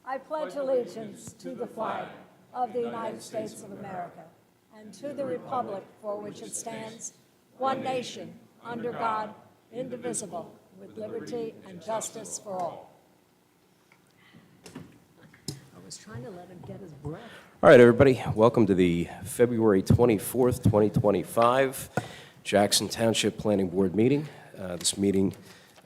I pledge allegiance to the flag of the United States of America and to the republic for which it stands, one nation, under God, indivisible, with liberty and justice for all. I was trying to let him get his breath. All right, everybody, welcome to the February 24th, 2025 Jackson Township Planning Board meeting. This meeting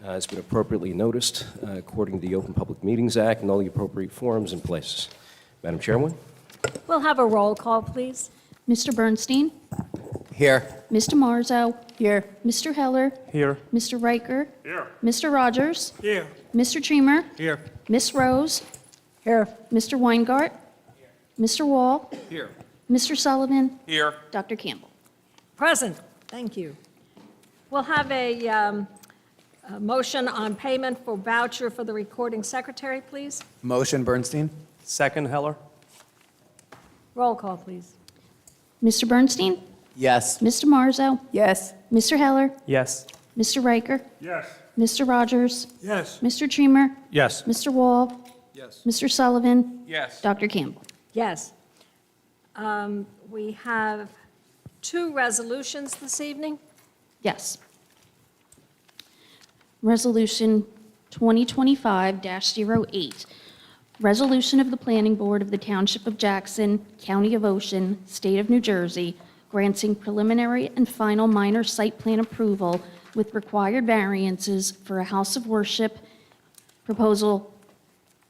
has been appropriately noticed according to the Open Public Meetings Act and all the appropriate forms and places. Madam Chairwoman? We'll have a roll call, please. Mr. Bernstein? Here. Mr. Marzo? Here. Mr. Heller? Here. Mr. Riker? Here. Mr. Rogers? Here. Mr. Treamer? Here. Miss Rose? Here. Mr. Weingart? Mr. Wall? Here. Mr. Sullivan? Here. Dr. Campbell? Present. Thank you. We'll have a motion on payment for voucher for the recording secretary, please. Motion, Bernstein. Second, Heller. Roll call, please. Mr. Bernstein? Yes. Mr. Marzo? Yes. Mr. Heller? Yes. Mr. Riker? Yes. Mr. Rogers? Yes. Mr. Treamer? Yes. Mr. Wall? Yes. Mr. Sullivan? Yes. Dr. Campbell? Yes. We have two resolutions this evening. Yes. Resolution 2025-08, resolution of the Planning Board of the Township of Jackson, County of Ocean, State of New Jersey, granting preliminary and final minor site plan approval with required variances for a house of worship proposal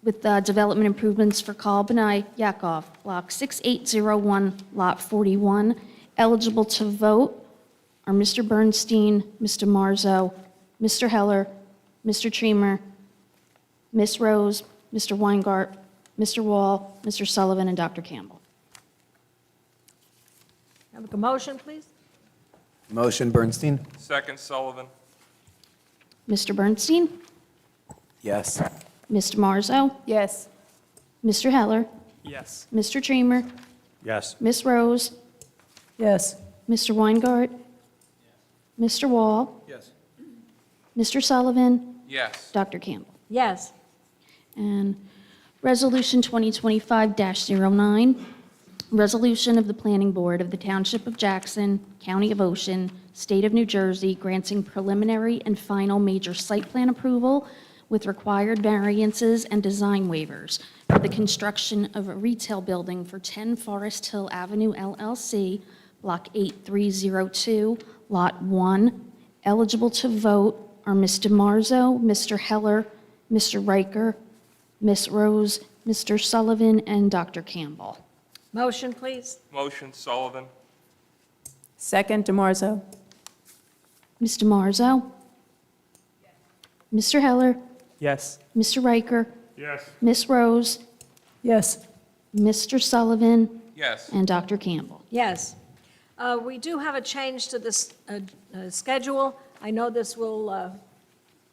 with development improvements for Kal Benai Yakov, Block 6801, Lot 41. Eligible to vote are Mr. Bernstein, Mr. Marzo, Mr. Heller, Mr. Treamer, Miss Rose, Mr. Weingart, Mr. Wall, Mr. Sullivan, and Dr. Campbell. Have a motion, please. Motion, Bernstein. Second, Sullivan. Mr. Bernstein, Yes. Mr. Marzo, Yes. Mr. Heller, Yes. Mr. Treamer, Yes. Miss Rose, Yes. Mr. Weingart, Mr. Wall, Yes. Mr. Sullivan, Yes. Dr. Campbell. Yes. And Resolution 2025-09, resolution of the Planning Board of the Township of Jackson, County of Ocean, State of New Jersey, granting preliminary and final major site plan approval with required variances and design waivers for the construction of a retail building for 10 Forest Hill Avenue LLC, Block 8302, Lot 1. Eligible to vote are Mr. Marzo, Mr. Heller, Mr. Riker, Miss Rose, Mr. Sullivan, and Dr. Campbell. Motion, please. Motion, Sullivan. Second, DeMarzo. Mr. Marzo? Mr. Heller? Yes. Mr. Riker? Yes. Miss Rose? Yes. Mr. Sullivan? Yes. And Dr. Campbell. Yes. We do have a change to this schedule. I know this will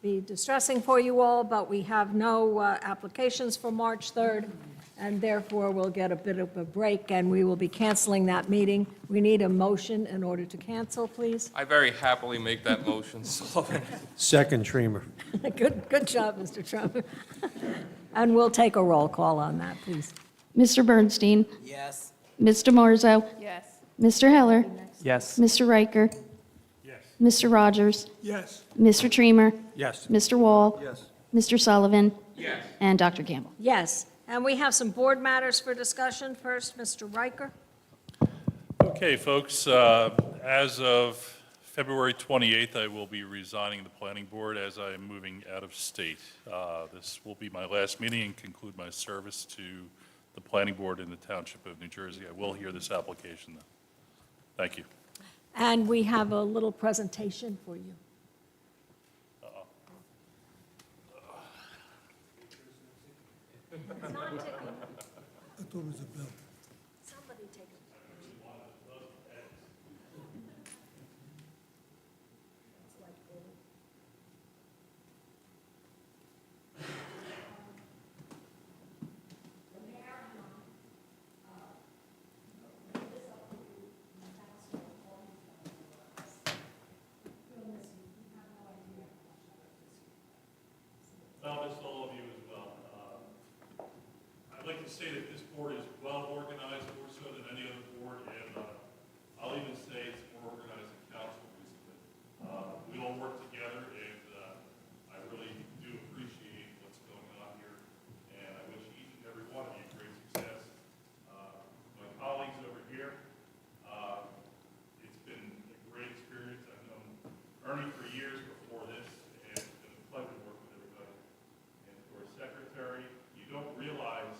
be distressing for you all, but we have no applications for March 3rd, and therefore we'll get a bit of a break, and we will be canceling that meeting. We need a motion in order to cancel, please. I very happily make that motion, Sullivan. Second, Treamer. Good job, Mr. Trump. And we'll take a roll call on that, please. Mr. Bernstein? Yes. Mr. Marzo? Yes. Mr. Heller? Yes. Mr. Riker? Yes. Mr. Rogers? Yes. Mr. Treamer? Yes. Mr. Wall? Yes. Mr. Sullivan? Yes. And Dr. Campbell. Yes, and we have some board matters for discussion. First, Mr. Riker. Okay, folks, as of February 28th, I will be resigning the planning board as I am moving out of state. This will be my last meeting and conclude my service to the planning board in the Township of New Jersey. I will hear this application, though. Thank you. And we have a little presentation for you. It's not ticking. I thought it was a bell. Somebody take it. I'll miss all of you as well. say that this board is well organized, more so than any other board, and I'll even say it's more organized than council recently. We all work together, and I really do appreciate what's going on here, and I wish each and every one of you great success. My colleagues over here, it's been a great experience. I've known Ernie for years before this, and it's been a pleasure to work with everybody. And for a secretary, you don't realize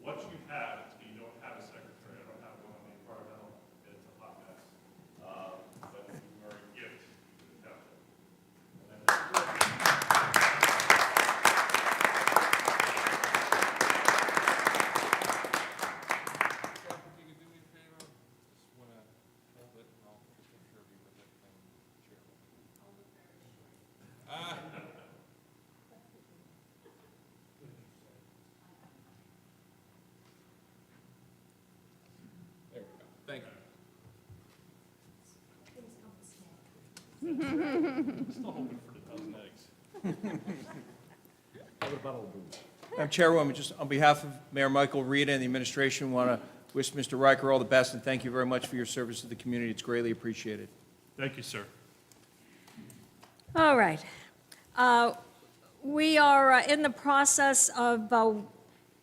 what you have until you don't have a secretary. I don't have one on the environmental, and it's a hot mess. But you are a gift to the township. And that's Jack, if you could do me a favor, just want to hold it, and I'll take a picture of you with it and share it. There we go. Thank you. still hoping for the dozen eggs. Madam Chairwoman, just on behalf of Mayor Michael Rita and the administration, want to wish Mr. Riker all the best and thank you very much for your service to the community. It's greatly appreciated. Thank you, sir. All right. We are in the process of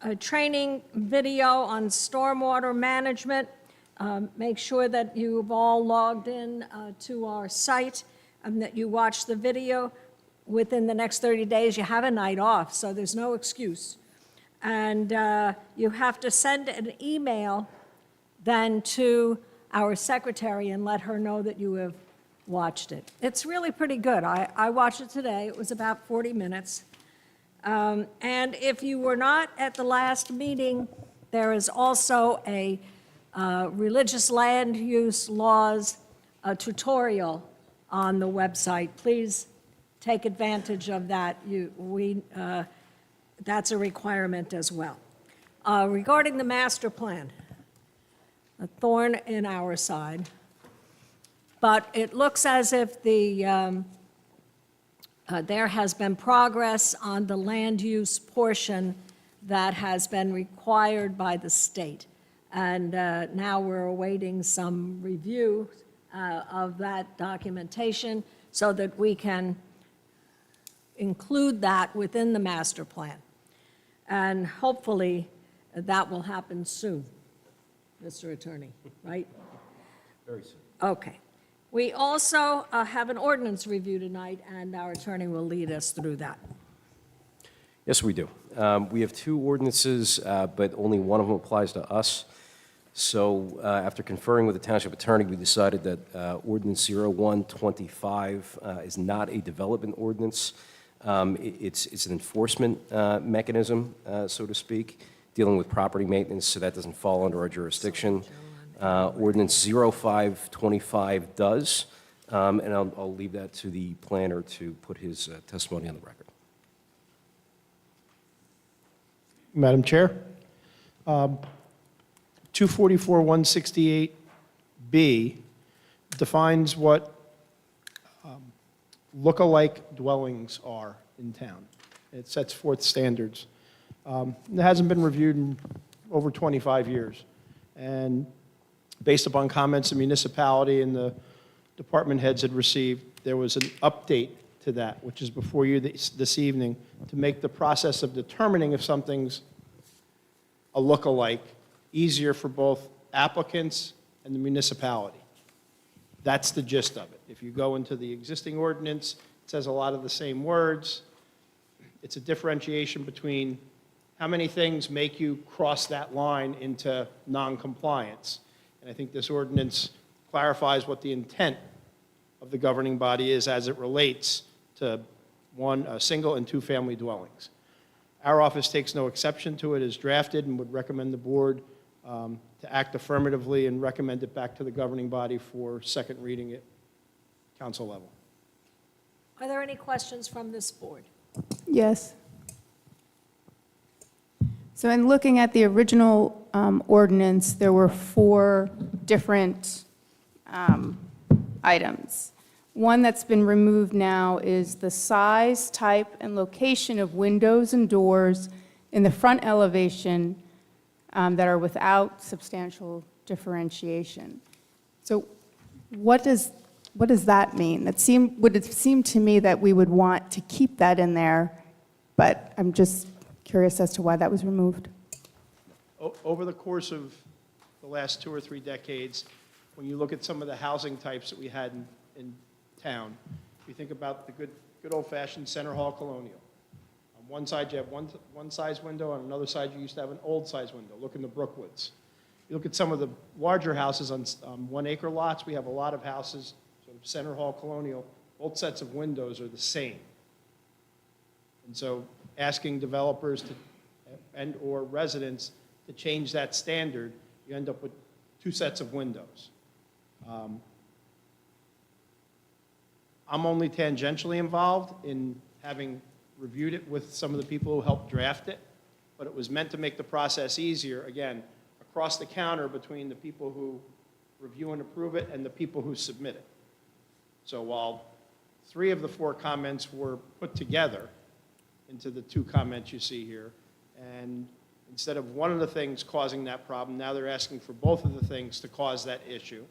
a training video on stormwater management. Make sure that you've all logged in to our site and that you watch the video. Within the next 30 days, you have a night off, so there's no excuse. And you have to send an email then to our secretary and let her know that you have watched it. It's really pretty good. I watched it today. It was about 40 minutes. And if you were not at the last meeting, there is also a religious land use laws tutorial on the website. Please take advantage of that. That's a requirement as well. Regarding the master plan, a thorn in our side, but it looks as if there has been progress on the land use portion that has been required by the state. And now we're awaiting some review of that documentation so that we can include that within the master plan. And hopefully, that will happen soon, Mr. Attorney, right? Very soon. Okay. We also have an ordinance review tonight, and our attorney will lead us through that. Yes, we do. We have two ordinances, but only one of them applies to us. So after conferring with the township attorney, we decided that Ordinance 0125 is not a development ordinance. It's an enforcement mechanism, so to speak, dealing with property maintenance, so that doesn't fall under our jurisdiction. Ordinance 0525 does, and I'll leave that to the planner to put his testimony on the record. Madam Chair, 244-168B defines what look-alike dwellings are in town. It sets forth standards. It hasn't been reviewed in over 25 years. And based upon comments the municipality and the department heads had received, there was an update to that, which is before you this evening, to make the process of determining if something's a look-alike easier for both applicants and the municipality. That's the gist of it. If you go into the existing ordinance, it says a lot of the same words. It's a differentiation between how many things make you cross that line into non-compliance. And I think this ordinance clarifies what the intent of the governing body is as it relates to single and two-family dwellings. Our office takes no exception to it as drafted and would recommend the board to act affirmatively and recommend it back to the governing body for second reading at council level. Are there any questions from this board? Yes. So in looking at the original ordinance, there were 4 different items. One that's been removed now is the size, type, and location of windows and doors in the front elevation that are without substantial differentiation. So what does that mean? Would it seem to me that we would want to keep that in there, but I'm just curious as to why that was removed. Over the course of the last 2 or 3 decades, when you look at some of the housing types that we had in town, you think about the good old-fashioned center hall colonial. On one side, you have one size window, on another side, you used to have an old size window. Look in the Brookwoods. You look at some of the larger houses on 1 acre lots, we have a lot of houses, sort of center hall colonial, both sets of windows are the same. And so asking developers to, and/or residents to change that standard, you end up with 2 sets of windows. I'm only tangentially involved in having reviewed it with some of the people who helped draft it, but it was meant to make the process easier, again, across the counter between the people who review and approve it and the people who submit it. So while 3 of the 4 comments were put together into the 2 comments you see here, and instead of one of the things causing that problem, now they're asking for both of the things to cause that issue.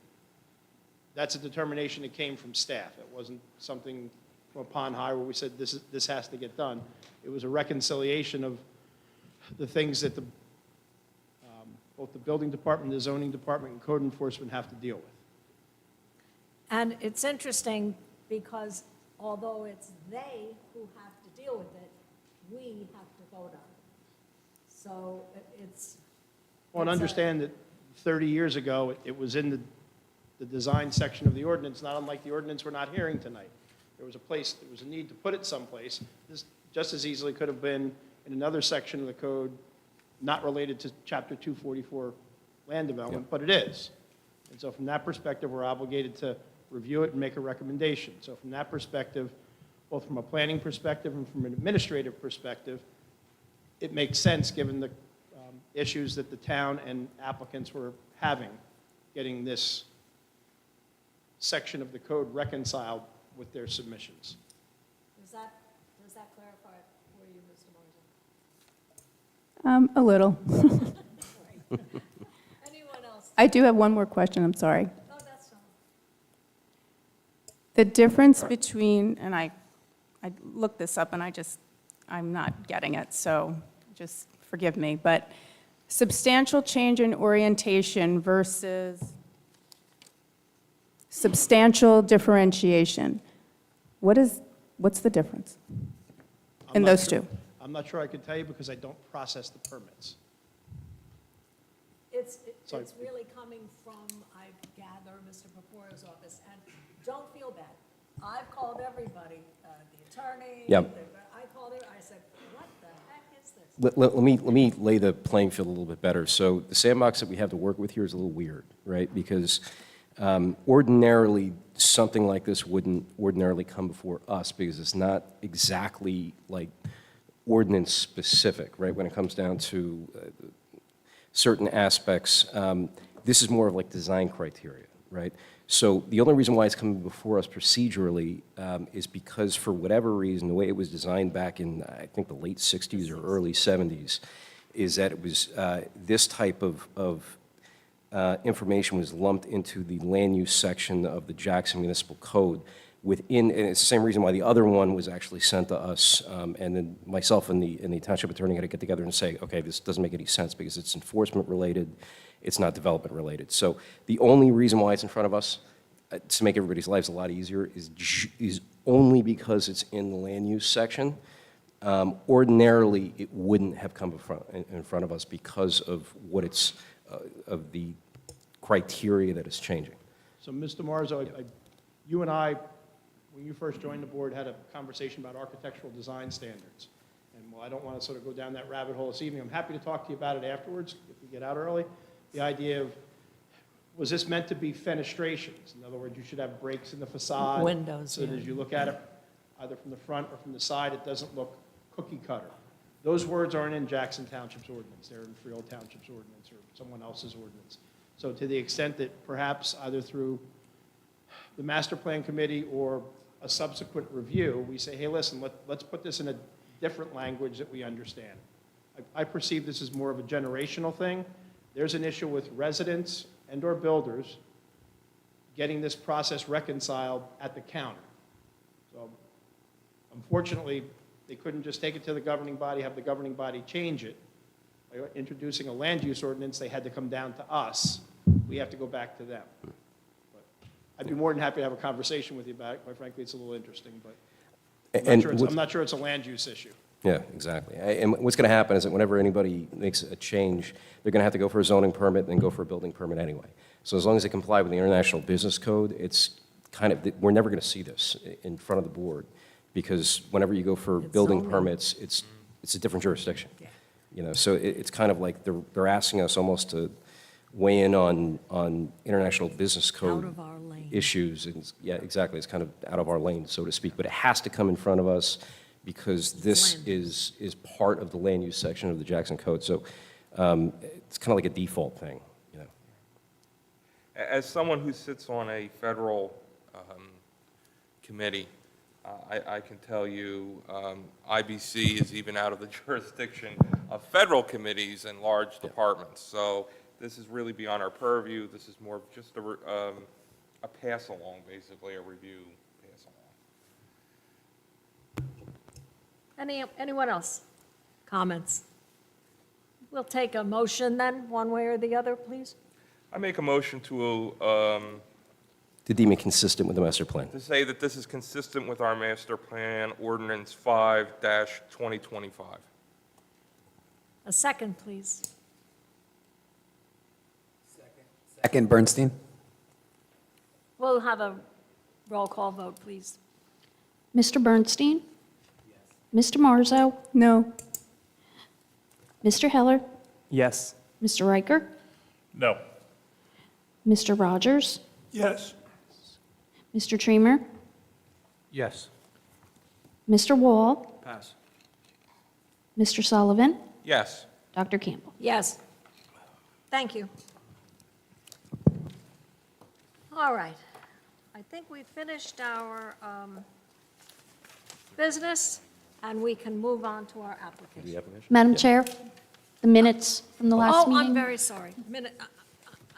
That's a determination that came from staff. It wasn't something from upon high where we said this has to get done. It was a reconciliation of the things that both the building department, the zoning department, and code enforcement have to deal with. And it's interesting because although it's they who have to deal with it, we have to vote on it. So it's. Well, and understand that 30 years ago, it was in the design section of the ordinance, not unlike the ordinance we're not hearing tonight. There was a need to put it someplace. This just as easily could have been in another section of the code, not related to Chapter 244 land development, but it is. And so from that perspective, we're obligated to review it and make a recommendation. So from that perspective, both from a planning perspective and from an administrative perspective, it makes sense given the issues that the town and applicants were having, getting this section of the code reconciled with their submissions. Does that clarify it for you, Mr. Morrison? A little. Anyone else? I do have one more question, I'm sorry. Oh, that's fine. The difference between, and I looked this up and I'm not getting it, so just forgive me, but substantial change in orientation versus substantial differentiation. What's the difference in those 2? I'm not sure I could tell you because I don't process the permits. It's Sorry. really coming from, I gather, Mr. Paporio's office, and don't feel bad. I've called everybody, the attorney. Yep. I called her, I said, what the heck is this? Let me lay the playing field a little bit better. So the sandbox that we have to work with here is a little weird, right? Because ordinarily, something like this wouldn't ordinarily come before us because it's not exactly like ordinance specific, right? When it comes down to certain aspects, this is more of like design criteria, right? So the only reason why it's coming before us procedurally is because for whatever reason, the way it was designed back in, I think, the late 60s or early 70s, is that it was this type of information was lumped into the land use section of the Jackson Municipal Code within, and it's the same reason why the other one was actually sent to us, and then myself and the township attorney had to get together and say, okay, this doesn't make any sense because it's enforcement related, it's not development related. So the only reason why it's in front of us, to make everybody's lives a lot easier, is only because it's in the land use section. Ordinarily, it wouldn't have come in front of us because of what it's, of the criteria that is changing. So, Mr. Marzo, you and I, when you first joined the board, had a conversation about architectural design standards. And while I don't want to sort of go down that rabbit hole this evening, I'm happy to talk to you about it afterwards, if we get out early. The idea of, was this meant to be fenestrations? In other words, you should have breaks in the facade. Windows, So that as you look at it, either from the front or from the side, it doesn't look cookie cutter. Those words aren't in Jackson Township's ordinance. They're in Freehold Township's ordinance or someone else's ordinance. So to the extent that perhaps either through the master plan committee or a subsequent review, we say, hey, listen, let's put this in a different language that we understand. I perceive this as more of a generational thing. There's an issue with residents and/or builders getting this process reconciled at the counter. So unfortunately, they couldn't just take it to the governing body, have the governing body change it. By introducing a land use ordinance, they had to come down to us. We have to go back to them. But I'd be more than happy to have a conversation with you about it. Quite frankly, it's a little interesting, but I'm not sure it's a land use issue. Yeah, exactly. And what's going to happen is that whenever anybody makes a change, they're going to have to go for a zoning permit and then go for a building permit anyway. So as long as they comply with the International Business Code, it's kind of, we're never going to see this in front of the board, because whenever you go for building zoning. permits, it's a different jurisdiction. You know, so it's kind of like they're asking us almost to weigh in on International Business Code Out of our lane. issues. And yeah, exactly. It's kind of out of our lane, so to speak. But it has to come in front of us because this Land. is part of the land use section of the Jackson Code. So it's kind of like a default thing, you know. As someone who sits on a federal committee, I can tell you IBC is even out of the jurisdiction of federal committees and large departments. So this is really beyond our purview. This is more of just a pass-along, basically, a review pass-along. Anyone else? Comments? We'll take a motion then, one way or the other, please. I make a motion to deem it consistent with the master plan. say that this is consistent with our master plan, Ordinance 5-2025. A second, please. Second, Bernstein. We'll have a roll call vote, please. Mr. Bernstein? Mr. Marzo? No. Mr. Heller? Yes. Mr. Riker? No. Mr. Rogers? Yes. Mr. Treamer? Yes. Mr. Wall? Pass. Mr. Sullivan? Yes. Dr. Campbell? Yes. Thank you. All right. I think we've finished our business, and we can move on to our application. Madam Chair, the minutes from the last Oh, meeting? I'm very sorry.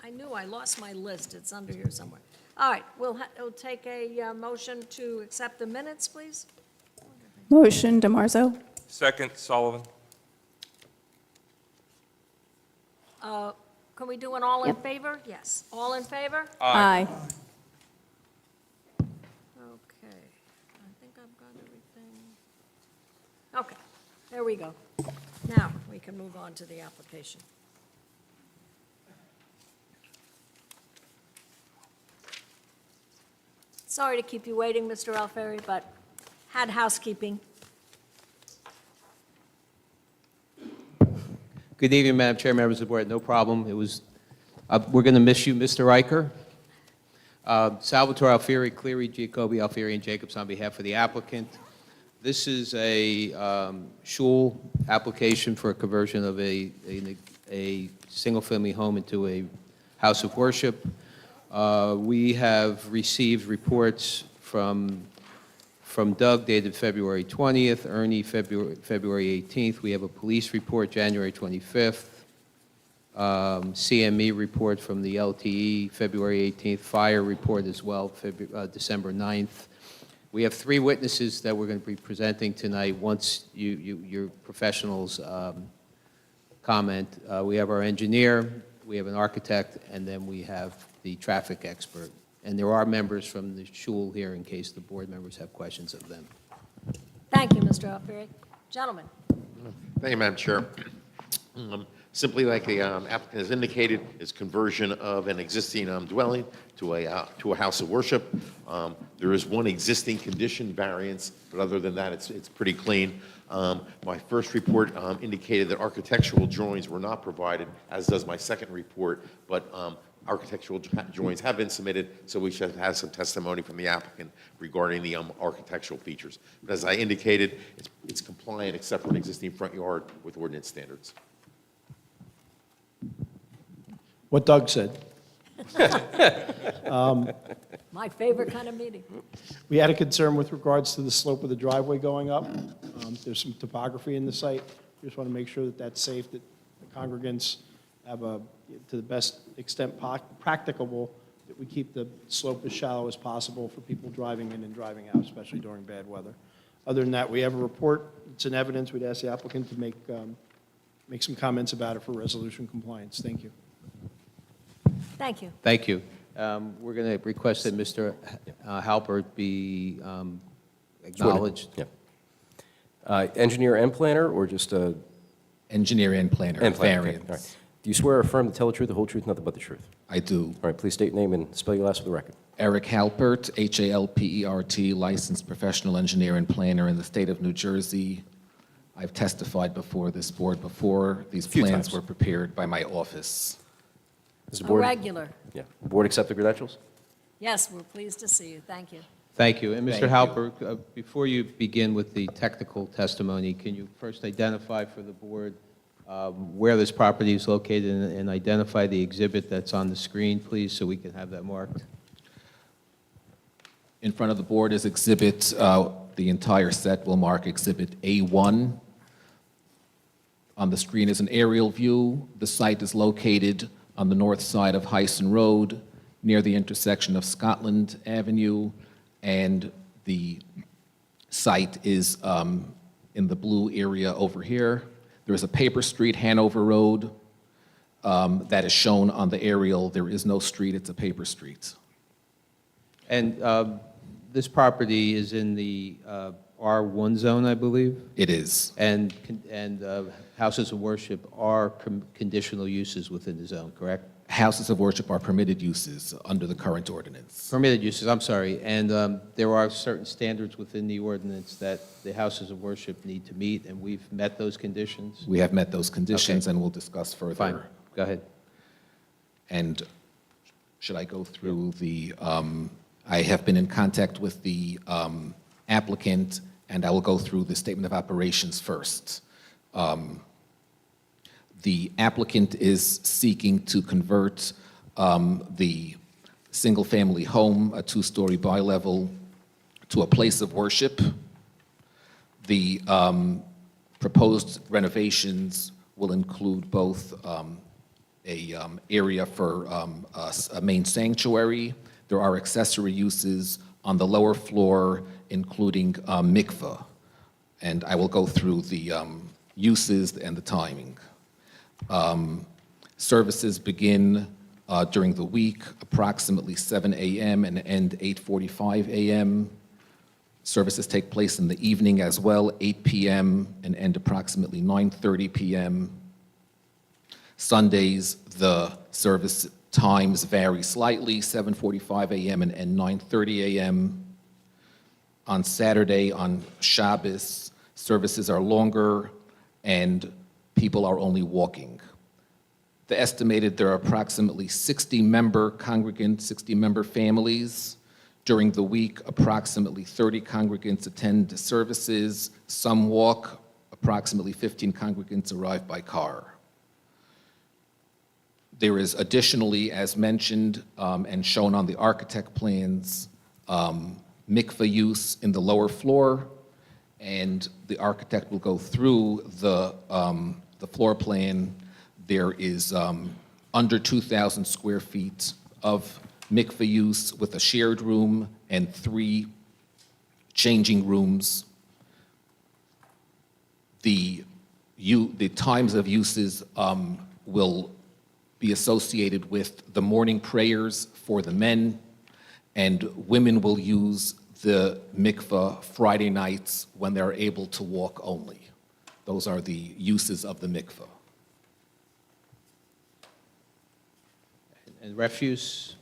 I knew I lost my list. It's under here somewhere. All right, we'll take a motion to accept the minutes, please. Motion, DeMarzo. Second, Sullivan. Can we do an all in Yep. favor? Yes. All in favor? Aye. Okay. I think I've got everything. Okay, there we go. Now, we can move on to the application. Sorry to keep you waiting, Mr. Alfieri, but had housekeeping. Good evening, Madam Chair, members of the board. No problem. It was, we're going to miss you, Mr. Riker. Salvatore Alfieri, Cleary, Giacobbe, Alfieri, and Jacobs on behalf of the applicant. This is a shul application for a conversion of a single-family home into a house of worship. We have received reports from Doug dated February 20th, Ernie February 18th. We have a police report January 25th, CME report from the LTE February 18th, fire report as well December 9th. We have 3 witnesses that we're going to be presenting tonight. Once your professionals comment, we have our engineer, we have an architect, and then we have the traffic expert. And there are members from the shul here in case the board members have questions of them. Thank you, Mr. Alfieri. Gentlemen. Thank you, Madam Chair. Simply like the applicant has indicated, is conversion of an existing dwelling to a house of worship. There is one existing condition variance, but other than that, it's pretty clean. My first report indicated that architectural drawings were not provided, as does my second report, but architectural drawings have been submitted, so we should have some testimony from the applicant regarding the architectural features. But as I indicated, it's compliant except for an existing front yard with ordinance standards. What Doug said. My favorite kind of meeting. We had a concern with regards to the slope of the driveway going up. There's some topography in the site. Just want to make sure that that's safe, that the congregants have to the best extent practicable, that we keep the slope as shallow as possible for people driving in and driving out, especially during bad weather. Other than that, we have a report. It's in evidence. We'd ask the applicant to make some comments about it for resolution compliance. Thank you. Thank you. Thank you. We're going to request that Mr. Halpert be acknowledged. Yeah. Engineer and planner, or just a? Engineer and planner, And planner, okay, variance. all right. Do you swear or affirm to tell the truth, the whole truth, nothing but the truth? I do. All right, please state your name and spell your last for the record. Eric Halpert, Halpert, licensed professional engineer and planner in the state of New Jersey. I've testified before this board before. These Few plans times. were prepared by my office. Is the A board? regular. Yeah. Board accept the credentials? Yes, we're pleased to see you. Thank you. Thank you. And Mr. Thank you. Halpert, before you begin with the technical testimony, can you first identify for the board where this property is located and identify the exhibit that's on the screen, please, so we can have that marked? In front of the board is exhibit, the entire set will mark exhibit A1. On the screen is an aerial view. The site is located on the north side of Hyson Road, near the intersection of Scotland Avenue, and the site is in the blue area over here. There is a paper street, Hanover Road, that is shown on the aerial. There is no street, it's a paper street. And this property is in the R1 zone, I believe? It is. And houses of worship are conditional uses within the zone, correct? Houses of worship are permitted uses under the current ordinance. Permitted uses, I'm sorry. And there are certain standards within the ordinance that the houses of worship need to meet, and we've met those conditions? We have met those conditions, Okay. and we'll discuss further. Fine, go ahead. And should I go through the, I have been in contact with the applicant, and I will go through the statement of operations first. The applicant is seeking to convert the single-family home, a two-story bi-level, to a place of worship. The proposed renovations will include both a area for a main sanctuary. There are accessory uses on the lower floor, including mikveh. And I will go through the uses and the timing. Services begin during the week, approximately 7 a.m. and end 8:45 a.m. Services take place in the evening as well, 8 p.m. and end approximately 9:30 p.m. Sundays, the service times vary slightly, 7:45 a.m. and end 9:30 a.m. On Saturday, on Shabbos, services are longer and people are only walking. The estimated there are approximately 60-member congregants, 60-member families. During the week, approximately 30 congregants attend the services. Some walk. Approximately 15 congregants arrive by car. There is additionally, as mentioned and shown on the architect plans, mikveh use in the lower floor, and the architect will go through the floor plan. There is under 2,000 square feet of mikveh use with a shared room and 3 changing rooms. The times of uses will be associated with the morning prayers for the men, and women will use the mikveh Friday nights when they're able to walk only. Those are the uses of the mikveh. And refuse?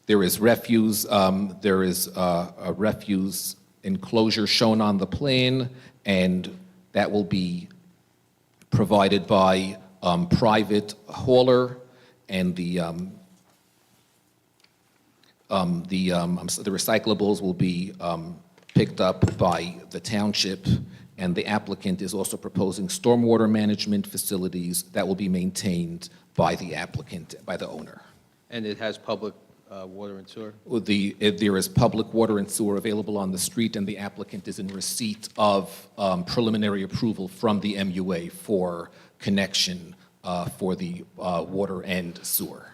There is refuse. There is a refuse enclosure shown on the plan, and that will be provided by private hauler, and the recyclables will be picked up by the township, and the applicant is also proposing stormwater management facilities that will be maintained by the applicant, by the owner. And it has public water and sewer? There is public water and sewer available on the street, and the applicant is in receipt of preliminary approval from the MUA for connection for the water and sewer.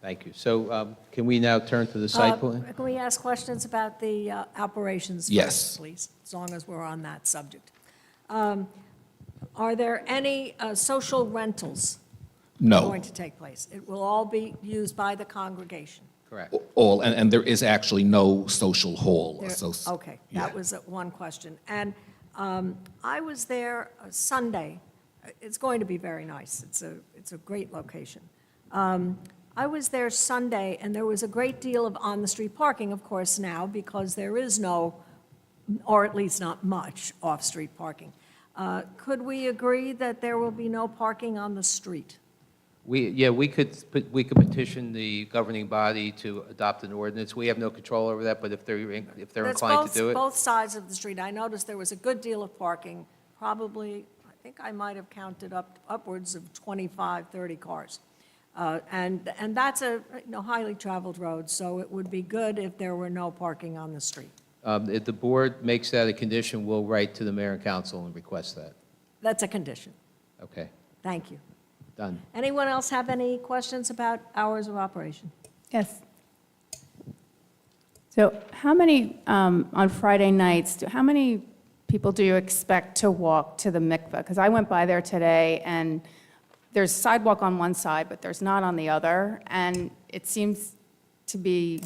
Thank you. So can we now turn to the site plan? Can we ask questions about the operations first, Yes. please, as long as we're on that subject? Are there any social rentals No. going to take place? It will all be used by the congregation? Correct. All, and there is actually no social hall. There- Okay, that yeah. was one question. And I was there Sunday. It's going to be very nice. It's a great location. I was there Sunday, and there was a great deal of on-the-street parking, of course, now, because there is no, or at least not much, off-street parking. Could we agree that there will be no parking on the street? We could petition the governing body to adopt an ordinance. We have no control over that, but if they're That's inclined to do it. both sides of the street. I noticed there was a good deal of parking, probably, I think I might have counted upwards of 25, 30 cars. And that's a highly traveled road, so it would be good if there were no parking on the street. If the board makes that a condition, we'll write to the mayor and council and request that. That's a condition. Okay, Thank you. done. Anyone else have any questions about hours of operation? Yes. So how many, on Friday nights, how many people do you expect to walk to the mikveh? Because I went by there today, and there's sidewalk on one side, but there's not on the other, and it seems to be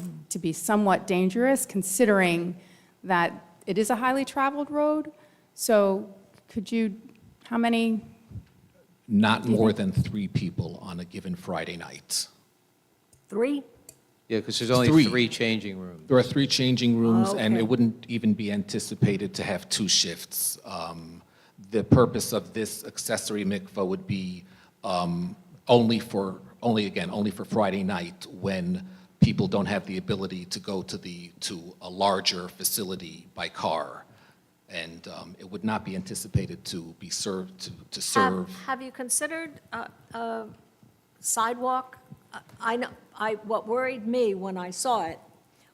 somewhat dangerous, considering that it is a highly traveled road. So could you, how many? Not more than 3 people on a given Friday night. 3? Yeah, because there's only Three. 3 changing rooms. There are 3 changing rooms, and Okay. it wouldn't even be anticipated to have 2 shifts. The purpose of this accessory mikvah would be only for Friday night, when people don't have the ability to go to a larger facility by car. And it would not be anticipated to be served, to serve. Have you considered a sidewalk? I know, what worried me when I saw it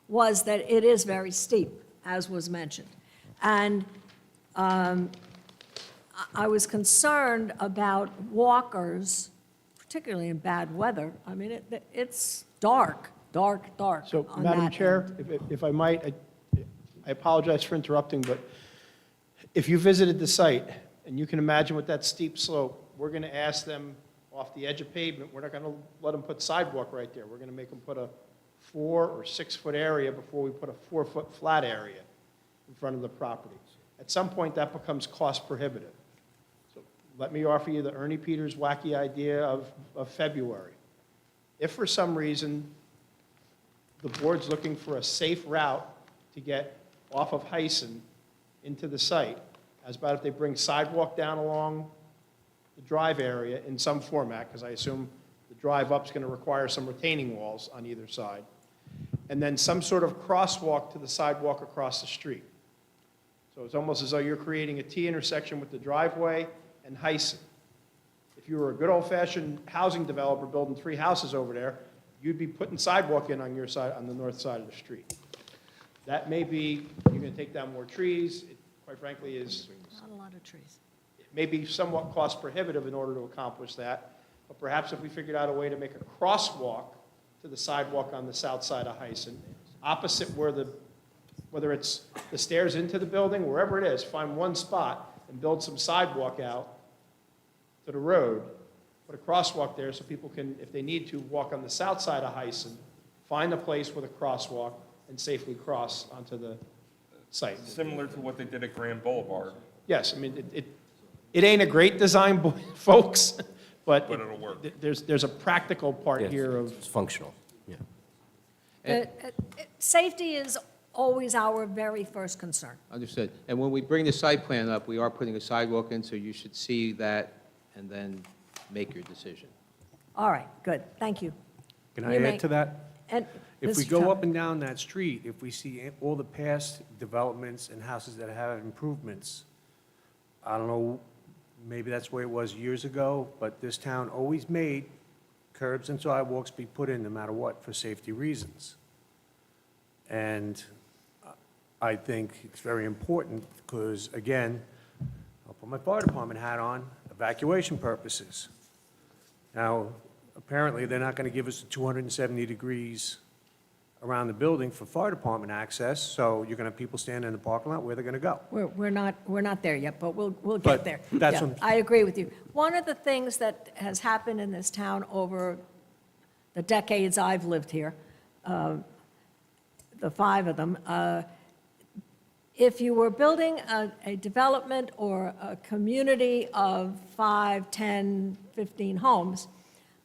was that it is very steep, as was mentioned. And I was concerned about walkers, particularly in bad weather. I mean, it's dark So, on Madam that Chair, end. if I might, I apologize for interrupting, but if you visited the site, and you can imagine with that steep slope, we're going to ask them off the edge of pavement, we're not going to let them put sidewalk right there. We're going to make them put a 4 or 6 foot area before we put a 4 foot flat area in front of the property. At some point, that becomes cost prohibitive. So let me offer you the Ernie Peters wacky idea of February. If for some reason the board's looking for a safe route to get off of Hyson into the site, as about if they bring sidewalk down along the drive area in some format, because I assume the drive up's going to require some retaining walls on either side, and then some sort of crosswalk to the sidewalk across the street. So it's almost as though you're creating a T intersection with the driveway and Hyson. If you were a good old-fashioned housing developer building 3 houses over there, you'd be putting sidewalk in on your side, on the north side of the street. That may be, you're going to take down more trees. It, quite frankly, is, Not a lot of trees. it may be somewhat cost prohibitive in order to accomplish that. But perhaps if we figured out a way to make a crosswalk to the sidewalk on the south side of Hyson, opposite whether it's the stairs into the building, wherever it is, find one spot and build some sidewalk out to the road, put a crosswalk there so people can, if they need to, walk on the south side of Hyson, find a place with a crosswalk, and safely cross onto the site. Similar to what they did at Grand Boulevard, Yes, I mean, it ain't a great design, folks, but it'll work. there's a practical part Yeah, here of, It's functional, yeah. Safety is always our very first concern. Understood. And when we bring the site plan up, we are putting a sidewalk in, so you should see that and then make your decision. All right, good, thank you. Can You I may- add to that? And If we Mr. go Trump- up and down that street, if we see all the past developments and houses that have improvements, I don't know, maybe that's the way it was years ago, but this town always made curbs and sidewalks be put in no matter what for safety reasons. And I think it's very important because, again, I'll put my fire department hat on, evacuation purposes. Now, apparently, they're not going to give us the 270 degrees around the building for fire department access, so you're going to have people standing in the parking lot, where they're going to go. We're not there yet, but we'll But get there. that's Yeah, what- I agree with you. One of the things that has happened in this town over the decades I've lived here, the 5 of them, if you were building a development or a community of 5, 10, 15 homes,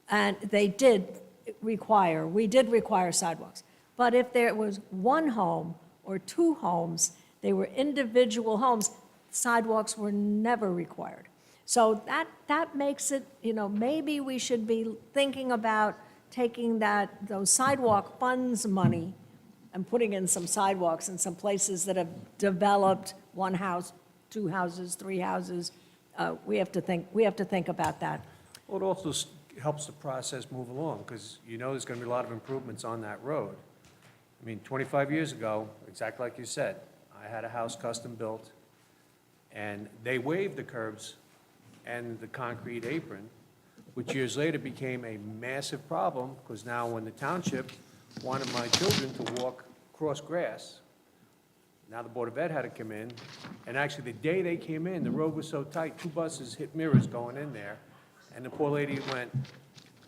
and we did require sidewalks. But if there was 1 home or 2 homes, they were individual homes, sidewalks were never required. So that makes it, maybe we should be thinking about taking those sidewalk funds money and putting in some sidewalks in some places that have developed 1 house, 2 houses, 3 houses. We have to think about that. Well, it also helps the process move along, because there's going to be a lot of improvements on that road. I mean, 25 years ago, exactly like you said, I had a house custom built, and they waived the curbs and the concrete apron, which years later became a massive problem, because now when the township wanted my children to walk across grass, now the Board of Ed had to come in, and actually the day they came in, the road was so tight, 2 buses hit mirrors going in there, and the poor lady went,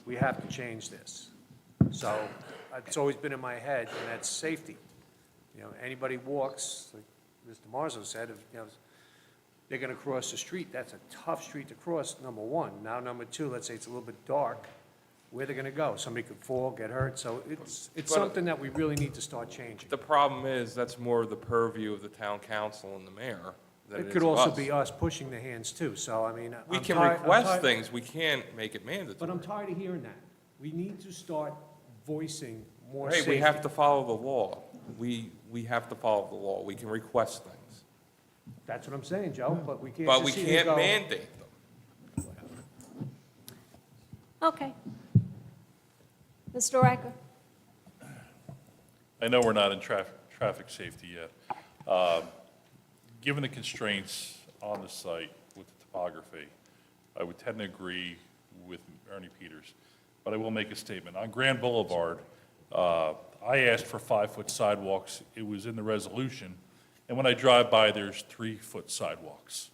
"We have to change this." So it's always been in my head, and that's safety. Anybody walks, like Mr. Marzo said, they're going to cross the street. That's a tough street to cross, number 1. Now, number 2, let's say it's a little bit dark, where they're going to go. Somebody could fall, get hurt, so it's something that we really need to start changing. The problem is, that's more of the purview of the town council and the mayor than it It is could of also us. be us pushing the hands too, so I mean. We I'm can tired- I'm request tired- things, we can't make it mandatory. But I'm tired of hearing that. We need to start voicing more Hey, safety. we have to follow the law. We have to follow the law. We can request things, That's what I'm saying, Joe, but we can't but just we sit here and can't go, mandate them. Okay. Mr. Riker? I know we're not in traffic safety yet. Given the constraints on the site with the topography, I would tend to agree with Ernie Peters, but I will make a statement. On Grand Boulevard, I asked for 5-foot sidewalks. It was in the resolution, and when I drive by, there's 3-foot sidewalks.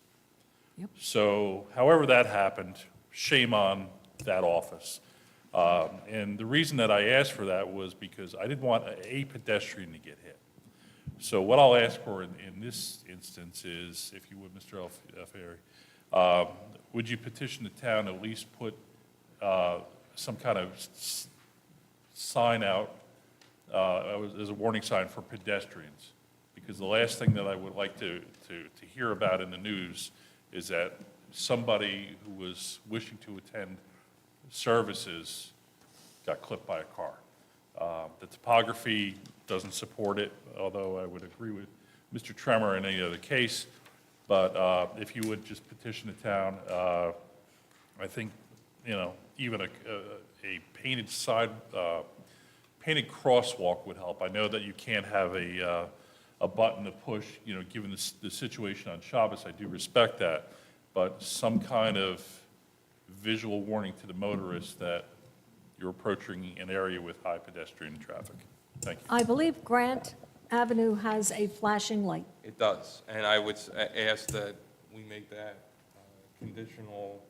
Yep. So however that happened, shame on that office. And the reason that I asked for that was because I didn't want a pedestrian to get hit. So what I'll ask for in this instance is, if you would, Mr. Alfieri, would you petition the town to at least put some kind of sign out as a warning sign for pedestrians? Because the last thing that I would like to hear about in the news is that somebody who was wishing to attend services got clipped by a car. The topography doesn't support it, although I would agree with Mr. Tremor in any other case. But if you would just petition the town, I think, even a painted painted crosswalk would help. I know that you can't have a button to push, given the situation on Shabbos, I do respect that. But some kind of visual warning to the motorists that you're approaching an area with high pedestrian traffic. Thank you. I believe Grant Avenue has a flashing light. It does, and I would ask that we make that conditional,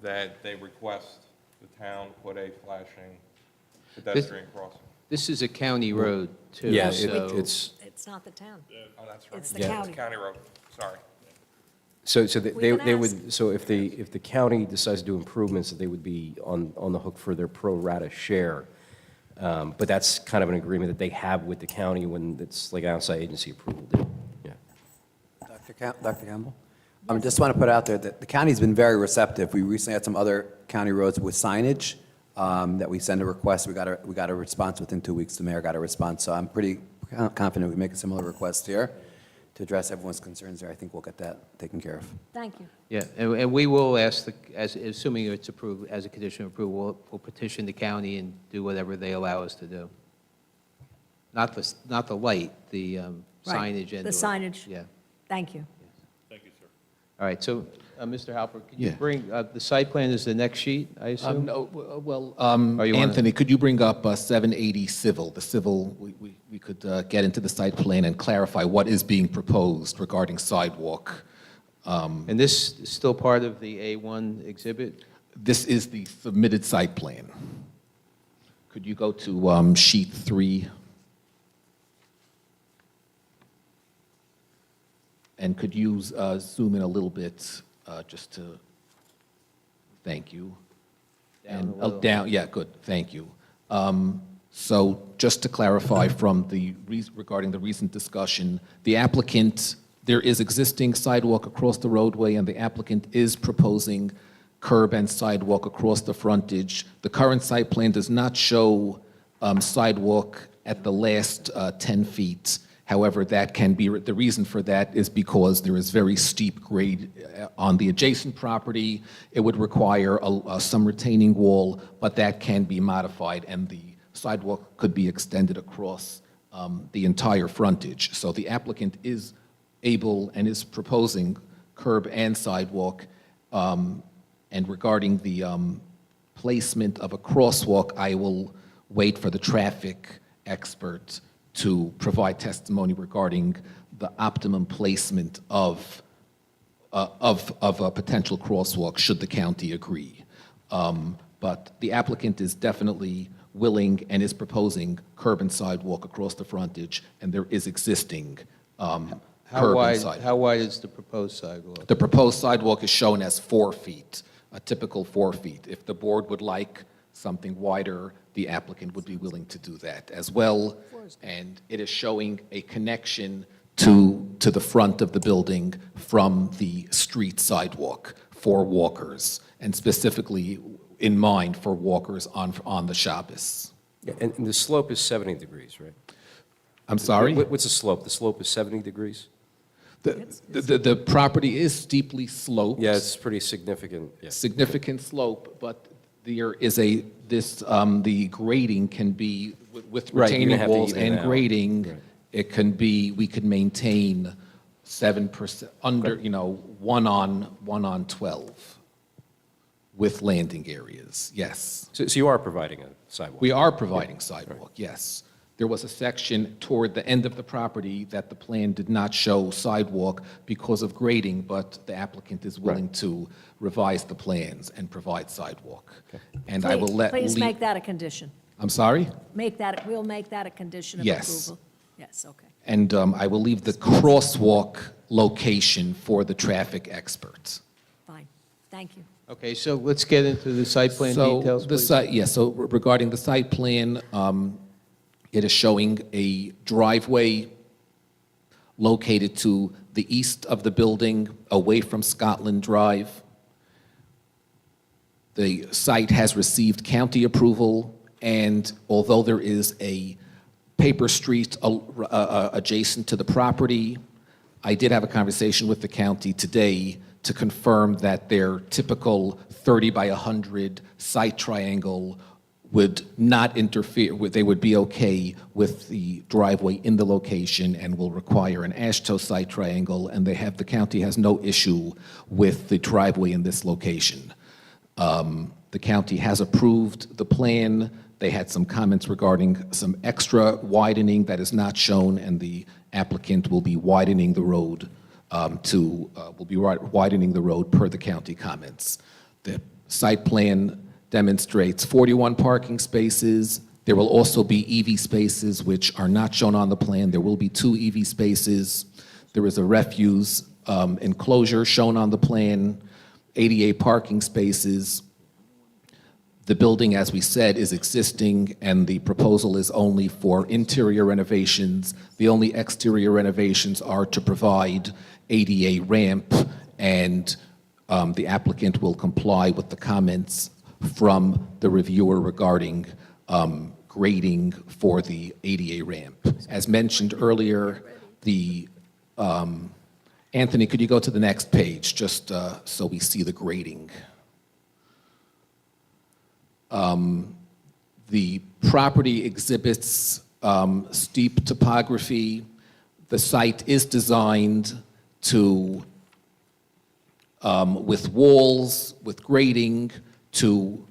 that they request the town put a flashing pedestrian crossing. This is a county road, too. Yeah, so- It's not the town. Oh, that's right. It's the Yeah. county. County road, sorry. So We they can would, so if the county decides to do improvements, that they would be on the hook for their pro rata share. But that's kind of an agreement that they have with the county when it's like outside agency approval. Yeah. Dr. Campbell? I just want to put out there that the county's been very receptive. We recently had some other county roads with signage that we send a request. We got a response within 2 weeks. The mayor got a response, so I'm pretty confident we make a similar request here. to address everyone's concerns there. I think we'll get that taken care of. Thank you. Yeah, and we will ask, assuming it's approved, as a condition of approval, we'll petition the county and do whatever they allow us to do. Not the light, the Right, signage and. the signage. Yeah. Thank you. Thank you, sir. All right, so, Mr. Halper, could you Yeah. bring, the site plan is the next sheet, I assume? No, well, Or you wanna- Anthony, could you bring up 780 civil? The civil, we could get into the site plan and clarify what is being proposed regarding sidewalk. And this is still part of the A1 exhibit? This is the submitted site plan. Could you go to sheet 3? And could you zoom in a little bit, just to, thank you. Down And, a little. down, yeah, good, thank you. So just to clarify from regarding the recent discussion, the applicant, there is existing sidewalk across the roadway, and the applicant is proposing curb and sidewalk across the frontage. The current site plan does not show sidewalk at the last 10 feet. However, that can be, the reason for that is because there is very steep grade on the adjacent property. It would require some retaining wall, but that can be modified, and the sidewalk could be extended across the entire frontage. So the applicant is able and is proposing curb and sidewalk. And regarding the placement of a crosswalk, I will wait for the traffic expert to provide testimony regarding the optimum placement of a potential crosswalk, should the county agree. But the applicant is definitely willing and is proposing curb and sidewalk across the frontage, and there is existing curb and sidewalk. How wide is the proposed sidewalk? The proposed sidewalk is shown as 4 feet, a typical 4 feet. If the board would like something wider, the applicant would be willing to do that as well. And it is showing a connection to the front of the building from the street sidewalk for walkers, and specifically in mind for walkers on the Shabbos. Yeah, and the slope is 70 degrees, right? I'm sorry? What's the slope? The slope is 70 degrees? The property is steeply sloped. Yeah, it's pretty significant, yeah. Significant slope, but there is the grading can be, with Right, you're gonna retaining have to walls even it and out. grading, Right. it can be, we could maintain 7%, under, 1 on 12 with landing areas, yes. So you are providing a sidewalk? We are providing sidewalk, yes. There was a section toward the end of the property that the plan did not show sidewalk because of grading, but the applicant is willing to revise the plans and provide sidewalk. And I will let. Please make that a condition. I'm sorry? We'll make that a condition of Yes. approval. Yes, okay. And I will leave the crosswalk location for the traffic experts. Fine. Thank you. Okay, so let's get into the site plan So details, the please. site, yeah, so regarding the site plan, it is showing a driveway located to the east of the building, away from Scotland Drive. The site has received county approval, and although there is a paper street adjacent to the property, I did have a conversation with the county today to confirm that their typical 30 by 100 site triangle would not interfere, they would be okay with the driveway in the location and will require an AASHTO site triangle, and the county has no issue with the driveway in this location. The county has approved the plan. They had some comments regarding some extra widening that is not shown, and the applicant will be widening the road widening the road per the county comments. The site plan demonstrates 41 parking spaces. There will also be EV spaces, which are not shown on the plan. There will be 2 EV spaces. There is a refuse enclosure shown on the plan, 88 parking spaces. The building, as we said, is existing, and the proposal is only for interior renovations. The only exterior renovations are to provide ADA ramp, and the applicant will comply with the comments from the reviewer regarding grading for the ADA ramp. As mentioned earlier, the Anthony, could you go to the next page, just so we see the grading? The property exhibits steep topography. The site is designed to, with walls, with grading, to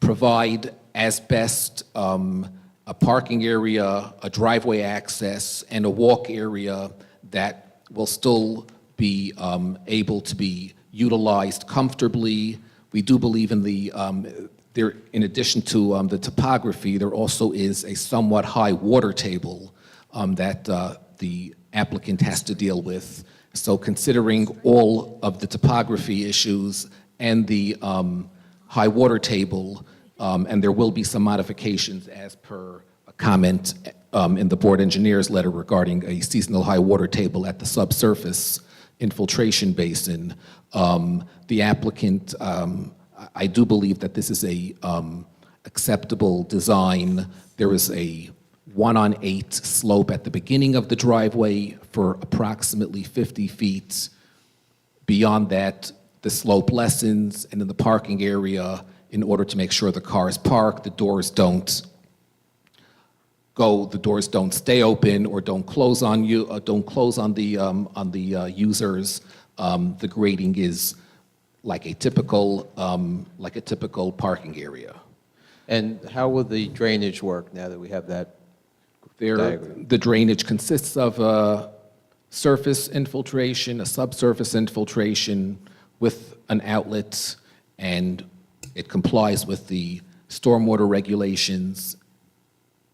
provide as best a parking area, a driveway access, and a walk area that will still be able to be utilized comfortably. We do believe in the, in addition to the topography, there also is a somewhat high water table that the applicant has to deal with. So considering all of the topography issues and the high water table, and there will be some modifications as per a comment in the board engineer's letter regarding a seasonal high water table at the subsurface infiltration basin. The applicant, I do believe that this is a acceptable design. There is a 1-on-8 slope at the beginning of the driveway for approximately 50 feet. Beyond that, the slope lessens, and in the parking area, in order to make sure the car is parked, the doors don't stay open or don't close on you, don't close on the users. The grading is like a typical parking area. And how will the drainage work now that we have that diagram? The drainage consists of a surface infiltration, a subsurface infiltration with an outlet, and it complies with the stormwater regulations.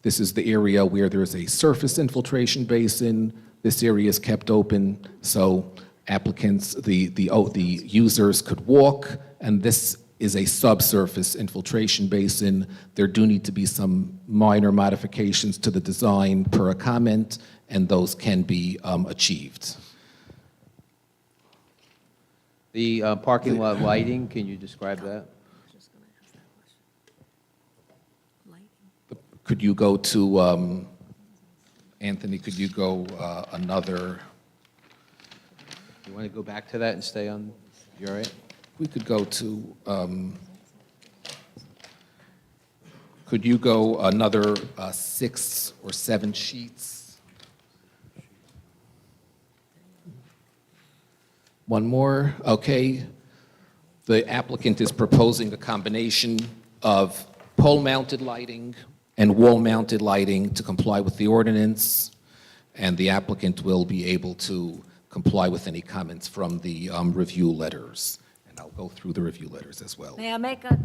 This is the area where there's a surface infiltration basin. This area is kept open, so applicants, the users could walk, and this is a subsurface infiltration basin. There do need to be some minor modifications to the design per a comment, and those can be achieved. The parking lot lighting, can you describe that? Could you go to, Anthony, could you go another? You want to go back to that and stay on, you all right? We could go to, could you go another 6 or 7 sheets? One more, okay. The applicant is proposing a combination of pole-mounted lighting and wall-mounted lighting to comply with the ordinance, and the applicant will be able to comply with any comments from the review letters. And I'll go through the review letters as well. May I make a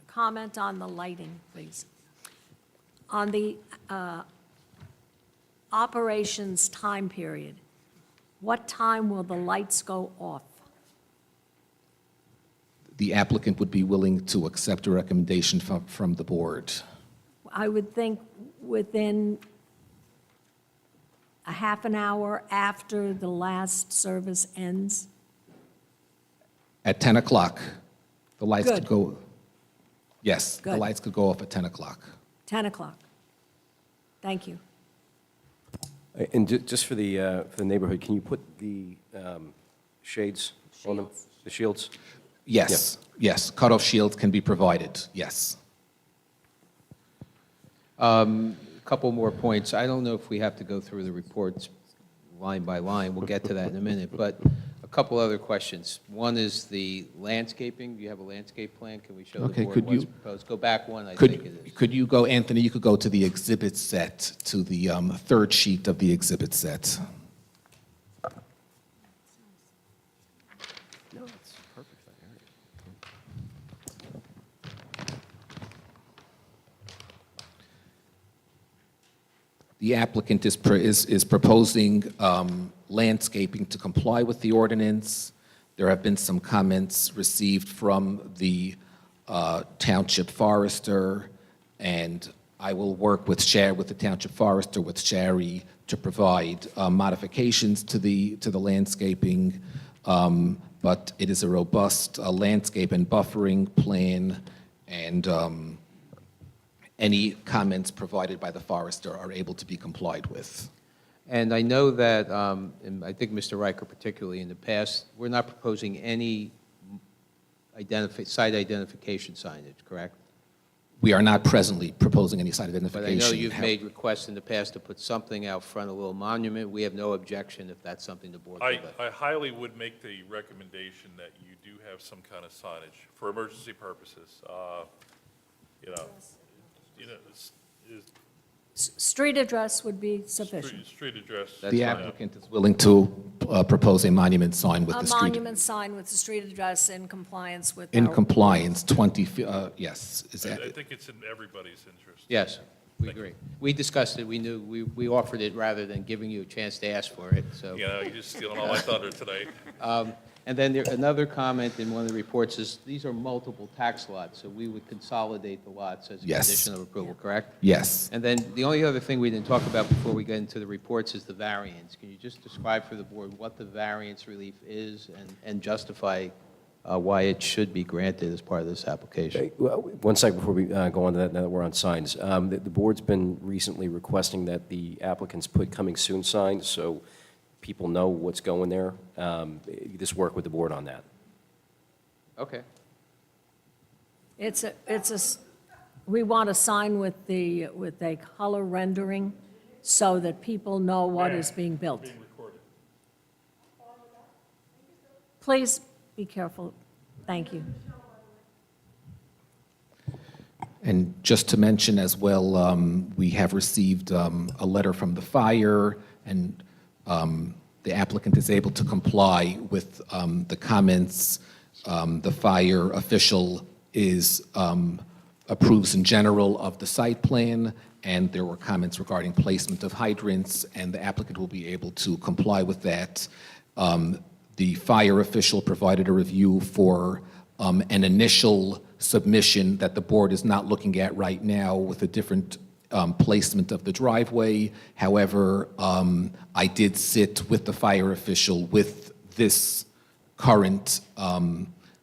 comment on the lighting, please? On the operations time period, what time will the lights go off? The applicant would be willing to accept a recommendation from the board. I would think within a half an hour after the last service ends. At 10 o'clock, the lights Good. could go, yes, the Good. lights could go off at 10 o'clock. 10 o'clock. Thank you. And just for the neighborhood, can you put the shades on them? The shields? Yes, yes, cutoff shields can be provided, yes. Couple more points. I don't know if we have to go through the reports line by line. We'll get to that in a minute, but a couple other questions. One is the landscaping. Do you have a landscape plan? Can we show the Okay, board could what's you- proposed? Go back one, I think it is. Could you go, Anthony, you could go to the exhibit set, to the third sheet of the exhibit set. No, it's perfect. The applicant is proposing landscaping to comply with the ordinance. There have been some comments received from the township forester, and I will work with the township forester, with Shari, to provide modifications to the landscaping. But it is a robust landscape and buffering plan, and any comments provided by the forester are able to be complied with. And I know that, and I think Mr. Riker particularly in the past, we're not proposing any site identification signage, correct? We are not presently proposing any site But I identification. know you've made requests in the past to put something out front, a little monument. We have no objection if that's something the board would like. I highly would make the recommendation that you do have some kind of signage for emergency purposes. You know, it's Street address would be sufficient. street address. That's The fine. applicant is willing to propose a monument sign with A the street. monument sign with the street address in compliance with In our- compliance, 20, yes. Is that, I think it's in everybody's interest. Yes, we agree. We discussed it, we knew, we offered it rather than giving you a chance to ask for it, so. You know, you're just stealing all my thunder tonight. And then another comment in one of the reports is, these are multiple tax lots, so we would consolidate the lots as a Yes. condition of approval, correct? yes. And then the only other thing we didn't talk about before we get into the reports is the variance. Can you just describe for the board what the variance relief is and justify why it should be granted as part of this application? Okay, well, one second before we go on to that, now that we're on signs. The board's been recently requesting that the applicants put coming soon signs, so people know what's going there. Just work with the board on that. Okay. We want a sign with a color rendering so that people know what is being built. Being recorded. Please be careful. Thank you. And just to mention as well, we have received a letter from the fire, and the applicant is able to comply with the comments. The fire official approves in general of the site plan, and there were comments regarding placement of hydrants, and the applicant will be able to comply with that. The fire official provided a review for an initial submission that the board is not looking at right now with a different placement of the driveway. However, I did sit with the fire official with this current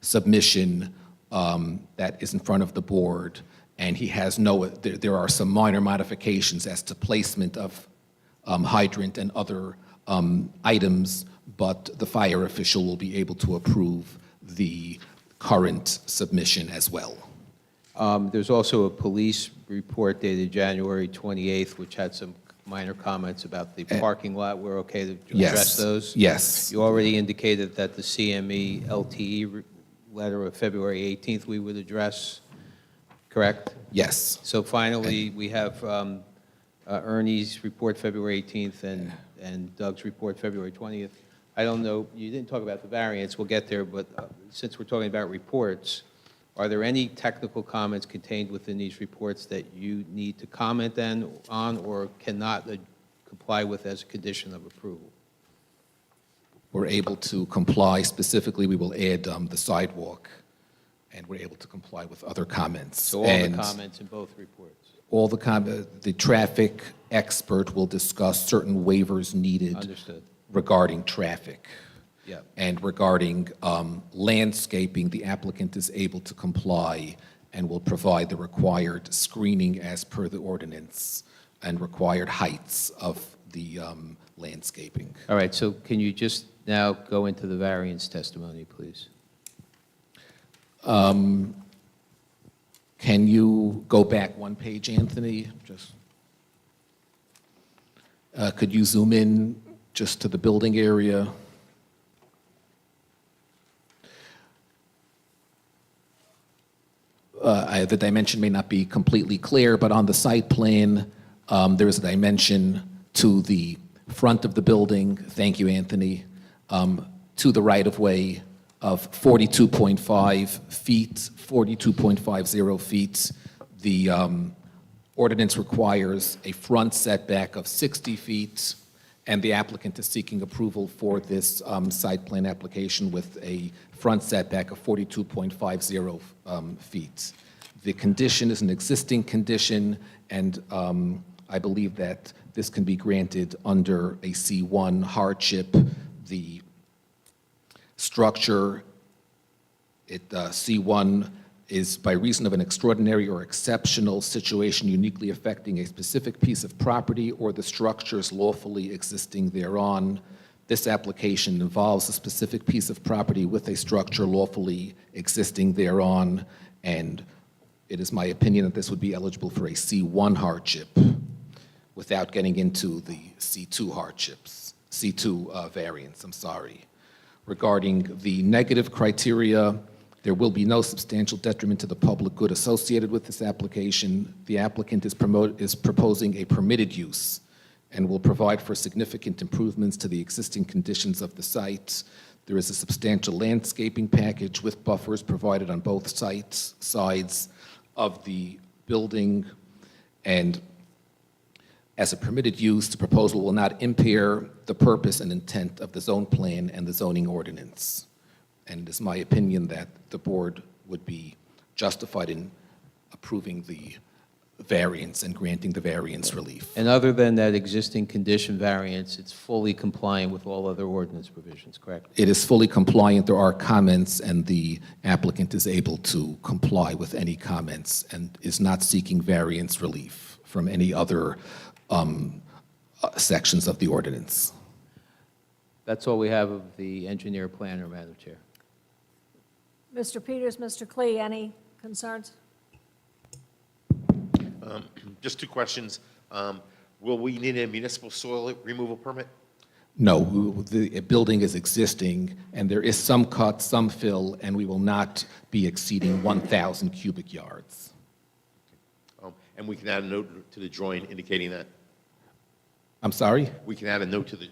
submission that is in front of the board, and he has there are some minor modifications as to placement of hydrant and other items, but the fire official will be able to approve the current submission as well. There's also a police report dated January 28th, which had some minor comments about the parking lot. We're okay to address those? Yes. You already indicated that the CME LTE letter of February 18th we would address, correct? Yes. So finally, we have Ernie's report February 18th and Doug's report February 20th. I don't know, you didn't talk about the variance, we'll get there, but since we're talking about reports, are there any technical comments contained within these reports that you need to comment on or cannot comply with as a condition of approval? We're able to comply. Specifically, we will add the sidewalk, and we're able to comply with other comments. So all the comments in both reports? All the traffic expert will discuss certain waivers needed Understood. regarding traffic. Yep. And regarding landscaping, the applicant is able to comply and will provide the required screening as per the ordinance and required heights of the landscaping. All right, so can you just now go into the variance testimony, please? Can you go back one page, Anthony? Could you zoom in just to the building area? The dimension may not be completely clear, but on the site plan, there is a dimension to the front of the building, thank you, Anthony, to the right-of-way of 42.5 feet, 42.50 feet. The ordinance requires a front setback of 60 feet, and the applicant is seeking approval for this site plan application with a front setback of 42.50 feet. The condition is an existing condition, and I believe that this can be granted under a C1 hardship. The structure, C1 is by reason of an extraordinary or exceptional situation uniquely affecting a specific piece of property or the structures lawfully existing thereon. This application involves a specific piece of property with a structure lawfully existing thereon, and it is my opinion that this would be eligible for a C1 hardship without getting into the C2 hardships, C2 variance, I'm sorry. Regarding the negative criteria, there will be no substantial detriment to the public good associated with this application. The applicant is proposing a permitted use and will provide for significant improvements to the existing conditions of the site. There is a substantial landscaping package with buffers provided on both sides of the building, and as a permitted use, the proposal will not impair the purpose and intent of the zone plan and the zoning ordinance. And it is my opinion that the board would be justified in approving the variance and granting the variance relief. And other than that existing condition variance, it's fully compliant with all other ordinance provisions, correct? It is fully compliant. There are comments, and the applicant is able to comply with any comments and is not seeking variance relief from any other sections of the ordinance. That's all we have of the engineer planner, Madam Chair. Mr. Peters, Mr. Klee, any concerns? Just two questions. Will we need a municipal soil removal permit? No, the building is existing, and there is some cut, some fill, and we will not be exceeding 1,000 cubic yards. And we can add a note to the drawing indicating that? I'm sorry? We can add a note to the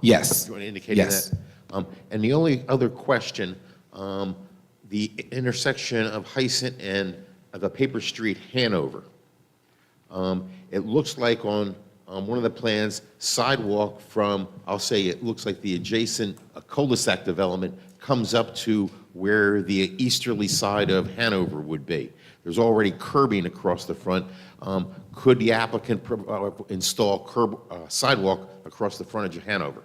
Yes. drawing indicating Yes. that? And the only other question, the intersection of Heisen and the Paper Street, Hanover. It looks like on one of the plans, sidewalk from, I'll say it looks like the adjacent cul-de-sac development comes up to where the easterly side of Hanover would be. There's already curbing across the front. Could the applicant install sidewalk across the frontage of Hanover?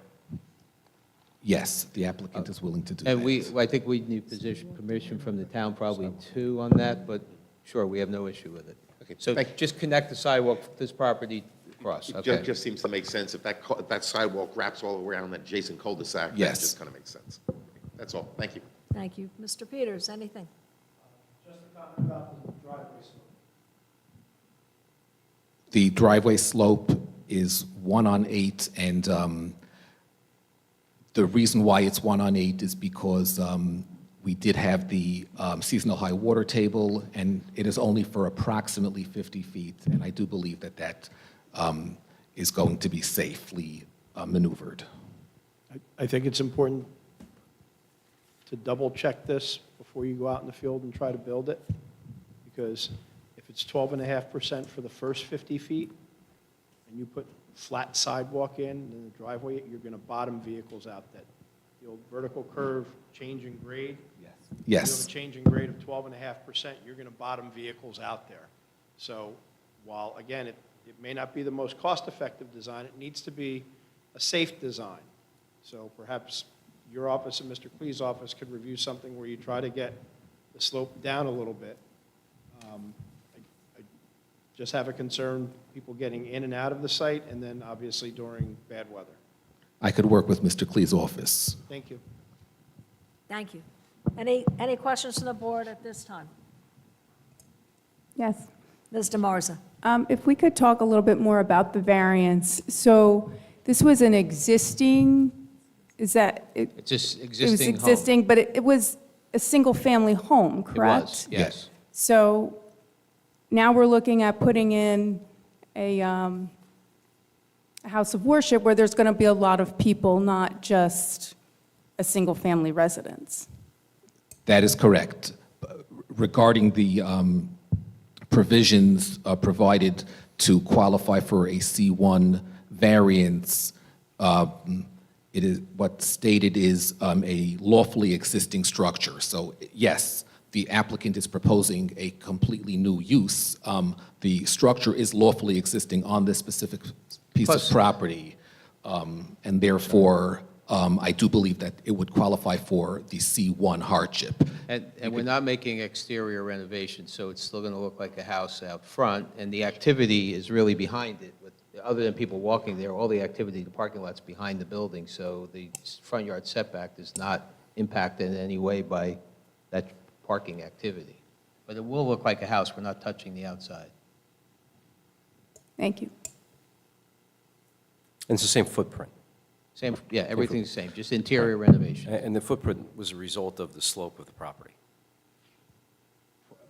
Yes, the applicant is willing to do that. And I think we need permission from the town probably too on that, but sure, we have no issue with it. Okay, So thank you. just connect the sidewalk, this property across, It okay? just seems to make sense. If that sidewalk wraps all around that adjacent cul-de-sac, that Yes. just kind of makes sense. That's all. Thank you. Thank you. Mr. Peters, anything? Just a comment about the driveway slope. The driveway slope is 1-on-8, and the reason why it's 1-on-8 is because we did have the seasonal high water table, and it is only for approximately 50 feet, and I do believe that that is going to be safely maneuvered. I think it's important to double-check this before you go out in the field and try to build it, because if it's 12.5% for the first 50 feet, and you put flat sidewalk in the driveway, you're going to bottom vehicles out that. The old vertical curve, change in grade. If you have Yes. a change in grade of 12.5%, you're going to bottom vehicles out there. So while, again, it may not be the most cost-effective design, it needs to be a safe design. So perhaps your office and Mr. Klee's office could review something where you try to get the slope down a little bit. I just have a concern, people getting in and out of the site, and then obviously during bad weather. I could work with Mr. Klee's office. Thank you. Thank you. Any questions from the board at this time? Yes. Ms. DeMarza? If we could talk a little bit more about the variance. So this was an existing, is that? It's just It was existing home. existing, but it was a single-family home, correct? It was, yes. So now we're looking at putting in a house of worship where there's going to be a lot of people, not just a single-family residence. That is correct. Regarding the provisions provided to qualify for a C1 variance, it is, what's stated is a lawfully existing structure. So yes, the applicant is proposing a completely new use. The structure is lawfully existing on this specific piece of Plus- property, and therefore I do believe that it would qualify for the C1 hardship. And we're not making exterior renovations, so it's still going to look like a house out front, and the activity is really behind it. Other than people walking there, all the activity, the parking lot's behind the building, so the front yard setback is not impacted in any way by that parking activity. But it will look like a house, we're not touching the outside. Thank you. And it's the same footprint. Same, yeah, everything's the same, just interior renovation. And the footprint was a result of the slope of the property.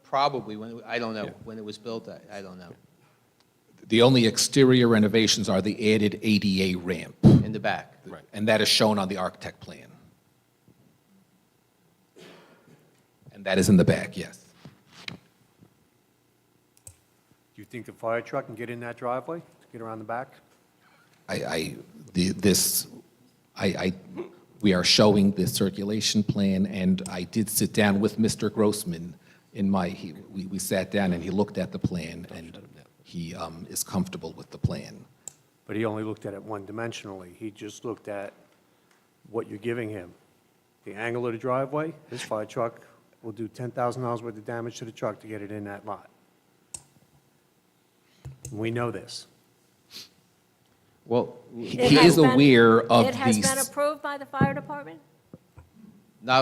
Probably, I don't know, Yeah. when it was built, I don't know. The only exterior renovations are the added ADA ramp, In the back. Right. and that is shown on the architect plan. And that is in the back, yes. Do you think a fire truck can get in that driveway to get around the back? We are showing the circulation plan, and I did sit down with Mr. Grossman we sat down and he looked at the plan, and he is comfortable with the plan. But he only looked at it one-dimensionally. He just looked at what you're giving him. The angle of the driveway, his fire truck will do $10,000 worth of damage to the truck to get it in that lot. We know this. Well, He It has is been- aware of It has been these. approved by the fire department?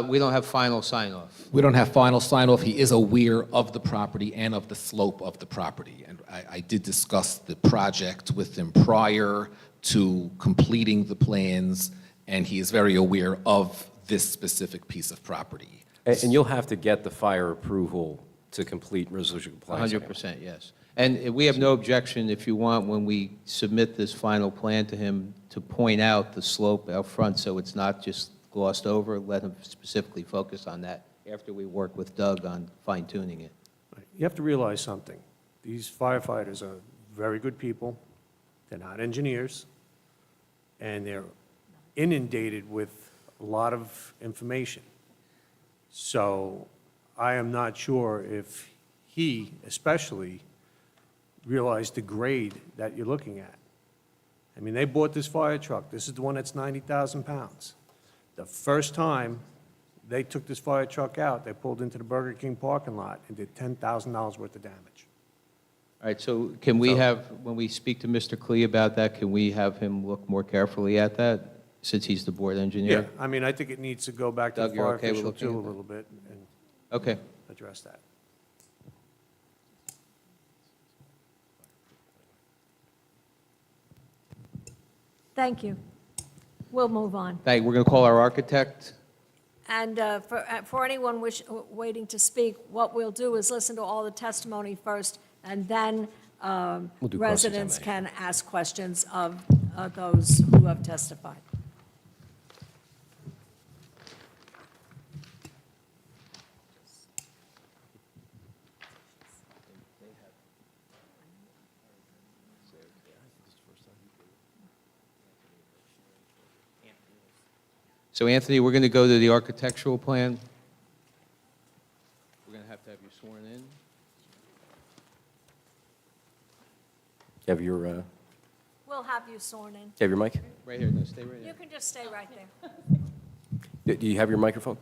we don't have final sign-off. We don't have final sign-off. He is aware of the property and of the slope of the property. And I did discuss the project with him prior to completing the plans, and he is very aware of this specific piece of property. And you'll have to get the fire approval to complete resolution compliance. 100%, yes. And we have no objection, if you want, when we submit this final plan to him, to point out the slope out front so it's not just glossed over, let him specifically focus on that after we work with Doug on fine-tuning it. You have to realize something. These firefighters are very good people. They're not engineers. And they're inundated with a lot of information. So I am not sure if he especially realized the grade that you're looking at. I mean, they bought this fire truck. This is the one that's 90,000 pounds. The first time they took this fire truck out, they pulled into the Burger King parking lot and did $10,000 worth of damage. All right, so can we have, when we speak to Mr. Klee about that, can we have him look more carefully at that, since he's the board engineer? I mean, I think it needs to go back to Doug, the you're fire okay with official looking too a at that? little bit and Okay. address that. Thank you. We'll move on. We're going to call our architect. And for anyone waiting to speak, what we'll do is listen to all the testimony first, and then We'll do residents cross-examination. can ask questions of those who have testified. So Anthony, we're going to go to the architectural plan. We're going to have you sworn in. You have your, We'll have you sworn in. you have your mic? Right here, no, stay right You here. can just stay right there. Do you have your microphone?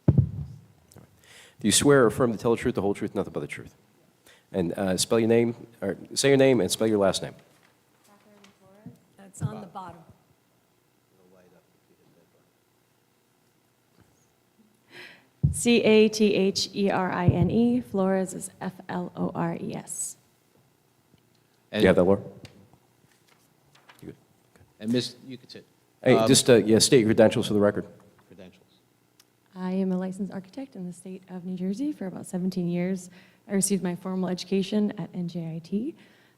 Do you swear or affirm to tell the truth, the whole truth, nothing but the truth? And spell your name, or say your name and spell your last name. That's on the bottom. Catherne. Flores is Flores. Do you have that, Laura? You good? And Miss, you could sit. Hey, just state your credentials for the record. Credentials. I am a licensed architect in the state of New Jersey for about 17 years. I received my formal education at NJIT.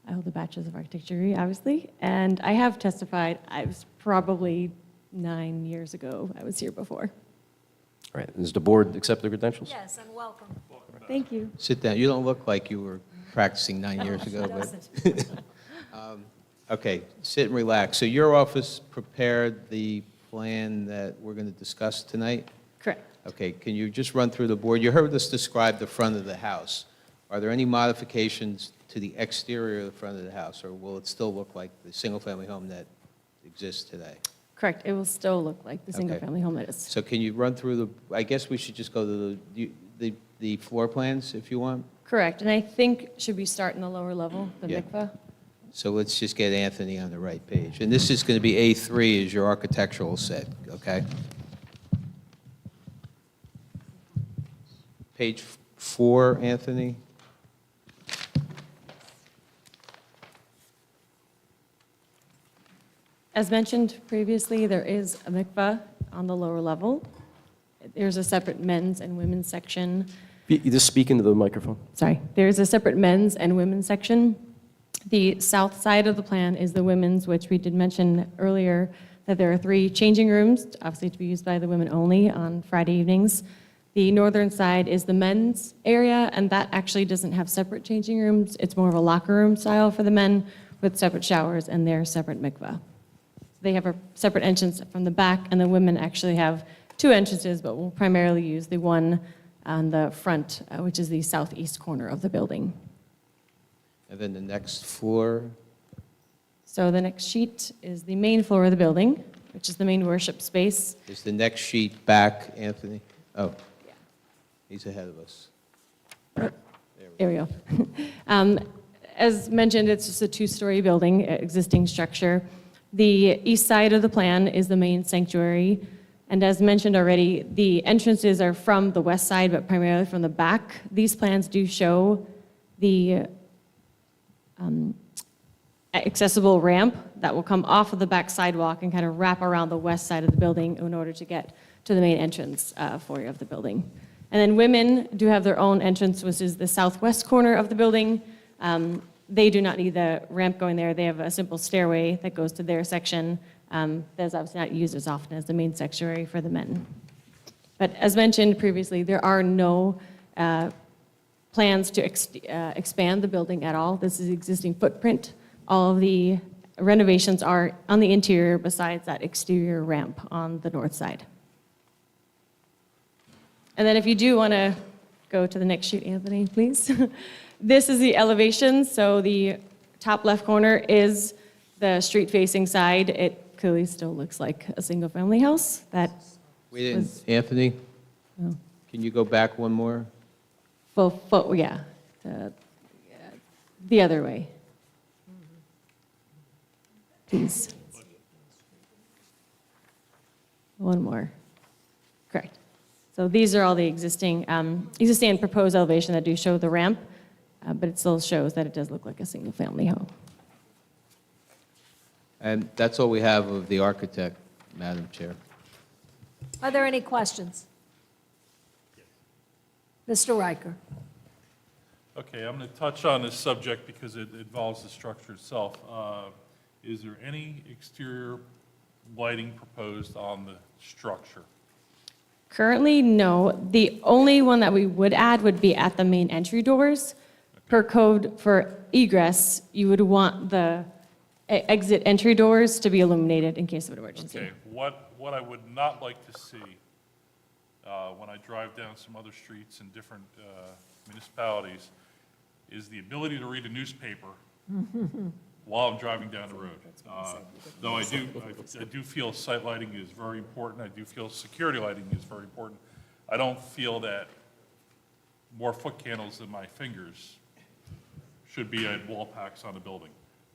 I hold a bachelor's of architecture degree, obviously, and I have testified. I was probably 9 years ago. I was here before. All right, does the board accept the credentials? Yes, and welcome. Thank you. Sit down. You don't look like you were practicing 9 years ago, She but. doesn't. Okay, sit and relax. So your office prepared the plan that we're going to discuss tonight? Correct. Okay, can you just run through the board? You heard us describe the front of the house. Are there any modifications to the exterior of the front of the house, or will it still look like the single-family home that exists today. Correct, it will still look like the Okay. single-family home it is. So can you run through I guess we should just go to the floor plans if you want? Correct, and I think, should we start in the lower level, the Yeah. mikvah? So let's just get Anthony on the right page. And this is going to be A3 is your architectural set, okay? Page 4, Anthony? As mentioned previously, there is a mikvah on the lower level. There's a separate men's and women's section. You just speak into the microphone. Sorry, there's a separate men's and women's section. The south side of the plan is the women's, which we did mention earlier, that there are 3 changing rooms, obviously to be used by the women only on Friday evenings. The northern side is the men's area, and that actually doesn't have separate changing rooms. It's more of a locker room style for the men with separate showers and their separate mikvah. They have a separate entrance from the back, and the women actually have 2 entrances, but we'll primarily use the one on the front, which is the southeast corner of the building. And then the next floor, So the next sheet is the main floor of the building, which is the main worship space. is the next sheet back, Anthony? Oh, he's ahead of us. There we go. As mentioned, it's just a 2-story building, existing structure. The east side of the plan is the main sanctuary. And as mentioned already, the entrances are from the west side, but primarily from the back. These plans do show the accessible ramp that will come off of the back sidewalk and kind of wrap around the west side of the building in order to get to the main entrance foyer of the building. And then women do have their own entrance, which is the southwest corner of the building. They do not need the ramp going there. They have a simple stairway that goes to their section. That's obviously not used as often as the main sanctuary for the men. But as mentioned previously, there are no plans to expand the building at all. This is the existing footprint. All of the renovations are on the interior besides that exterior ramp on the north side. And then if you do want to go to the next sheet, Anthony, please. This is the elevation. So the top left corner is the street-facing side. It clearly still looks like a single-family house. That We didn't, was- Anthony, Oh. can you go back one more? yeah, the other way. Please. One more. Correct. So these are all the existing and proposed elevation that do show the ramp, but it still shows that it does look like a single-family home. And that's all we have of the architect, Madam Chair. Are there any questions? Mr. Riker? Okay, I'm going to touch on this subject because it involves the structure itself. Is there any exterior lighting proposed on the structure? Currently, no. The only one that we would add would be at the main entry doors. Per code for egress, you would want the exit entry doors to be illuminated in case of an emergency. Okay, what I would not like to see when I drive down some other streets in different municipalities is the ability to read a newspaper while I'm driving down the road. Though I do feel sight lighting is very important. I do feel security lighting is very important. I don't feel that more foot candles than my fingers should be at wall packs on a building.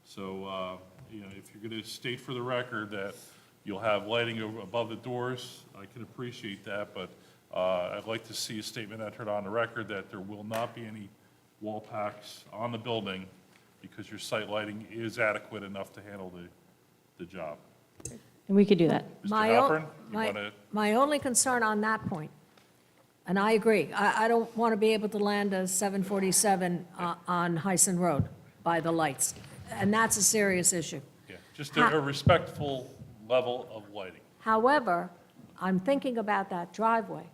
So, if you're going to state for the record that you'll have lighting above the doors, I can appreciate that, but I'd like to see a statement entered on the record that there will not be any wall packs on the building because your site lighting is adequate enough to handle the job. And we could do that. Mr. My Halpern, you my- want to? My only concern on that point, and I agree, I don't want to be able to land a 747 on Heisen Road by the lights, and that's a serious issue. Yeah, just a respectful level of lighting. However, I'm thinking about that driveway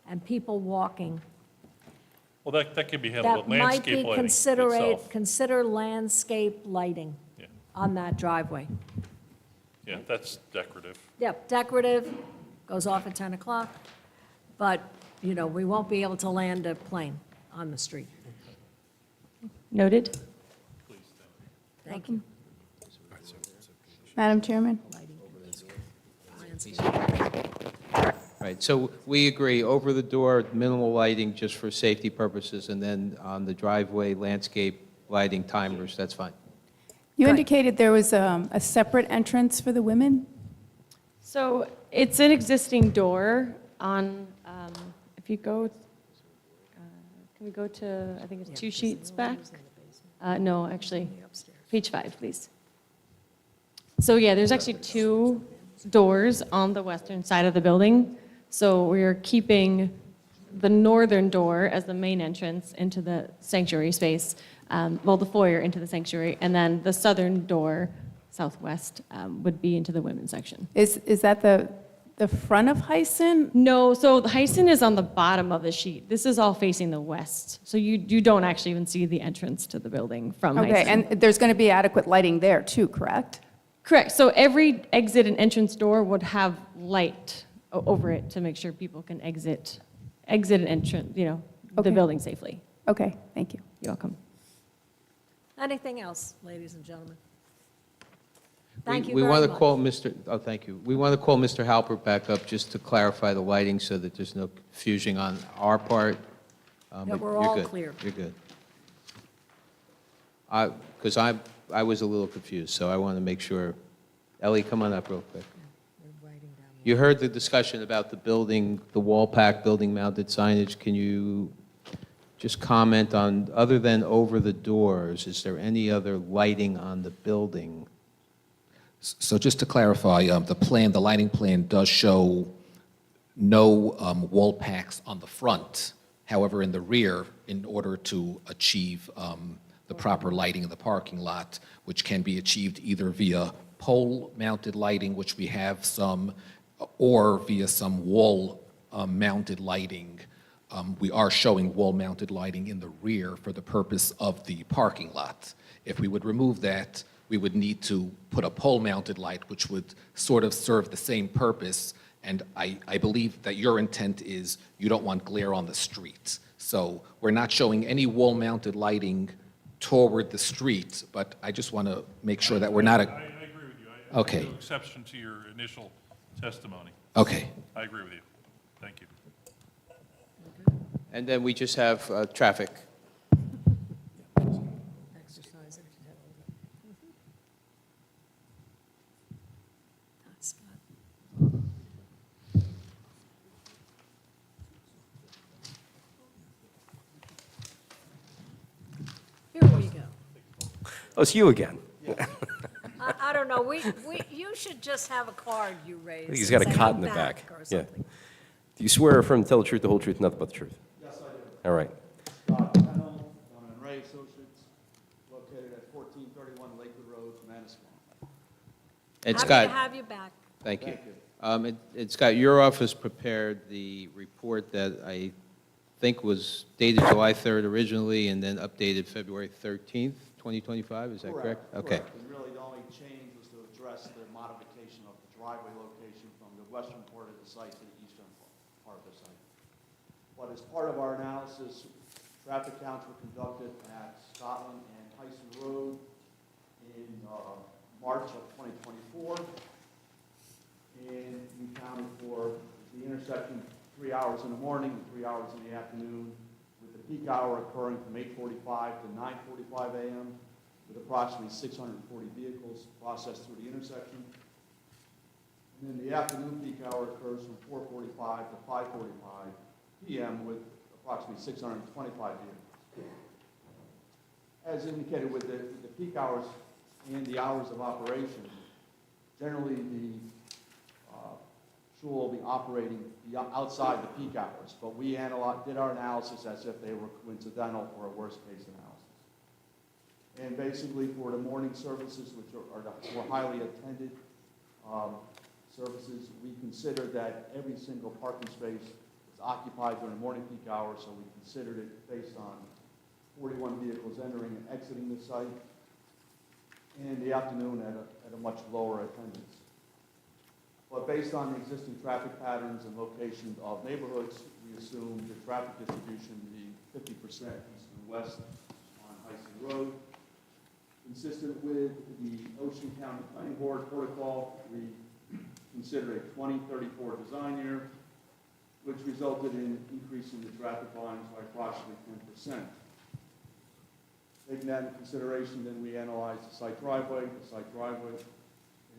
and people walking. Well, that can be handled That with might landscape be lighting itself. consider landscape lighting Yeah. on that driveway. Yeah, that's decorative. Yep, decorative, goes off at 10 o'clock, but, we won't be able to land a plane on the street. Noted? Thank you. Madam Chairman? right, so we agree, over the door, minimal lighting just for safety purposes, and then on the driveway, landscape lighting timers, that's fine. You Good. indicated there was a separate entrance for the women? So it's an existing door on, if you go, can we go to, I think it's two sheets back? No, actually, page 5, please. So yeah, there's actually 2 doors on the western side of the building. So we're keeping the northern door as the main entrance into the sanctuary space, well, the foyer into the sanctuary, and then the southern door, southwest, would be into the women's section. Is that the front of Hyson? No, so the Hyson is on the bottom of the sheet. This is all facing the west. So you don't actually even see the entrance to the building from Hyson. Okay, and there's going to be adequate lighting there too, correct? Correct. So every exit and entrance door would have light over it to make sure people can exit and entrance, the Okay. building safely. Okay, thank you. You're welcome. Anything else, ladies and gentlemen? Thank you We very want to much. call Mr., oh, thank you. We want to call Mr. Halpert back up just to clarify the lighting so that there's no confusion on our part. That But we're you're all good. clear. You're good. Because I was a little confused, so I want to make sure. Ellie, come on up real quick. You heard the discussion about the building, the wall pack, building mounted signage. Can you just comment on, other than over the doors, is there any other lighting on the building? So just to clarify, the lighting plan does show no wall packs on the front. However, in the rear, in order to achieve the proper lighting in the parking lot, which can be achieved either via pole-mounted lighting, which we have some, or via some wall-mounted lighting. We are showing wall-mounted lighting in the rear for the purpose of the parking lot. If we would remove that, we would need to put a pole-mounted light, which would sort of serve the same purpose. And I believe that your intent is you don't want glare on the street. So we're not showing any wall-mounted lighting toward the street, but I just want to make sure that we're not I agree with you. I Okay. take no exception to your initial testimony. Okay. I agree with you. Thank you. And then we just have traffic. Here we go. Oh, it's you again. I don't know, you should just have a card you raise. I think he's got a and say, cot "I'm in the back. or Yeah. something. Do you swear or affirm to tell the truth, the whole truth, nothing but the truth? Yes, I do. All right. Scott Pennell, Donovan and Ray Associates, located at 1431 Lakewood Road, Manasquan. And Happy Scott, to have you back. thank you. Thank you. And Scott, your office prepared the report that I think was dated July 3rd originally and then updated February 13th, 2025, is that correct? Okay. And really, the only change was to address the modification of the driveway location from the western part of the site to the eastern part of the site. But as part of our analysis, traffic counts were conducted at Scotland and Tyson Road in March of 2024. And we counted for the intersection 3 hours in the morning and 3 hours in the afternoon, with the peak hour occurring from 8:45 to 9:45 a.m., with approximately 640 vehicles processed through the intersection. And then the afternoon peak hour occurs from 4:45 to 5:45 p.m., with approximately 625 vehicles. As indicated with the peak hours and the hours of operation, generally the shul will be operating outside the peak hours, but we did our analysis as if they were coincidental for a worst-case analysis. And basically, for the morning services, which are the more highly attended services, we consider that every single parking space is occupied during the morning peak hours, so we considered it based on 41 vehicles entering and exiting the site, and the afternoon at a much lower attendance. But based on the existing traffic patterns and location of neighborhoods, we assume the traffic distribution to be 50% east and west on Hyson Road. Consistent with the Ocean County Planning Board protocol, we consider a 2034 design year which resulted in increasing the traffic volumes by approximately 10%. Taking that into consideration, then we analyzed the site driveway. The site driveway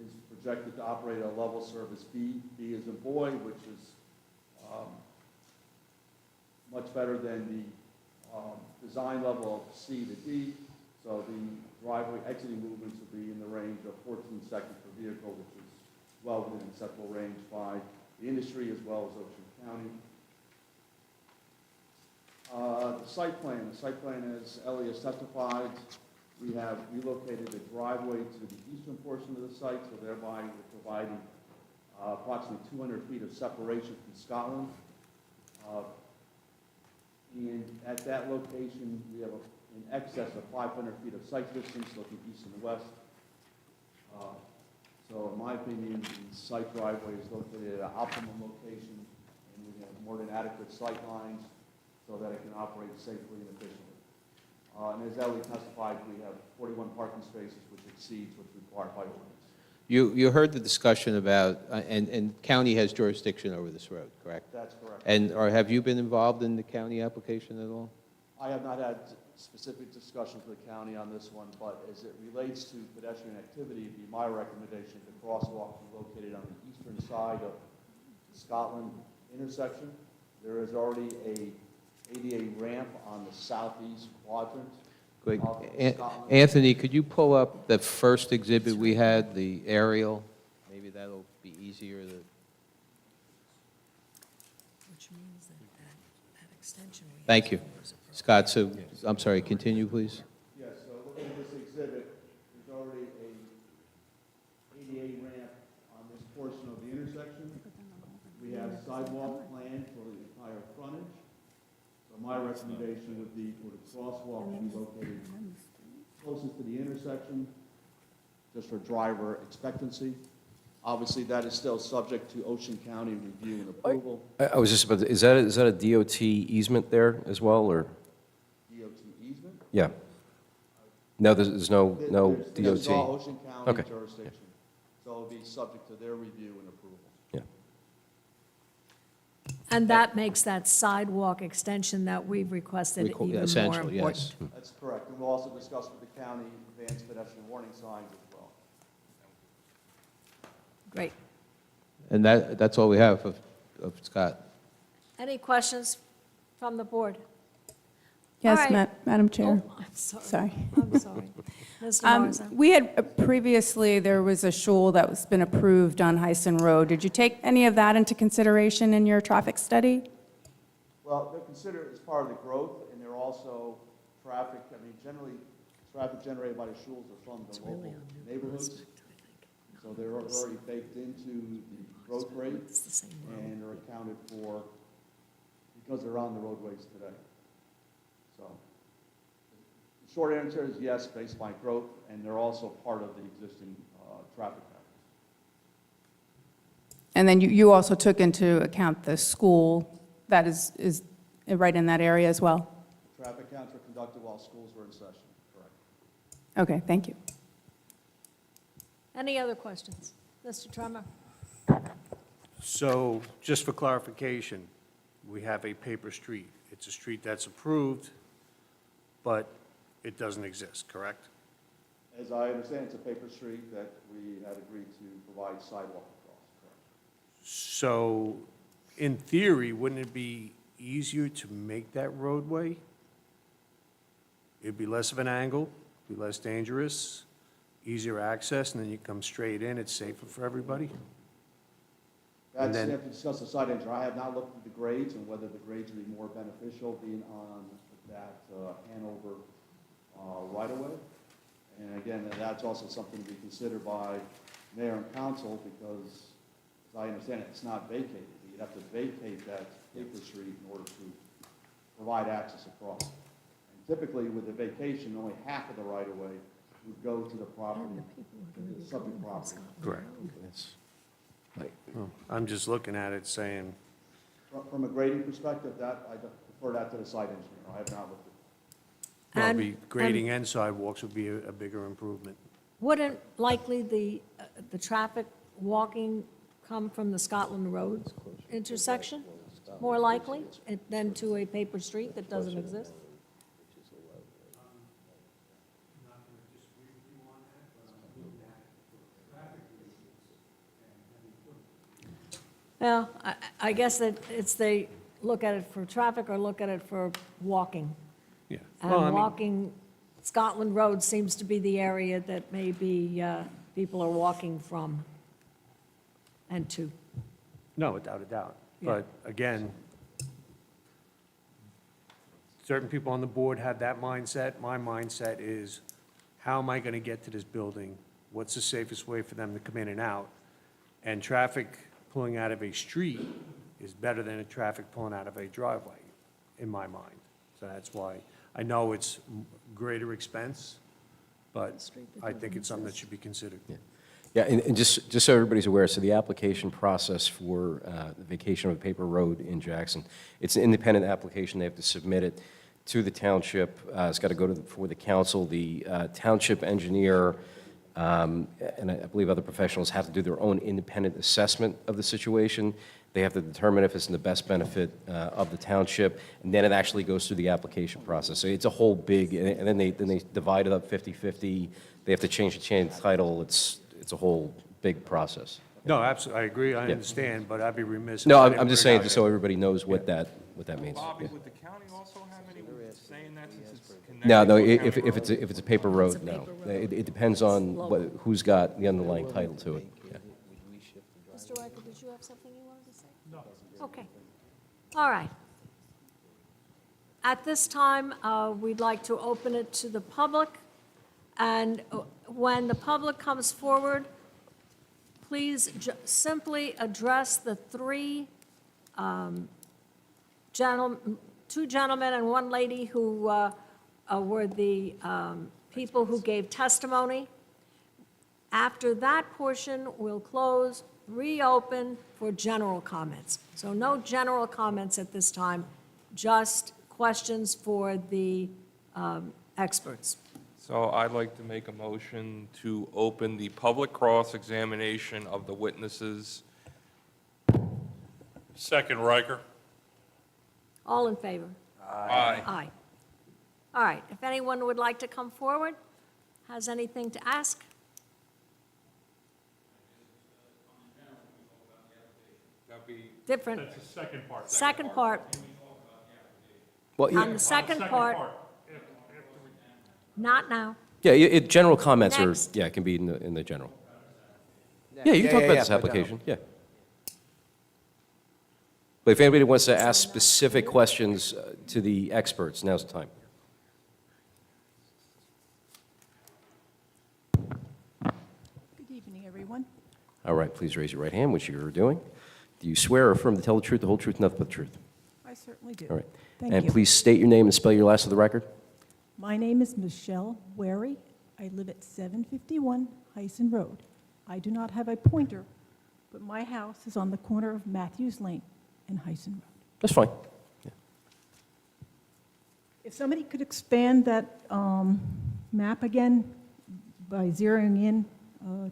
is projected to operate at a level service B. B as in boy, which is much better than the design level of C to D. So the driveway exiting movements will be in the range of 14 seconds per vehicle, which is well within acceptable range by the industry as well as Ocean County. The site plan, as Ellie has testified, we have relocated the driveway to the eastern portion of the site, so thereby we're providing approximately 200 feet of separation from Scotland. And at that location, we have in excess of 500 feet of site distance looking east and west. So in my opinion, the site driveway is located at an optimum location, and we have more than adequate sight lines so that it can operate safely and efficiently. And as Ellie testified, we have 41 parking spaces, which exceeds what's required by ordinance. You heard the discussion about, and county has jurisdiction over this road, correct? That's correct. And have you been involved in the county application at all? I have not had specific discussions with the county on this one, but as it relates to pedestrian activity, it'd be my recommendation the crosswalk be located on the eastern side of the Scotland intersection. There is already a ADA ramp on the southeast quadrant. Great. of Scotland. Anthony, could you pull up the first exhibit we had, the aerial? Maybe that'll be easier to... Which means that extension. Thank you. Scott, so, I'm sorry, continue, please. Yes, so looking at this exhibit, there's already a ADA ramp on this portion of the intersection. We have sidewalk planned for the entire frontage. So my recommendation would be for the crosswalk to be located closest to the intersection, just for driver expectancy. Obviously, that is still subject to Ocean County review and approval. I was just about to, is that a DOT easement there as well, or? DOT easement? Yeah. No, there's no This is all DOT. Ocean County Okay. jurisdiction. So it'll be subject to their review and approval. Yeah. And that makes that sidewalk extension that we've requested even more Essential, important. yes. That's correct. And we'll also discuss with the county advanced pedestrian warning signs as well. Great. And that's all we have of Scott. Any questions from the board? Yes, All right. Madam Chair. Oh, I'm sorry. Sorry. I'm sorry. Mr. Morrison? We had, previously, there was a shul that was been approved on Heisen Road. Did you take any of that into consideration in your traffic study? Well, they're considered as part of the growth, and they're also traffic, I mean, generally, traffic generated by the shuls are from the local neighborhoods. So they're already baked into the growth rate, and are accounted for because they're on the roadways today. So, the short answer is yes, based on growth, and they're also part of the existing traffic patterns. And then you also took into account the school that is right in that area as well? Traffic counts were conducted while schools were in session, correct. Okay, thank you. Any other questions? Mr. Trummer? So, just for clarification, we have a paper street. It's a street that's approved, but it doesn't exist, correct? As I understand, it's a paper street that we had agreed to provide sidewalk across, correct. So, in theory, wouldn't it be easier to make that roadway? It'd be less of an angle, be less dangerous, easier access, and then you come straight in, it's safer for everybody? That's, then- you have to discuss the side entrance. I have not looked at the grades and whether the grades would be more beneficial being on that Hanover right-of-way. And again, that's also something to be considered by mayor and council because, as I understand it, it's not vacated. You'd have to vacate that paper street in order to provide access across. And typically, with the vacation, only half of the right-of-way would go to the property, to the subject property. Correct. I'm just looking at it saying, From a grading perspective, that, I defer that to the site engineer. I have not looked at well, And- the grading and sidewalks would be a bigger improvement. Wouldn't likely the traffic walking come from the Scotland Road intersection? more likely, than to a paper street that doesn't exist? Well, I guess that it's they look at it for traffic or look at it for walking. Yeah. Well, I And mean, walking, Scotland Road seems to be the area that maybe people are walking from and to. no, without a doubt. Yeah. But again, certain people on the board have that mindset. My mindset is, how am I going to get to this building? What's the safest way for them to come in and out? And traffic pulling out of a street is better than a traffic pulling out of a driveway, in my mind. So that's why, I know it's greater expense, but I think it's something that should be considered. Yeah, and just so everybody's aware, so the application process for the vacation of a paper road in Jackson, it's an independent application. They have to submit it to the township. It's got to go before the council. The township engineer and I believe other professionals have to do their own independent assessment of the situation. They have to determine if it's in the best benefit of the township, and then it actually goes through the application process. So it's a whole big, and then they divide it up 50-50. They have to change the chain of title. It's a whole big process. No, absolutely, I agree, I Yeah. understand, but I'd be remiss. No, if I I'm didn't just bring saying, out just that- so everybody knows what that means. Bobby, Yeah. would the county also have any say in that since it's connected? No, to a if county road? it's a paper road, no. It depends on who's got the underlying title to it. Yeah. Mr. Riker, did you have something you wanted to say? No. Okay. All right. At this time, we'd like to open it to the public, and when the public comes forward, please simply address the two gentlemen and one lady who were the people who gave testimony. After that portion, we'll close, reopen for general comments. So no general comments at this time, just questions for the experts. So I'd like to make a motion to open the public cross-examination of the witnesses. Second, Riker. All in favor? Aye. Aye. All right, if anyone would like to come forward, has anything to ask? Different. That's the second part. Second part, Well, on the second part, not now. yeah, general comments are, Next. yeah, it can be in the general. Yeah, you can talk about this application, yeah. But if anybody wants to ask specific questions to the experts, now's the time. Good evening, everyone. All right, please raise your right hand, which you're doing. Do you swear or affirm to tell the truth, the whole truth, nothing but the truth? I certainly do. All right. Thank And you. please state your name and spell your last of the record. My name is Michelle Wary. I live at 751 Hyson Road. I do not have a pointer, but my house is on the corner of Matthews Lane and Hyson Road. That's fine. If somebody could expand that map again by zeroing in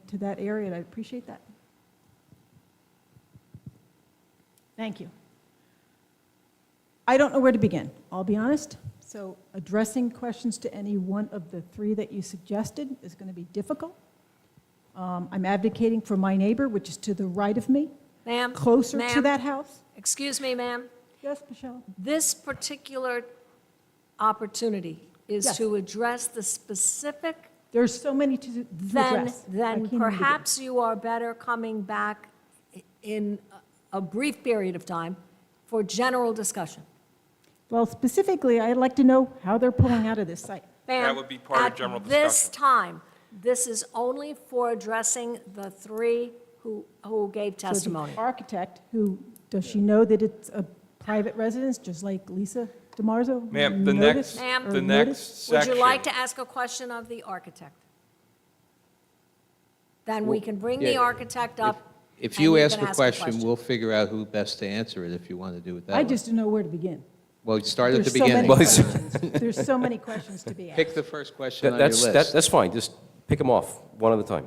to that area, I'd appreciate that. Thank you. I don't know where to begin, I'll be honest. So addressing questions to any one of the three that you suggested is going to be difficult. I'm advocating for my neighbor, which is to the right of me, Ma'am? closer to Ma'am? that house. Excuse me, ma'am. Yes, Michelle? This particular opportunity is Yes. to address the specific, There's so many to then address. I can't even begin. perhaps you are better coming back in a brief period of time for general discussion. Well, specifically, I'd like to know how they're pulling out of this site. Ma'am, would be part of general At this discussion. time, this is only for addressing the three who gave testimony. So the architect, does she know that it's a private residence, just like Lisa DiMarzo? Ma'am, the noticed next, Ma'am? or the noticed? next section. Would you like to ask a question of the architect? Then we can bring the yeah, architect up. If and you can ask a question, we'll figure out who best to answer it if you want to do it that way. I just don't know where to begin. Well, start at the There's so many beginning. questions. There's so many questions to be asked. Pick the first question on your That's, list. that's fine, just pick them off, one at a time.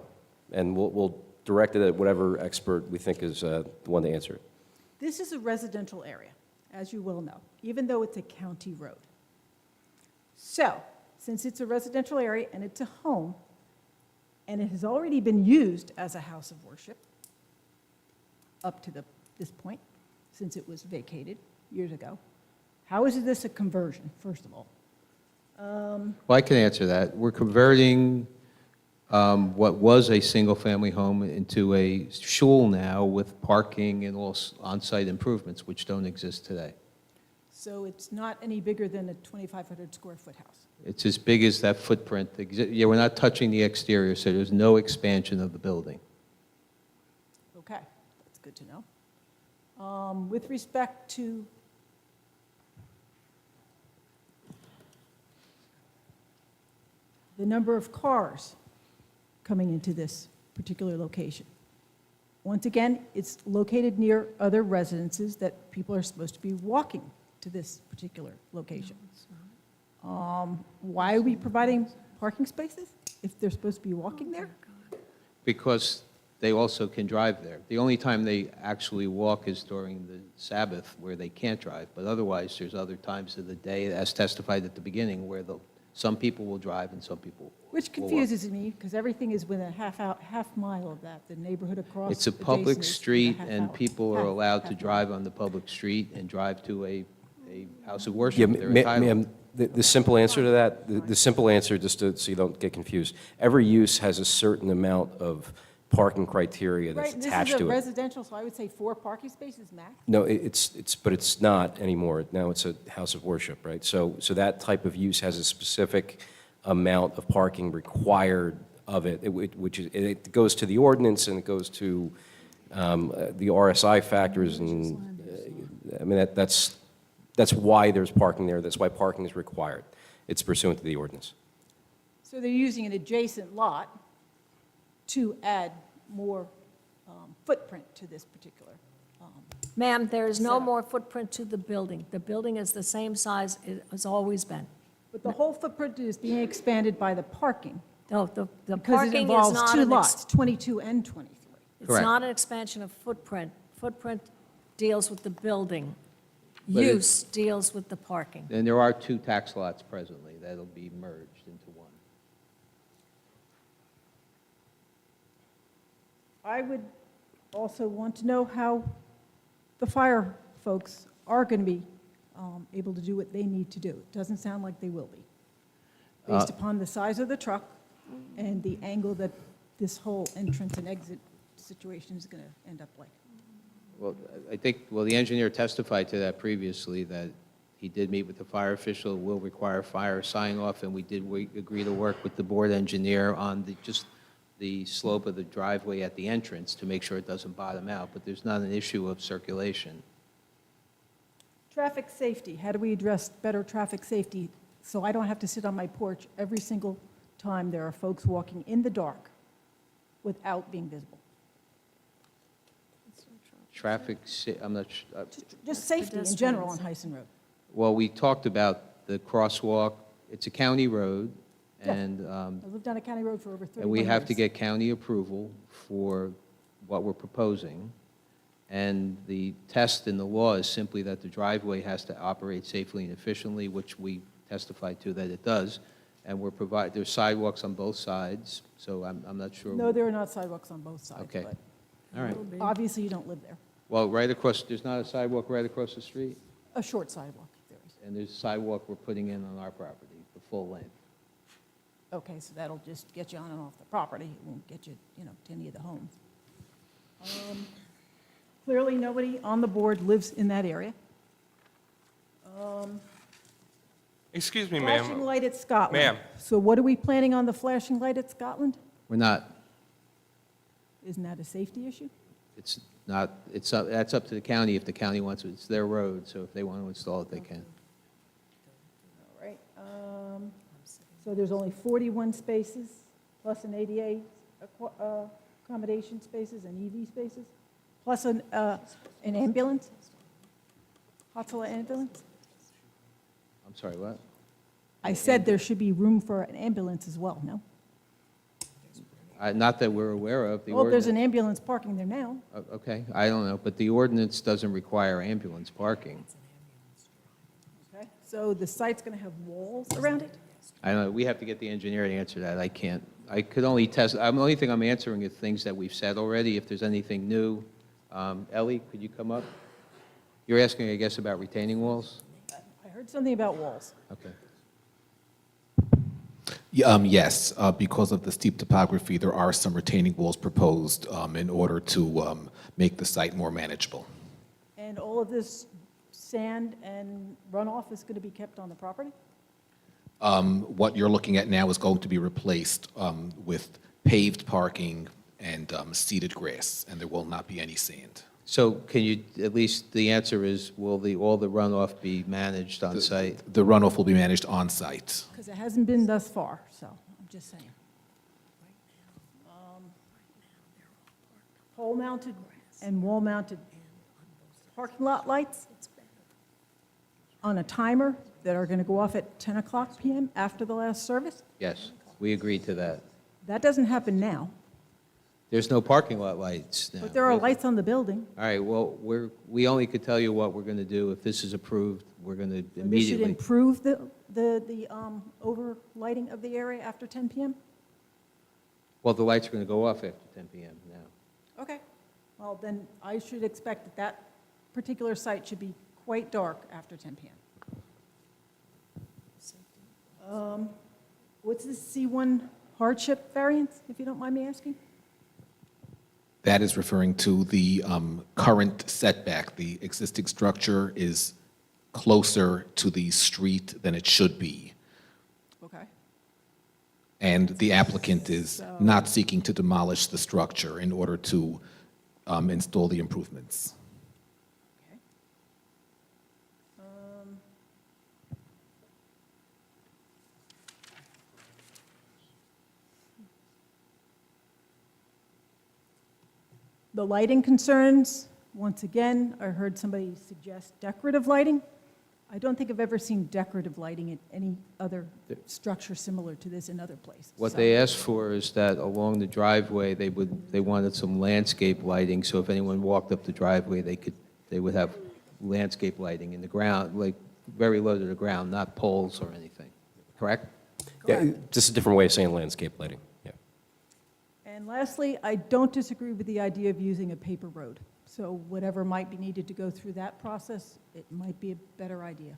And we'll direct it at whatever expert we think is the one to answer it. This is a residential area. as you will know, even though it's a county road. So, since it's a residential area and it's a home, and it has already been used as a house of worship up to this point, since it was vacated years ago, how is this a conversion, first of all? Well, I can answer that. We're converting what was a single-family home into a shul now with parking and all on-site improvements, which don't exist today. So it's not any bigger than a 2,500 square foot house? It's as big as that footprint. Yeah, we're not touching the exterior, so there's no expansion of the building. Okay, that's good to know. With respect to the number of cars coming into this particular location, once again, it's located near other residences that people are supposed to be walking to this particular location. Why are we providing parking spaces if they're supposed to be walking there? Because they also can drive there. The only time they actually walk is during the Sabbath, where they can't drive, but otherwise, there's other times of the day, as testified at the beginning, where some people will drive and some people Which will walk. confuses me, because everything is within a half mile of that, the neighborhood across. It's a adjacent public is street, within a and half people are hour- allowed to half drive on the public street and drive to a house of Yeah, worship. They're entitled. ma'am, the simple answer to that, the simple answer, just so you don't get confused, every use has a certain amount of parking criteria that's Right, this attached is a to it. residential, so I would say 4 parking spaces max. No, but it's not anymore. Now it's a house of worship, right? So that type of use has a specific amount of parking required of it, which is, it goes to the ordinance and it goes to the RSI factors, and I mean, that's why there's parking there. That's why parking is required. It's pursuant to the ordinance. So they're using an adjacent lot to add more footprint to this particular. Ma'am, there is no Setup. more footprint to the building. The building is the same size it has always been. But the whole footprint is being expanded by the parking, No, the because it parking is involves not 2 an lots, 22 and 23. It's Correct. not an expansion of footprint. Footprint deals with the building. But it- Use deals with the parking. And there are 2 tax lots presently that'll be merged into one. I would also want to know how the fire folks are going to be able to do what they need to do. It doesn't sound like they will be, based upon the size of the truck and the angle that this whole entrance and exit situation is going to end up like. Well, I think, the engineer testified to that previously, that he did meet with the fire official, will require fire sign-off, and we did agree to work with the board engineer on just the slope of the driveway at the entrance to make sure it doesn't bottom out, but there's not an issue of circulation. Traffic safety, how do we address better traffic safety so I don't have to sit on my porch every single time there are folks walking in the dark without being visible? I'm not, Just safety in general on Heisen Road. well, we talked about the crosswalk. It's a county road, Yeah. and I've lived on a county road for over 31 years. and we have to get county approval for what we're proposing. And the test in the law is simply that the driveway has to operate safely and efficiently, which we testified to that it does. And there's sidewalks on both sides, so I'm not sure. No, there are not sidewalks on both sides, Okay. but All right. obviously you don't live there. Well, there's not a sidewalk right across the street, A short sidewalk, if there is. and there's a sidewalk we're putting in on our property, the full length. Okay, so that'll just get you on and off the property. It won't get you, to any of the homes. Clearly, nobody on the board lives in that area. Excuse me, Flashing ma'am. light at Scotland. Ma'am. So what are we planning on the flashing light at Scotland? We're not, Isn't that a safety issue? it's not, that's up to the county if the county wants it. It's their road, so if they want to install it, they can. All right. So there's only 41 spaces, plus an ADA accommodation spaces and EV spaces, plus an ambulance? Hospital ambulance? I'm sorry, what? I said there should be room for an ambulance as well, no? Not that we're aware of. Well, there's an ambulance parking there now. Okay, I don't know, but the ordinance doesn't require ambulance parking. So the site's going to have walls around it? I don't know, we have to get the engineer to answer that. I can't, I could only test, the only thing I'm answering is things that we've said already. If there's anything new, Ellie, could you come up? You're asking, I guess, about retaining walls? I heard something about walls. Okay. Yes, because of the steep topography, there are some retaining walls proposed in order to make the site more manageable. And all of this sand and runoff is going to be kept on the property? What you're looking at now is going to be replaced with paved parking and seeded grass, and there will not be any sand. So can you, at least the answer is, will all the runoff be managed on site? The runoff will be managed on-site. Because it hasn't been thus far, so I'm just saying. Pole-mounted and wall-mounted parking lot lights on a timer that are going to go off at 10 o'clock PM after the last service? Yes, we agreed to that. That doesn't happen now, There's no parking lot lights now. but there are lights on the building. All right, well, we only could tell you what we're going to do. If this is approved, we're going to This should immediately. improve the overlighting of the area after 10 PM? Well, the lights are going to go off after 10 PM now. Okay. Well, then I should expect that that particular site should be quite dark after 10 PM. What's the C1 hardship variance, if you don't mind me asking? That is referring to the current setback. The existing structure is closer to the street than it should be. Okay. And the applicant is not seeking to demolish the structure in order to install the improvements. Okay. The lighting concerns, once again, I heard somebody suggest decorative lighting. I don't think I've ever seen decorative lighting at any other structure similar to this in other places. What So- they asked for is that along the driveway, they wanted some landscape lighting, so if anyone walked up the driveway, they would have landscape lighting in the ground, like very low to the ground, not poles or anything. Correct? Yeah, just a different way of saying landscape lighting, yeah. And lastly, I don't disagree with the idea of using a paper road. So whatever might be needed to go through that process, it might be a better idea.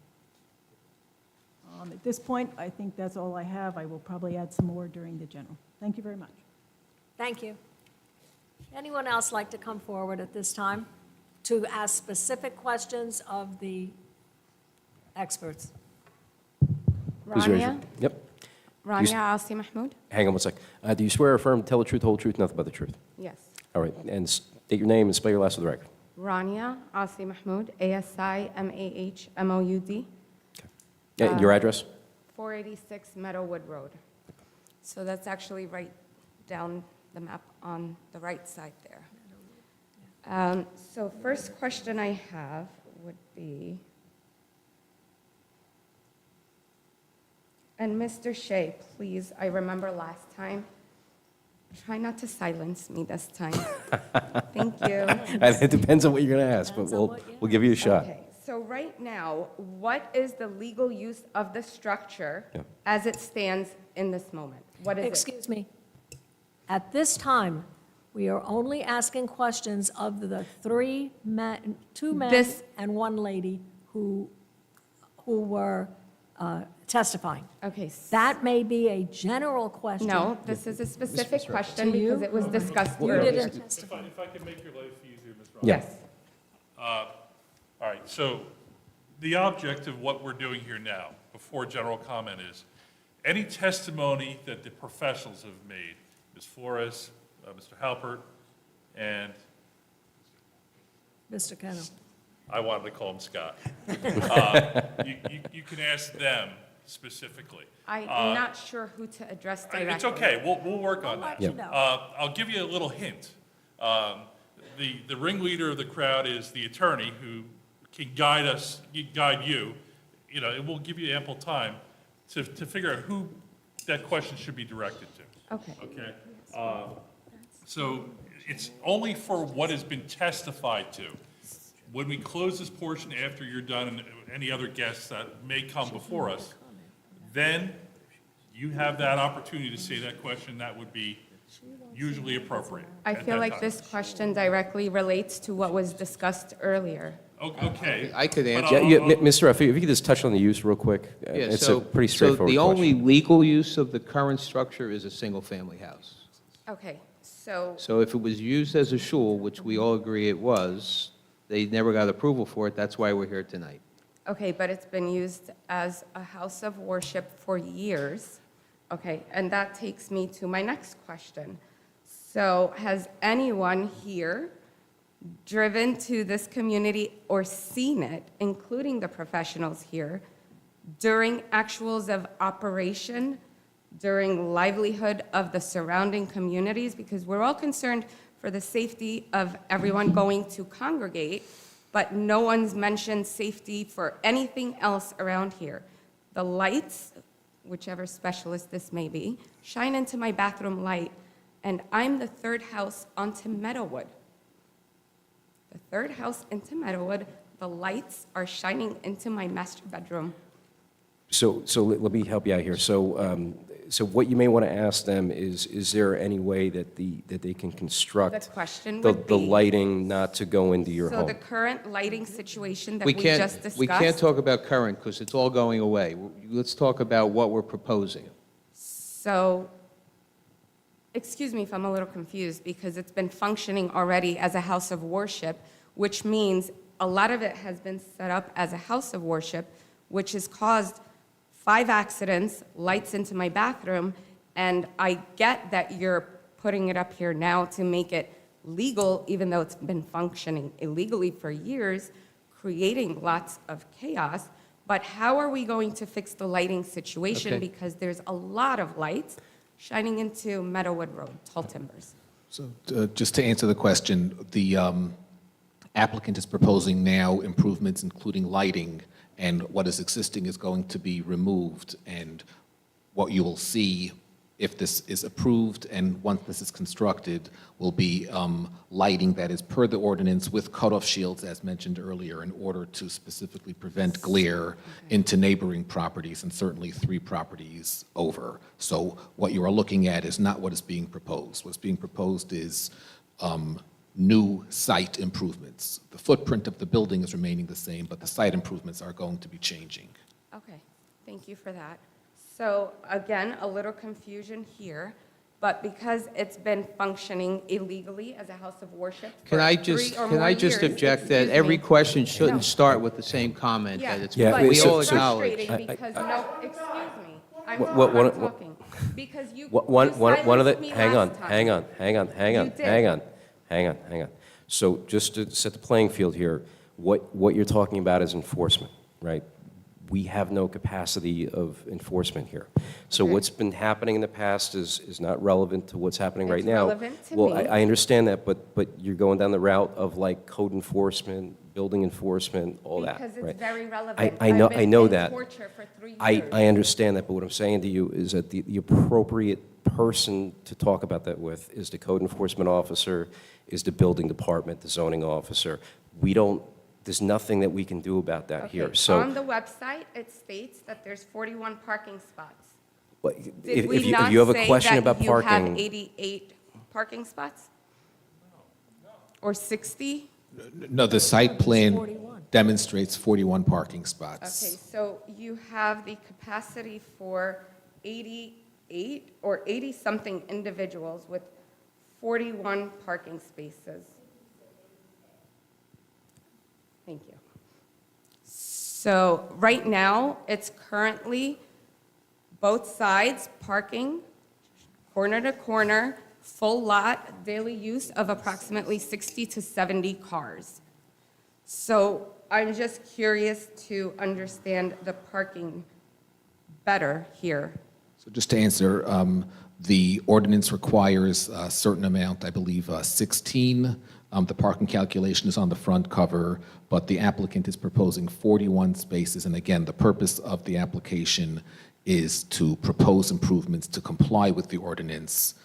At this point, I think that's all I have. I will probably add some more during the general. Thank you very much. Thank you. Anyone else like to come forward at this time to ask specific questions of the experts? Please raise your- Rania? Yep. Rania Asi Mahmoud? Hang on one sec. Do you swear or affirm to tell the truth, the whole truth, nothing but the truth? Yes. All right, and state your name and spell your last for the record. Rania Asi Mahmoud, ASIMAHMOUD, And your address? 486 Meadowwood Road. So that's actually right down the map on the right side there. So first question I have would be, and Mr. Shea, please, I remember last time, try not to silence me this time. Thank you. It depends on what you're going to ask, but we'll give you a shot. Okay, so right now, what is the legal use of the structure as it stands in this moment? What is it? Excuse me. At this time, we are only asking questions of the two men This- and one lady who were testifying. Okay. That may be a general question. No, this is a specific question To you? because it was discussed You earlier. didn't testify. If I can make your life easier, Ms. Ross. Yes. All right, so the object of what we're doing here now, before general comment, is any testimony that the professionals have made, Ms. Flores, Mr. Halpert, and Mr. Kennel. I wanted to call him Scott. You can ask them specifically. I'm not sure who to address directly. It's okay, we'll work on that. let you know. I'll give you a little hint. The ringleader of the crowd is the attorney who can guide you, and we'll give you ample time to figure out who that question should be directed to. Okay. Okay? So it's only for what has been testified to. When we close this portion after you're done, and any other guests that may come before us, then you have that opportunity to say that question. That would be usually appropriate. I at feel that like time. this question directly relates to what was discussed earlier. Okay. I could But answer. Yeah, Mr. Ruff, if you could just touch on the use real quick. Yeah, It's so- a pretty straightforward So the only question. legal use of the current structure is a single-family house. Okay, so, So if it was used as a shul, which we all agree it was, they never got approval for it, that's why we're here tonight. okay, but it's been used as a house of worship for years. Okay, and that takes me to my next question. So has anyone here driven to this community or seen it, including the professionals here, during actuals of operation, during livelihood of the surrounding communities? Because we're all concerned for the safety of everyone going to congregate, but no one's mentioned safety for anything else around here. The lights, whichever specialist this may be, shine into my bathroom light, and I'm the third house onto Meadowood. The third house into Meadowood, the lights are shining into my master bedroom. So let me help you out here. So what you may want to ask them is there any way that they can construct The question the would be, lighting not to go into your so home? the current lighting situation that We we can't, just discussed. we can't talk about current, because it's all going away. Let's talk about what we're proposing. So, excuse me if I'm a little confused, because it's been functioning already as a house of worship, which means a lot of it has been set up as a house of worship, which has caused 5 accidents, lights into my bathroom, and I get that you're putting it up here now to make it legal, even though it's been functioning illegally for years, creating lots of chaos. But how are we going to fix the lighting situation? Okay. Because there's a lot of lights shining into Meadowood Road, Tall Timbers. So just to answer the question, the applicant is proposing now improvements including lighting, and what is existing is going to be removed. And what you will see, if this is approved and once this is constructed, will be lighting that is per the ordinance with cutoff shields, as mentioned earlier, in order to specifically prevent glare into neighboring properties and certainly 3 properties over. So what you are looking at is not what is being proposed. What's being proposed is new site improvements. The footprint of the building is remaining the same, but the site improvements are going to be changing. Okay, thank you for that. So again, a little confusion here, but because it's been functioning illegally as a house of worship for Can I 3 just, or can more I just years, object that excuse every me. question No. shouldn't start with the same comment that it's, Yeah, but we so- all it's acknowledge. frustrating because, no, excuse me, I'm What- talking. Because you One of silenced the, me hang on, last time. hang on. You did. So just to set the playing field here, what you're talking about is enforcement, right? We have no capacity of enforcement here. So Okay. what's been happening in the past is not relevant to what's happening right It's now. relevant to Well, me. I understand that, but you're going down the route of like code enforcement, building enforcement, all that, right? Because it's very relevant. I know, I've been I know in that. torture for 3 years. I understand that, but what I'm saying to you is that the appropriate person to talk about that with is the code enforcement officer, is the building department, the zoning officer. There's nothing that we can do about that here, Okay, so. on the website, it states that there's 41 parking spots. But Did if we you not have a say question that about you have parking, 88 parking spots? Or 60? No, the site plan demonstrates 41 parking spots. Okay, so you have the capacity for 88 or 80-something individuals with 41 parking spaces. Thank you. So right now, it's currently both sides parking, corner to corner, full lot, daily use of approximately 60 to 70 cars. So I'm just curious to understand the parking better here. So just to answer, the ordinance requires a certain amount, I believe 16. The parking calculation is on the front cover, but the applicant is proposing 41 spaces. And again, the purpose of the application is to propose improvements to comply with the ordinance,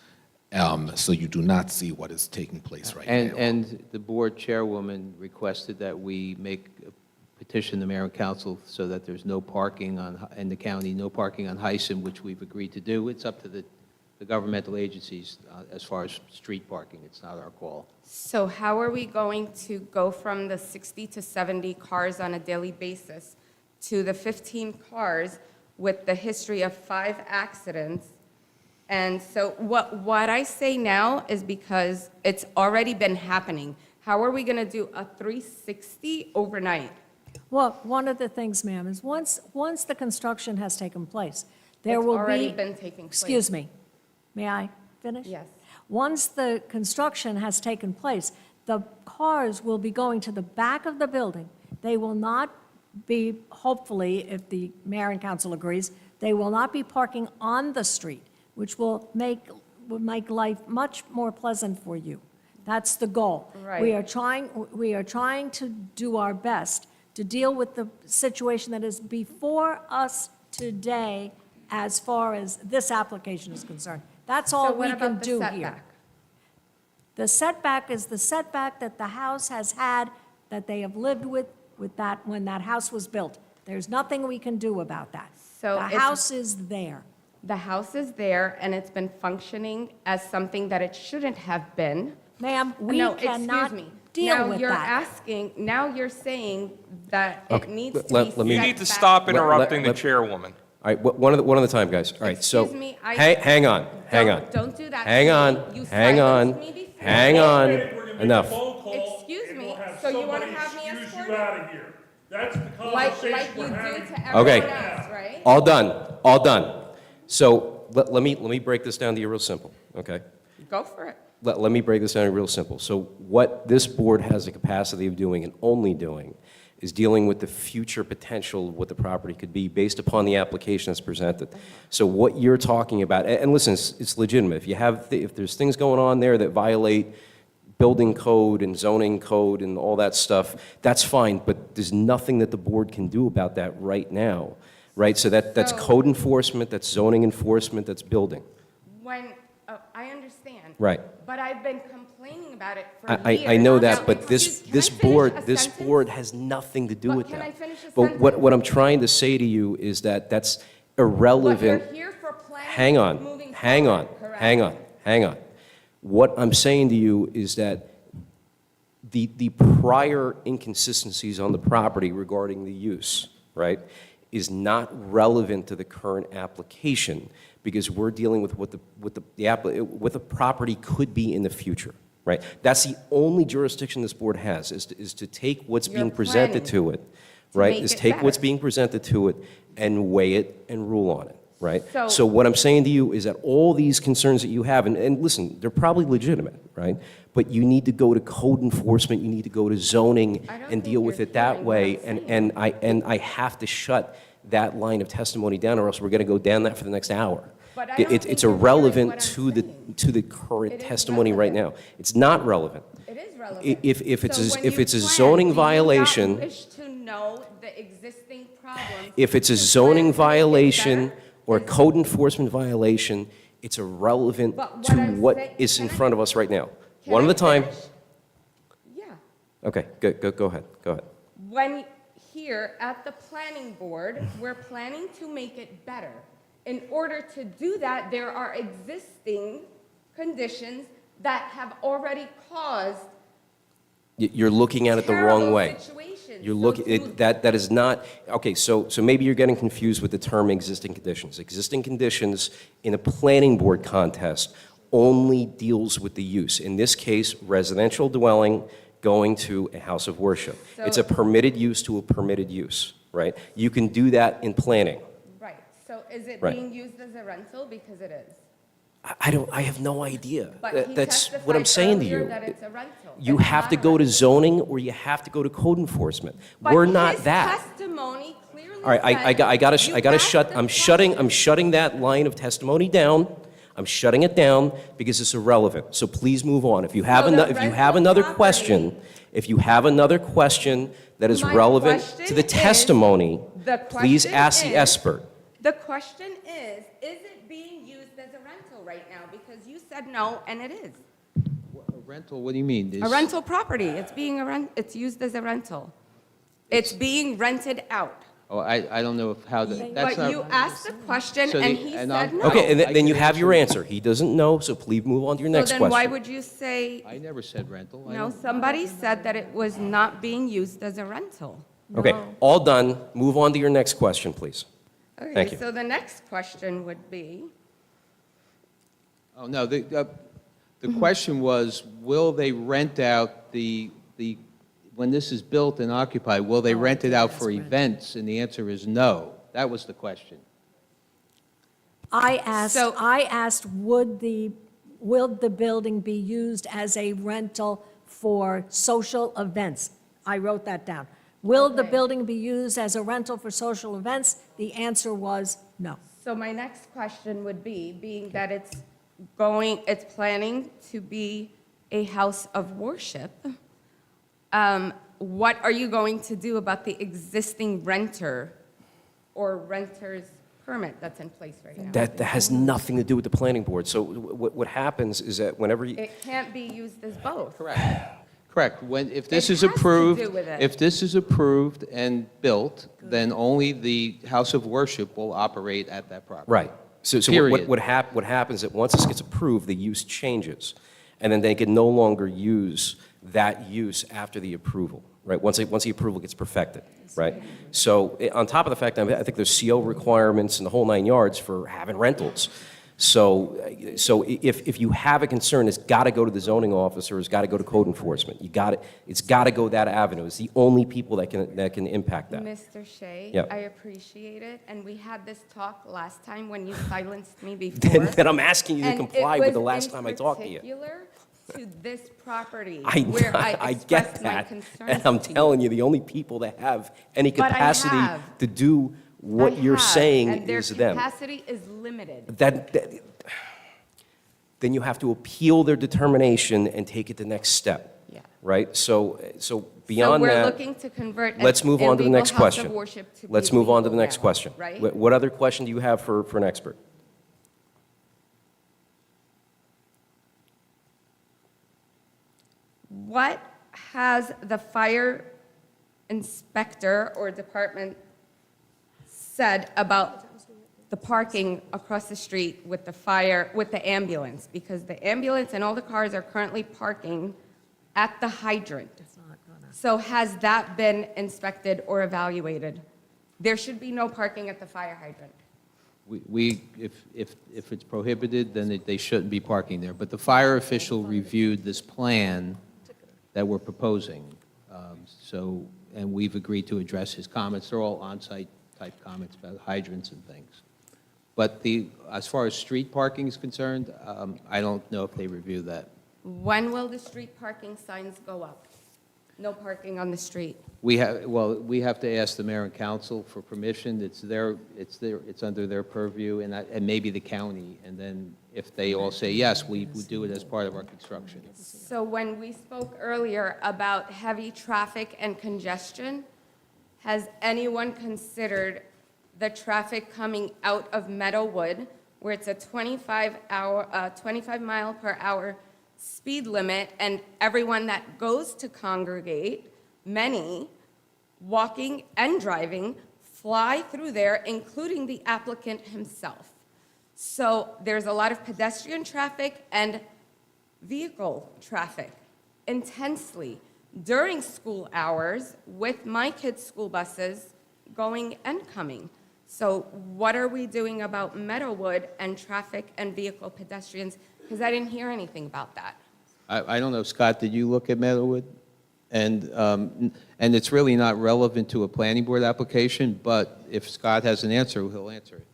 so you do not see what is taking place right now. And the board chairwoman requested that we make a petition the mayor and council so that there's no parking in the county, no parking on Hyson, which we've agreed to do. It's up to the governmental agencies as far as street parking. It's not our call. So how are we going to go from the 60 to 70 cars on a daily basis to the 15 cars with the history of 5 accidents? And so what I say now is because it's already been happening. How are we going to do a 360 overnight? Well, one of the things, ma'am, is once the construction has taken place, there It's will be... already been taking place. Excuse me. May I finish? Yes. Once the construction has taken place, the cars will be going to the back of the building. They will not be, hopefully, if the mayor and council agrees, they will not be parking on the street, which will make life much more pleasant for you. That's the goal. Right. We are trying to do our best to deal with the situation that is before us today as far as this application is concerned. That's all So we what can about the do here. setback? The setback is the setback that the house has had, that they have lived with that, when that house was built. There's nothing we can do about that. So The it's- house is there. The house is there, and it's been functioning as something that it shouldn't have been. Ma'am, we No, cannot excuse me. deal with Now you're saying that it Okay, needs to let be me- You need to set stop back. interrupting the let- chairwoman. All right, one at a time, guys. All right, so, Excuse me, I- hang on, hang on. Don't do that to Hang me. on, You hang on, silenced me before. hang on, enough. Excuse me, so you want to have me escorted? of here. That's the Like you do to everyone Okay. else, right? All done, all done. So let me break this down to you real simple, okay? Go for it. Let me break this down real simple. So what this board has the capacity of doing and only doing is dealing with the future potential of what the property could be based upon the application that's presented. So what you're talking about, and listen, it's legitimate. If there's things going on there that violate building code and zoning code and all that stuff, that's fine, but there's nothing that the board can do about that right now, right? So that's So- code enforcement, that's zoning enforcement, that's building. I understand. Right. But I've been complaining about it for years. I know Now, that, but can I finish this a sentence? board has nothing to do But with can that. I finish a But what I'm trying to say to you is that that's irrelevant. But you're here for planning Hang on, moving hang on, forward, correct? hang on. What I'm saying to you is that the prior inconsistencies on the property regarding the use, right, is not relevant to the current application because we're dealing with what the property could be in the future, right? That's the only jurisdiction this board has, is to take what's You're being presented to planning it, right? make Is it take what's better. being presented to it and weigh it and rule on it, right? So- So what I'm saying to you is that all these concerns that you have, and listen, they're probably legitimate, right? But you need to go to code enforcement, you need to go to zoning I don't and think deal with you're it that hearing what way. I'm And I have to shut that line of testimony down, or else we're going to go down that for the next hour. But I don't think It's you're hearing irrelevant what I'm to saying. the current It is testimony right now. relevant. It's not relevant. It is relevant. If it's So a- when if you it's a plan, zoning do you not violation- wish to know the existing problems? If it's a to zoning plan to make it violation better? or a code enforcement violation, it's irrelevant But what to I'm what saying- is in can I- front of us right now. Can One I at a time. finish? Yeah. Okay, go ahead. When here at the planning board, we're planning to make it better. In order to do that, there are existing conditions that have already caused You're looking at it the wrong terrible way. situations. You're So looking, to- that is not, okay, so maybe you're getting confused with the term existing conditions. Existing conditions in a planning board contest only deals with the use. In this case, residential dwelling going to a house of worship. It's a So- permitted use to a permitted use, right? You can do that in planning. Right, so is it Right. being used as a rental? Because it is. I have no idea. But he That's what I'm testified saying to earlier you. that it's a rental. You It's have not to a go to rental. zoning or you have to go to code enforcement. But We're not his that. testimony clearly All right, I said gotta you shut, asked the I'm question. shutting that line of testimony down. I'm shutting it down because it's irrelevant. So please move on. If you have So the if you have rental another property- question, if you have another question that is My relevant question to the is- testimony, the please question ask the is- expert. The question is it being used as a rental right now? Because you said no, and it is. A rental, what do you mean? A rental property, it's being it's used as a rental. It's being rented out. Oh, I don't know if how, that's But not. you asked the question, So and the- he and said I'm- no. Okay, and I then you can have your answer. answer. He doesn't know, so please move on to your next So question. then why would you say, I never said rental. I no, don't- somebody said that it was not being used as a rental. Okay, all done. Move on to your next question, please. Okay, Thank you. so the next question would be, Oh, no, the question was, will they rent out when this is built and occupied, will they rent it out for events? And the answer is no. That was the question. I asked, So- will the building be used as a rental for social events? I wrote that down. Will the Okay. building be used as a rental for social events? The answer was no. so my next question would be, being that it's planning to be a house of worship, what are you going to do about the existing renter or renter's permit that's in place right now? That has nothing to do with the planning board. So what happens is that whenever you, It can't be used as both. Correct. If this It is has to approved, do with it. if this is approved and built, then only the house of worship will operate at that property. right. So Period. what happens is that once this gets approved, the use changes. And then they can no longer use that use after the approval, right? Once the approval gets perfected, right? So on top of the fact, I think there's CO requirements and the whole 9 yards for having rentals. So if you have a concern, it's got to go to the zoning officer, it's got to go to code enforcement. It's got to go that avenue. It's the only people that can impact that. Mr. Shea, Yep. I appreciate it, and we had this talk last time when you silenced me before. Then I'm asking you to And comply it with the was last time I talked to you. in particular to this property, I where I get expressed my that, concerns and I'm to telling you, the only people that have any But I capacity have. to do what I you're have, saying and their is them. capacity is limited. Then you have to appeal their determination and take it the next step. Yeah. Right? So So beyond we're that, looking to convert let's move on to the illegal next house question. of worship to be Let's move on to the legal next now, question. right? What other question do you have for an expert? What has the fire inspector or department said about the parking across the street with the ambulance? Because the ambulance and all the cars are currently parking at the hydrant. So has that been inspected or evaluated? There should be no parking at the fire hydrant. If it's prohibited, then they shouldn't be parking there. But the fire official reviewed this plan that we're proposing. And we've agreed to address his comments. They're all on-site type comments about hydrants and things. But as far as street parking is concerned, I don't know if they review that. When will the street parking signs go up? No parking on the street. We have to ask the mayor and council for permission. It's under their purview, and maybe the county. And then if they all say yes, we would do it as part of our construction. So when we spoke earlier about heavy traffic and congestion, has anyone considered the traffic coming out of Meadowwood, where it's a 25 mile per hour speed limit, and everyone that goes to congregate, many, walking and driving, fly through there, including the applicant himself. So there's a lot of pedestrian traffic and vehicle traffic intensely during school hours with my kids' school buses going and coming. So what are we doing about Meadowwood and traffic and vehicle pedestrians? Because I didn't hear anything about that. I don't know, Scott, did you look at Meadowwood? And it's really not relevant to a planning board application, but if Scott has an answer, he'll answer it.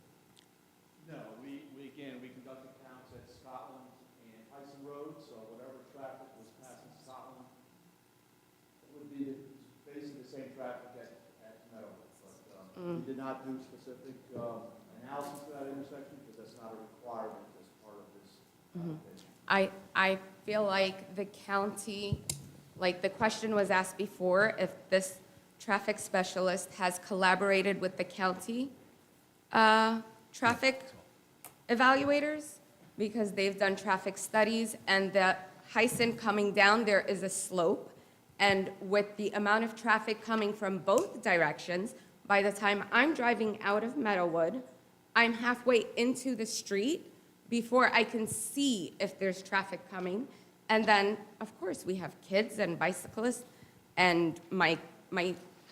No, we conducted counts at Scotland and Tyson Road, so whatever traffic was passing Scotland, it would be basically the same traffic at Meadowwood. But we did not do specific analysis of that intersection because that's not a requirement as part of this application. I feel like the county, like the question was asked before, if this traffic specialist has collaborated with the county traffic evaluators, because they've done traffic studies, and the Hyson coming down, there is a slope, And with the amount of traffic coming from both directions, by the time I'm driving out of Meadowwood, I'm halfway into the street before I can see if there's traffic coming. And then, of course, we have kids and bicyclists, and my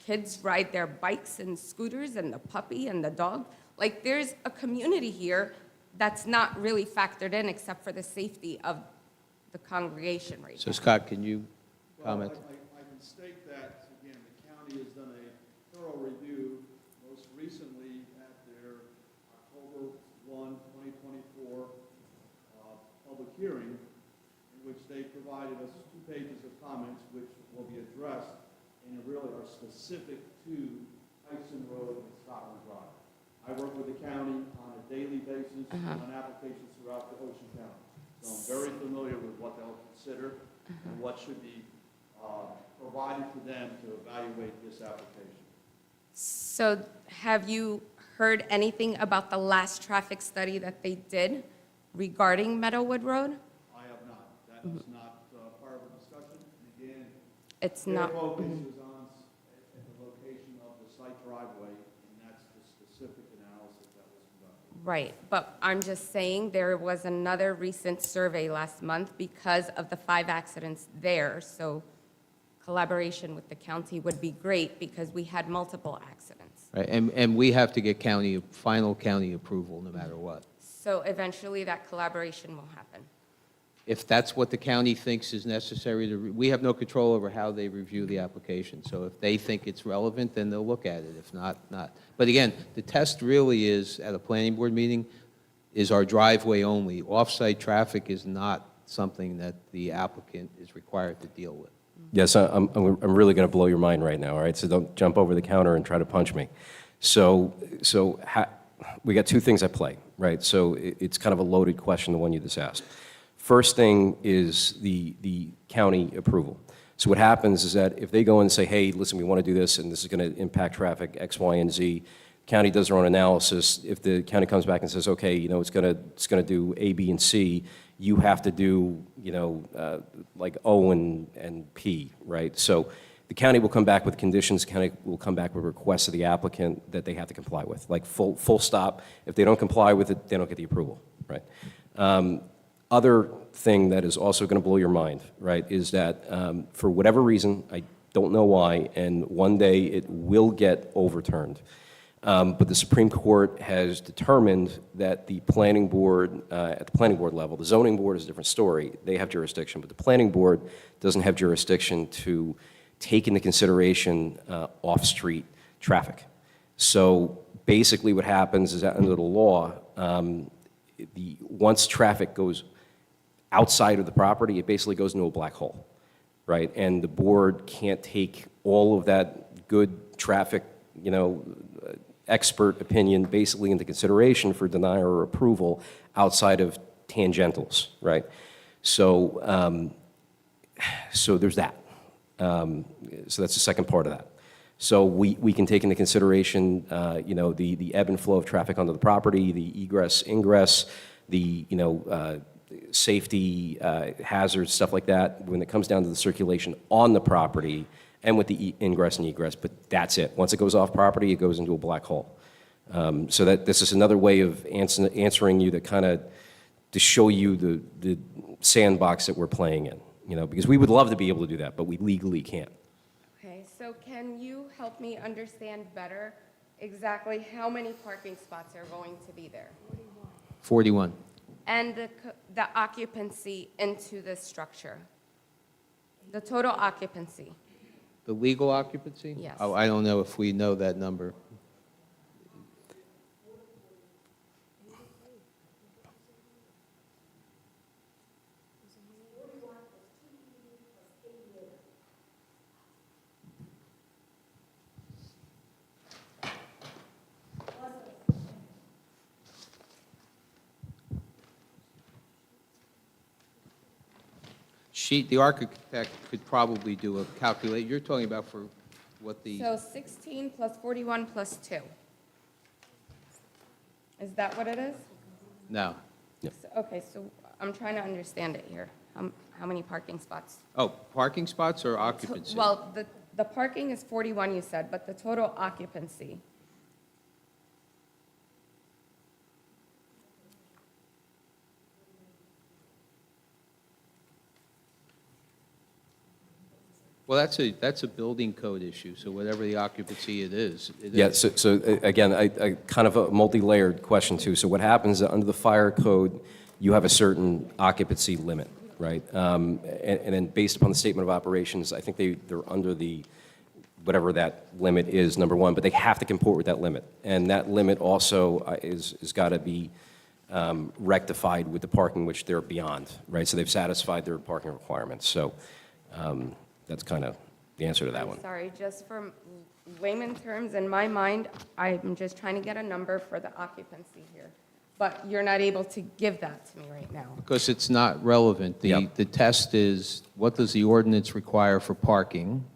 kids ride their bikes and scooters, and the puppy and the dog. Like, there's a community here that's not really factored in except for the safety of the congregation right So now. Scott, can you comment? Well, I can state that, again, the county has done a thorough review, most recently at their October 1, 2024 public hearing, in which they provided us 2 pages of comments, which will be addressed, and really are specific to Tyson Road and Scotland Drive. I work with the county on a daily basis on applications throughout the Ocean County. So I'm very familiar with what they'll consider and what should be provided to them to evaluate this application. So have you heard anything about the last traffic study that they did regarding Meadowwood Road? I have not. That is not part of the discussion. And again, It's their not. focus is on the location of the site driveway, and that's the specific analysis that was conducted. Right, but I'm just saying, there was another recent survey last month because of the 5 accidents there, so collaboration with the county would be great because we had multiple accidents. Right, and we have to get final county approval no matter what. So eventually, that collaboration will happen. If that's what the county thinks is necessary, we have no control over how they review the application. So if they think it's relevant, then they'll look at it. If not, not. But again, the test really is, at a planning board meeting, is our driveway only. Off-site traffic is not something that the applicant is required to deal with. Yes, I'm really going to blow your mind right now, all right? So don't jump over the counter and try to punch me. We got 2 things at play, right? So it's kind of a loaded question, the one you just asked. First thing is the county approval. So what happens is that if they go in and say, hey, listen, we want to do this, and this is going to impact traffic X, Y, and Z, county does their own analysis. If the county comes back and says, okay, it's going to do A, B, and C, you have to do, like O and P, right? So the county will come back with conditions, the county will come back with requests of the applicant that they have to comply with, like full stop. If they don't comply with it, they don't get the approval, right? Other thing that is also going to blow your mind, right, is that for whatever reason, I don't know why, and one day it will get overturned. But the Supreme Court has determined that the planning board, at the planning board level, the zoning board is a different story. They have jurisdiction, but the planning board doesn't have jurisdiction to take into consideration off-street traffic. So basically what happens is that under the law, once traffic goes outside of the property, it basically goes into a black hole, right? And the board can't take all of that good traffic, expert opinion basically into consideration for denial or approval outside of tangentials, right? So, so there's that. So that's the second part of that. So we can take into consideration, the ebb and flow of traffic onto the property, the egress, ingress, the, safety hazards, stuff like that, when it comes down to the circulation on the property and with the ingress and egress, but that's it. Once it goes off property, it goes into a black hole. So that this is another way of answering you to show you the sandbox that we're playing in, because we would love to be able to do that, but we legally can't. Okay, so can you help me understand better exactly how many parking spots are going to be there? 41. And the occupancy into this structure? The total occupancy? The legal occupancy? Yes. Oh, I don't know if we know that number. The architect could probably do a calculate. You're talking about for what the... So 16 plus 41 plus 2. Is that what it is? No. Okay, so I'm trying to understand it here. how many parking spots? Oh, parking spots or occupancy? Well, the parking is 41, you said, but the total occupancy. Well, that's a building code issue, so whatever the occupancy it is. Yeah, again, I kind of a multi-layered question too. So what happens under the fire code, you have a certain occupancy limit, right? And then based upon the statement of operations, I think they're under the, whatever that limit is, number one, but they have to comport with that limit. And that limit also is got to be rectified with the parking which they're beyond, right? So they've satisfied their parking requirements. So that's kind of the answer to that one. Sorry, just for layman terms, in my mind, I'm just trying to get a number for the occupancy here. But you're not able to give that to me right now. Because it's not relevant. The test is, what does the ordinance require for parking?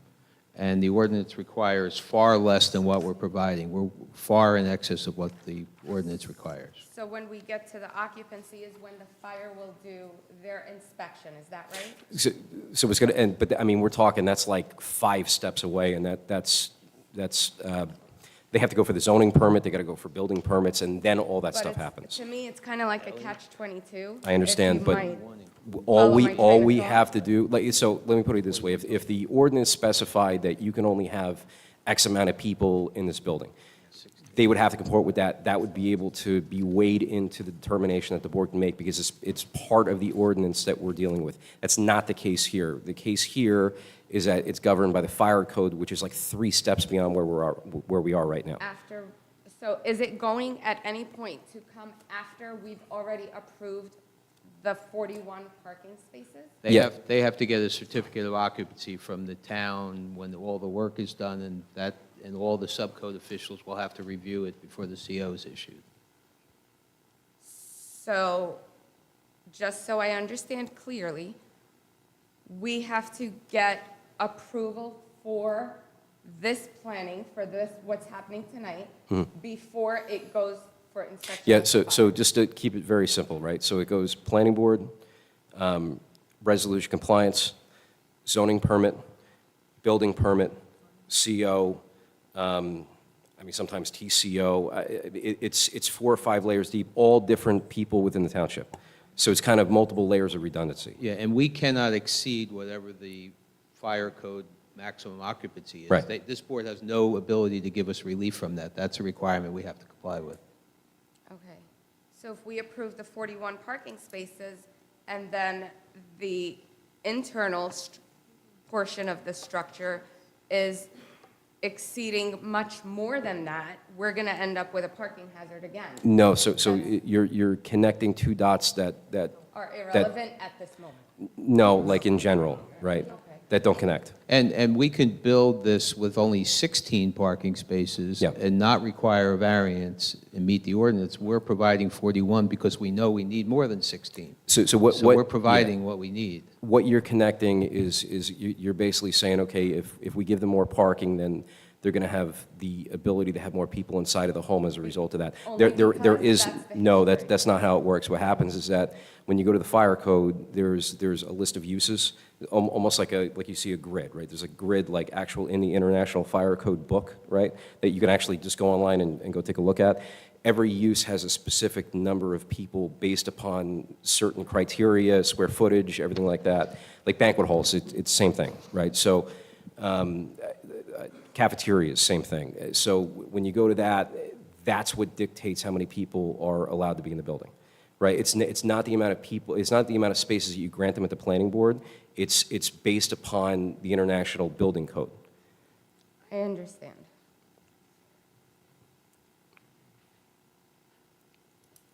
And the ordinance requires far less than what we're providing. We're far in excess of what the ordinance requires. So when we get to the occupancy is when the fire will do their inspection, is that right? So it's going to end, but I mean, we're talking, that's like 5 steps away, and that's they have to go for the zoning permit, they got to go for building permits, and then all that But stuff it's- happens. To me, it's kind of like a catch-22. I understand, if you but might all follow my we train of thought. have to do, like, so let me put it this way, if the ordinance specified that you can only have X amount of people in this building, they would have to comport with that. That would be able to be weighed into the determination that the board can make because it's part of the ordinance that we're dealing with. That's not the case here. The case here is that it's governed by the fire code, which is like 3 steps beyond where we are right now. So is it going at any point to come after we've already approved the 41 parking spaces? They have to get a certificate of occupancy from the town when all the work is done, and all the subcode officials will have to review it before the CO is issued. So, just so I understand clearly, we have to get approval for this planning, for this, what's happening tonight, before it goes for inspection? Yeah, so just to keep it very simple, right? So it goes planning board, resolution compliance, zoning permit, building permit, CO, I mean, sometimes TCO. It's 4 or 5 layers deep, all different people within the township. So it's kind of multiple layers of redundancy. Yeah, and we cannot exceed whatever the fire code maximum occupancy is. Right. This board has no ability to give us relief from that. That's a requirement we have to comply with. Okay, so if we approve the 41 parking spaces, and then the internal portion of the structure is exceeding much more than that, we're going to end up with a parking hazard again. No, so you're connecting 2 dots that Are irrelevant at this moment. no, like in general, right? That don't connect. And we can build this with only 16 parking spaces and not require a variance and meet the ordinance. We're providing 41 because we know we need more than 16. So what we're providing what we need. What you're connecting is you're basically saying, okay, if we give them more parking, then they're going to have the ability to have more people inside of the home as a result of that. Only There because is, that's the no, that's not how it works. What happens is that when you go to the fire code, there's a list of uses, almost like you see a grid, right? There's a grid like actual in the International Fire Code book, right? That you can actually just go online and go take a look at. Every use has a specific number of people based upon certain criteria, square footage, everything like that. Like banquet halls, it's the same thing, right? So cafeterias, same thing. So when you go to that, that's what dictates how many people are allowed to be in the building, right? It's not the amount of people, it's not the amount of spaces that you grant them at the planning board. It's based upon the International Building Code. I understand.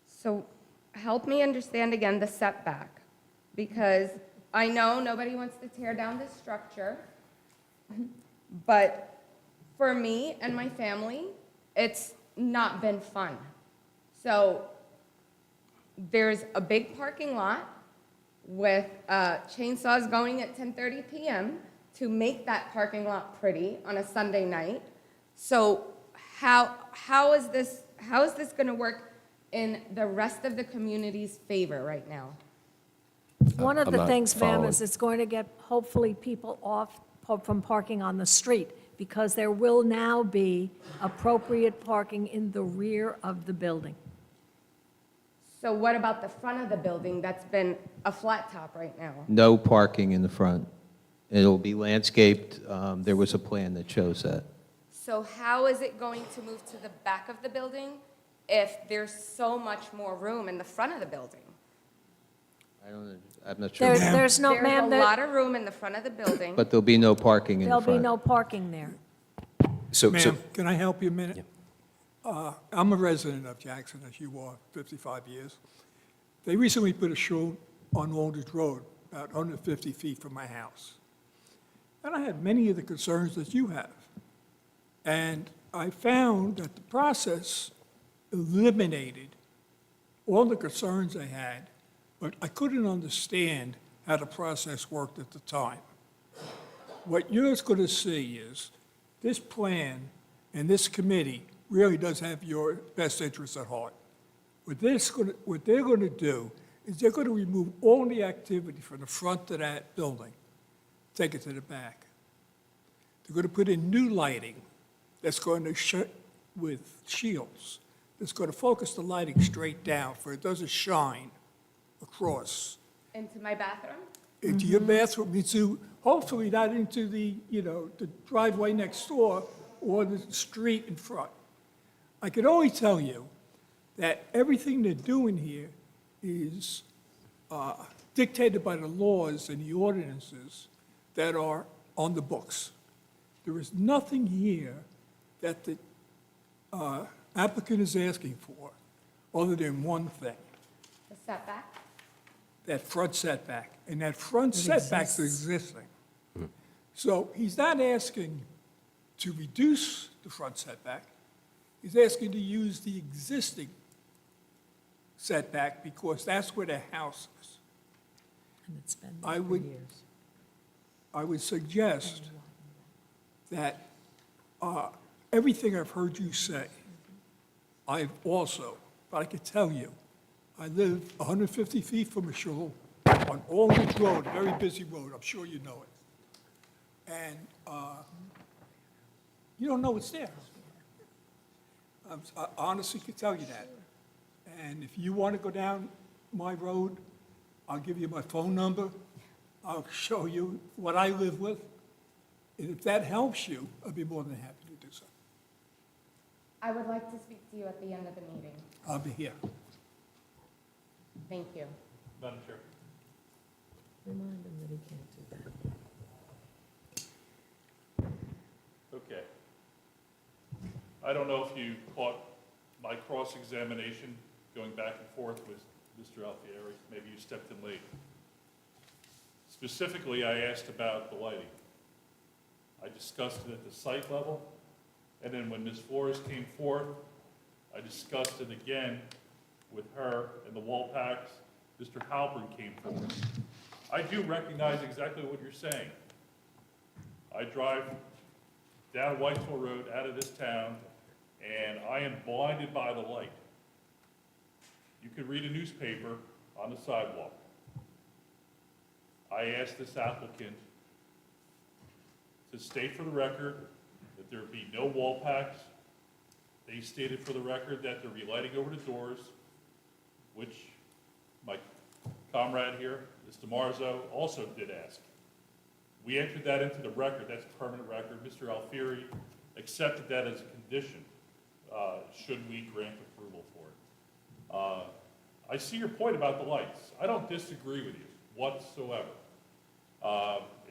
So help me understand again the setback, because I know nobody wants to tear down this structure, but for me and my family, it's not been fun. So there's a big parking lot with chainsaws going at 10:30 p.m. to make that parking lot pretty on a Sunday night. So how is this going to work in the rest of the community's favor right now? One of I'm the not things, ma'am, following. is it's going to get hopefully people off from parking on the street, because there will now be appropriate parking in the rear of the building. So what about the front of the building that's been a flat top right now? No parking in the front. It'll be landscaped. There was a plan that shows that. So how is it going to move to the back of the building if there's so much more room in the front of the building? I'm not sure. There's no, ma'am, There's a lot of room in the front of the building. But there'll be no parking in the there'll front. be no parking there. So, Ma'am, can I help you a minute? I'm a resident of Jackson, as you are, 55 years. They recently put a show on Aldridge Road, about 150 feet from my house. And I had many of the concerns that you have. And I found that the process eliminated all the concerns I had, but I couldn't understand how the process worked at the time. What you're going to see is this plan and this committee really does have your best interests at heart. What they're going to do is they're going to remove all the activity from the front of that building, take it to the back. They're going to put in new lighting that's going to with shields, that's going to focus the lighting straight down, for it doesn't shine across Into my bathroom? into your bathroom, into, hopefully not into the, the driveway next door or the street in front. I can only tell you that everything they're doing here is dictated by the laws and the ordinances that are on the books. There is nothing here that the applicant is asking for other than one thing, The setback? that front setback. And that front setback's existing. So he's not asking to reduce the front setback. He's asking to use the existing setback because that's where the house is. And it's been I there for would- years. I would suggest that everything I've heard you say, I've also, but I can tell you, I live 150 feet from a shul on Aldridge Road, a very busy road, I'm sure you know it. And you don't know what's there. I honestly can tell you that. And if you want to go down my road, I'll give you my phone number. I'll show you what I live with. And if that helps you, I'd be more than happy to do so. I would like to speak to you at the end of the meeting. I'll be here. Thank you. Madam Chair. Remind him that he can't do that. Okay. I don't know if you caught my cross-examination going back and forth with Mr. Alfieri. Maybe you stepped in late. Specifically, I asked about the lighting. I discussed it at the site level, and then when Ms. Flores came forth, I discussed it again with her and the wall packs. Mr. Halpern came forward. I do recognize exactly what you're saying. I drive down Whitesville Road out of this town, and I am blinded by the light. You could read a newspaper on the sidewalk. I asked this applicant to state for the record that there be no wall packs. They stated for the record that there'll be lighting over the doors, which my comrade here, Mr. Marzo, also did ask. We entered that into the record, that's a permanent record. Mr. Alfieri accepted that as a condition, should we grant approval for it. I see your point about the lights. I don't disagree with you whatsoever.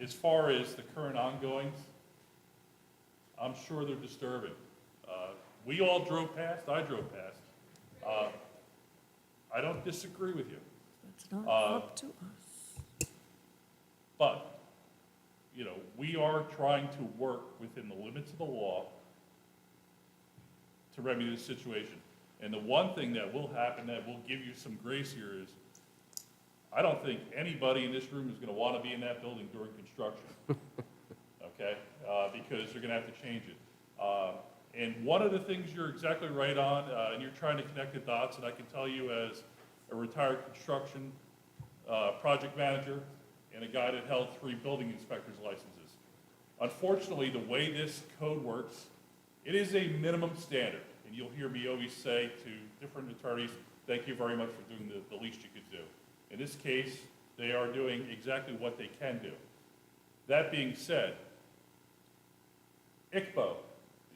As far as the current ongoings, I'm sure they're disturbing. We all drove past, I drove past. I don't disagree with you. It's not up to us. But, we are trying to work within the limits of the law to remedy the situation. And the one thing that will happen that will give you some grace here is, I don't think anybody in this room is going to want to be in that building during construction, okay? Because they're going to have to change it. And one of the things you're exactly right on, and you're trying to connect the dots, and I can tell you as a retired construction project manager, and a guy that held 3 building inspector's licenses. Unfortunately, the way this code works, it is a minimum standard, and you'll hear me always say to different attorneys, thank you very much for doing the least you could do. In this case, they are doing exactly what they can do. That being said, ICPO,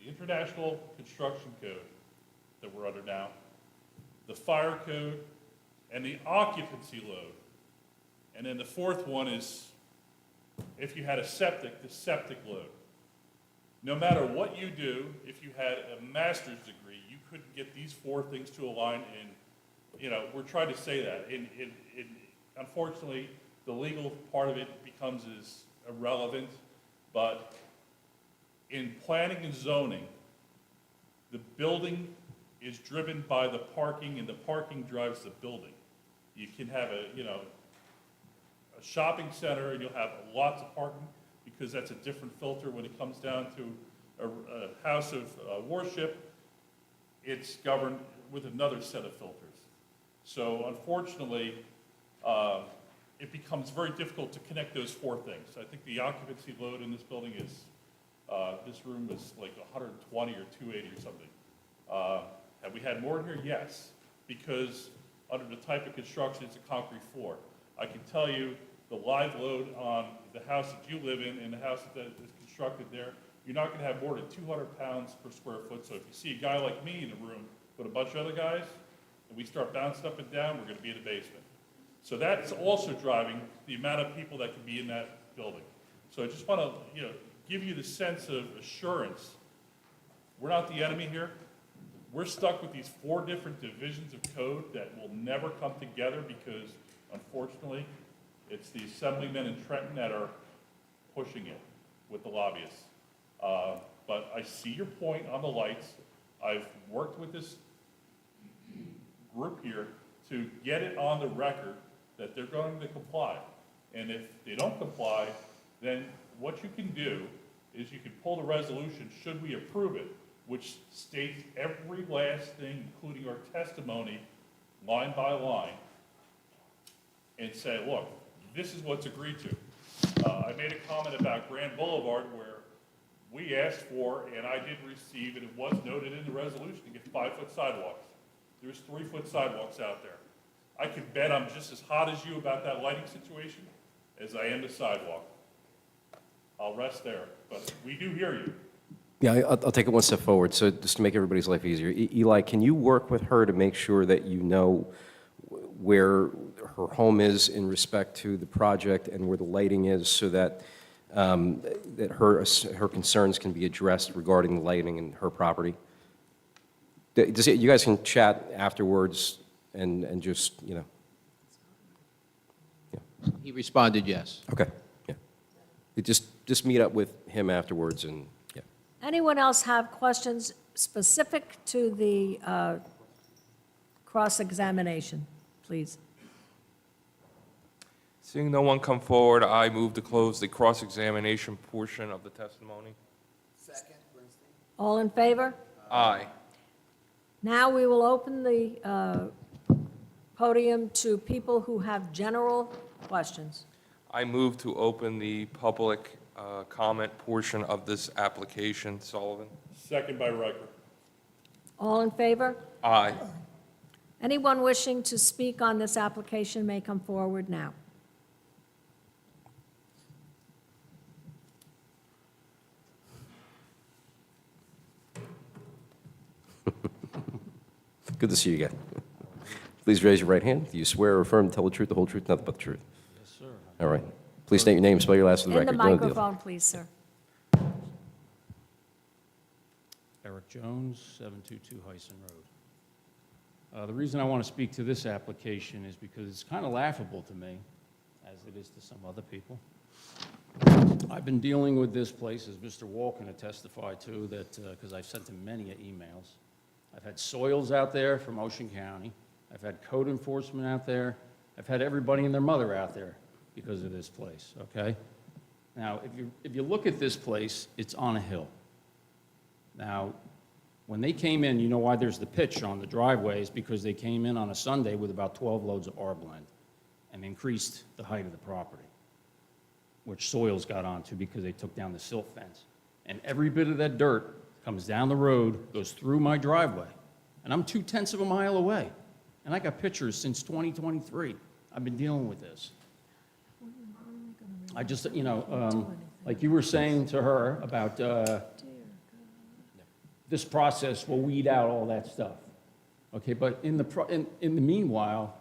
the International Construction Code that we're under now, the fire code, and the occupancy load. And then the fourth one is, if you had a septic, the septic load. No matter what you do, if you had a master's degree, you couldn't get these 4 things to align, and, we're trying to say that. Unfortunately, the legal part of it becomes as irrelevant, but in planning and zoning, the building is driven by the parking, and the parking drives the building. You can have a shopping center, and you'll have lots of parking, because that's a different filter. When it comes down to a house of worship, it's governed with another set of filters. So unfortunately, it becomes very difficult to connect those 4 things. I think the occupancy load in this building is, this room is like 120 or 280 or something. Have we had more in here? Yes, because under the type of construction, it's a concrete floor. I can tell you the live load on the house that you live in and the house that is constructed there, you're not going to have more than 200 pounds per square foot. So if you see a guy like me in the room with a bunch of other guys, and we start bouncing up and down, we're going to be in the basement. So that's also driving the amount of people that can be in that building. So I just want to, give you the sense of assurance. We're not the enemy here. We're stuck with these 4 different divisions of code that will never come together because, unfortunately, it's the assemblymen in Trenton that are pushing it with the lobbyists. But I see your point on the lights. I've worked with this group here to get it on the record that they're going to comply. And if they don't comply, then what you can do is you can pull the resolution, should we approve it, which states every last thing, including our testimony, line by line, and say, look, this is what's agreed to. I made a comment about Grand Boulevard where we asked for, and I did receive, and it was noted in the resolution, to get 5-foot sidewalks. There's 3-foot sidewalks out there. I can bet I'm just as hot as you about that lighting situation as I am the sidewalk. I'll rest there, but we do hear you. Yeah, I'll take it one step forward. So just to make everybody's life easier, Eli, can you work with her to make sure that you know where her home is in respect to the project and where the lighting is, so that that her concerns can be addressed regarding the lighting in her property? You guys can chat afterwards and just, Yeah. He responded yes. Okay, yeah. Just meet up with him afterwards and, yeah. Anyone else have questions specific to the cross-examination, please? Seeing no one come forward, I move to close the cross-examination portion of the testimony. All in favor? Aye. Now we will open the podium to people who have general questions. I move to open the public comment portion of this application. Sullivan? Second by Riker. All in favor? Aye. Anyone wishing to speak on this application may come forward now. Good to see you again. Please raise your right hand. Do you swear or affirm to tell the truth, the whole truth, nothing but the truth? Yes, sir. All right. Please state your name and spell your last for the In the record. No deal. microphone, please, sir. Eric Jones, 722 Hyson Road. The reason I want to speak to this application is because it's kind of laughable to me, as it is to some other people. I've been dealing with this place, as Mr. Walken had testified to, that because I've sent him many emails. I've had soils out there from Ocean County. I've had code enforcement out there. I've had everybody and their mother out there because of this place, okay? Now, if you look at this place, it's on a hill. Now, when they came in, you know why there's the pitch on the driveways, because they came in on a Sunday with about 12 loads of R-blend. and increased the height of the property, which soils got onto because they took down the silt fence. And every bit of that dirt comes down the road, goes through my driveway, and I'm 2/10 of a mile away. And I got pictures since 2023. I've been dealing with this. I just, like you were saying to her about this process will weed out all that stuff. Okay, but in the meanwhile,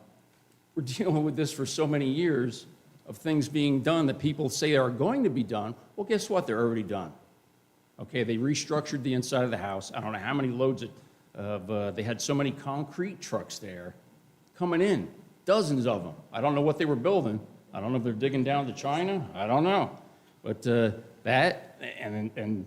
we're dealing with this for so many years of things being done that people say are going to be done. Well, guess what? They're already done. Okay, they restructured the inside of the house. I don't know how many loads they had so many concrete trucks there coming in, dozens of them. I don't know what they were building. I don't know if they're digging down to China. I don't know. But that and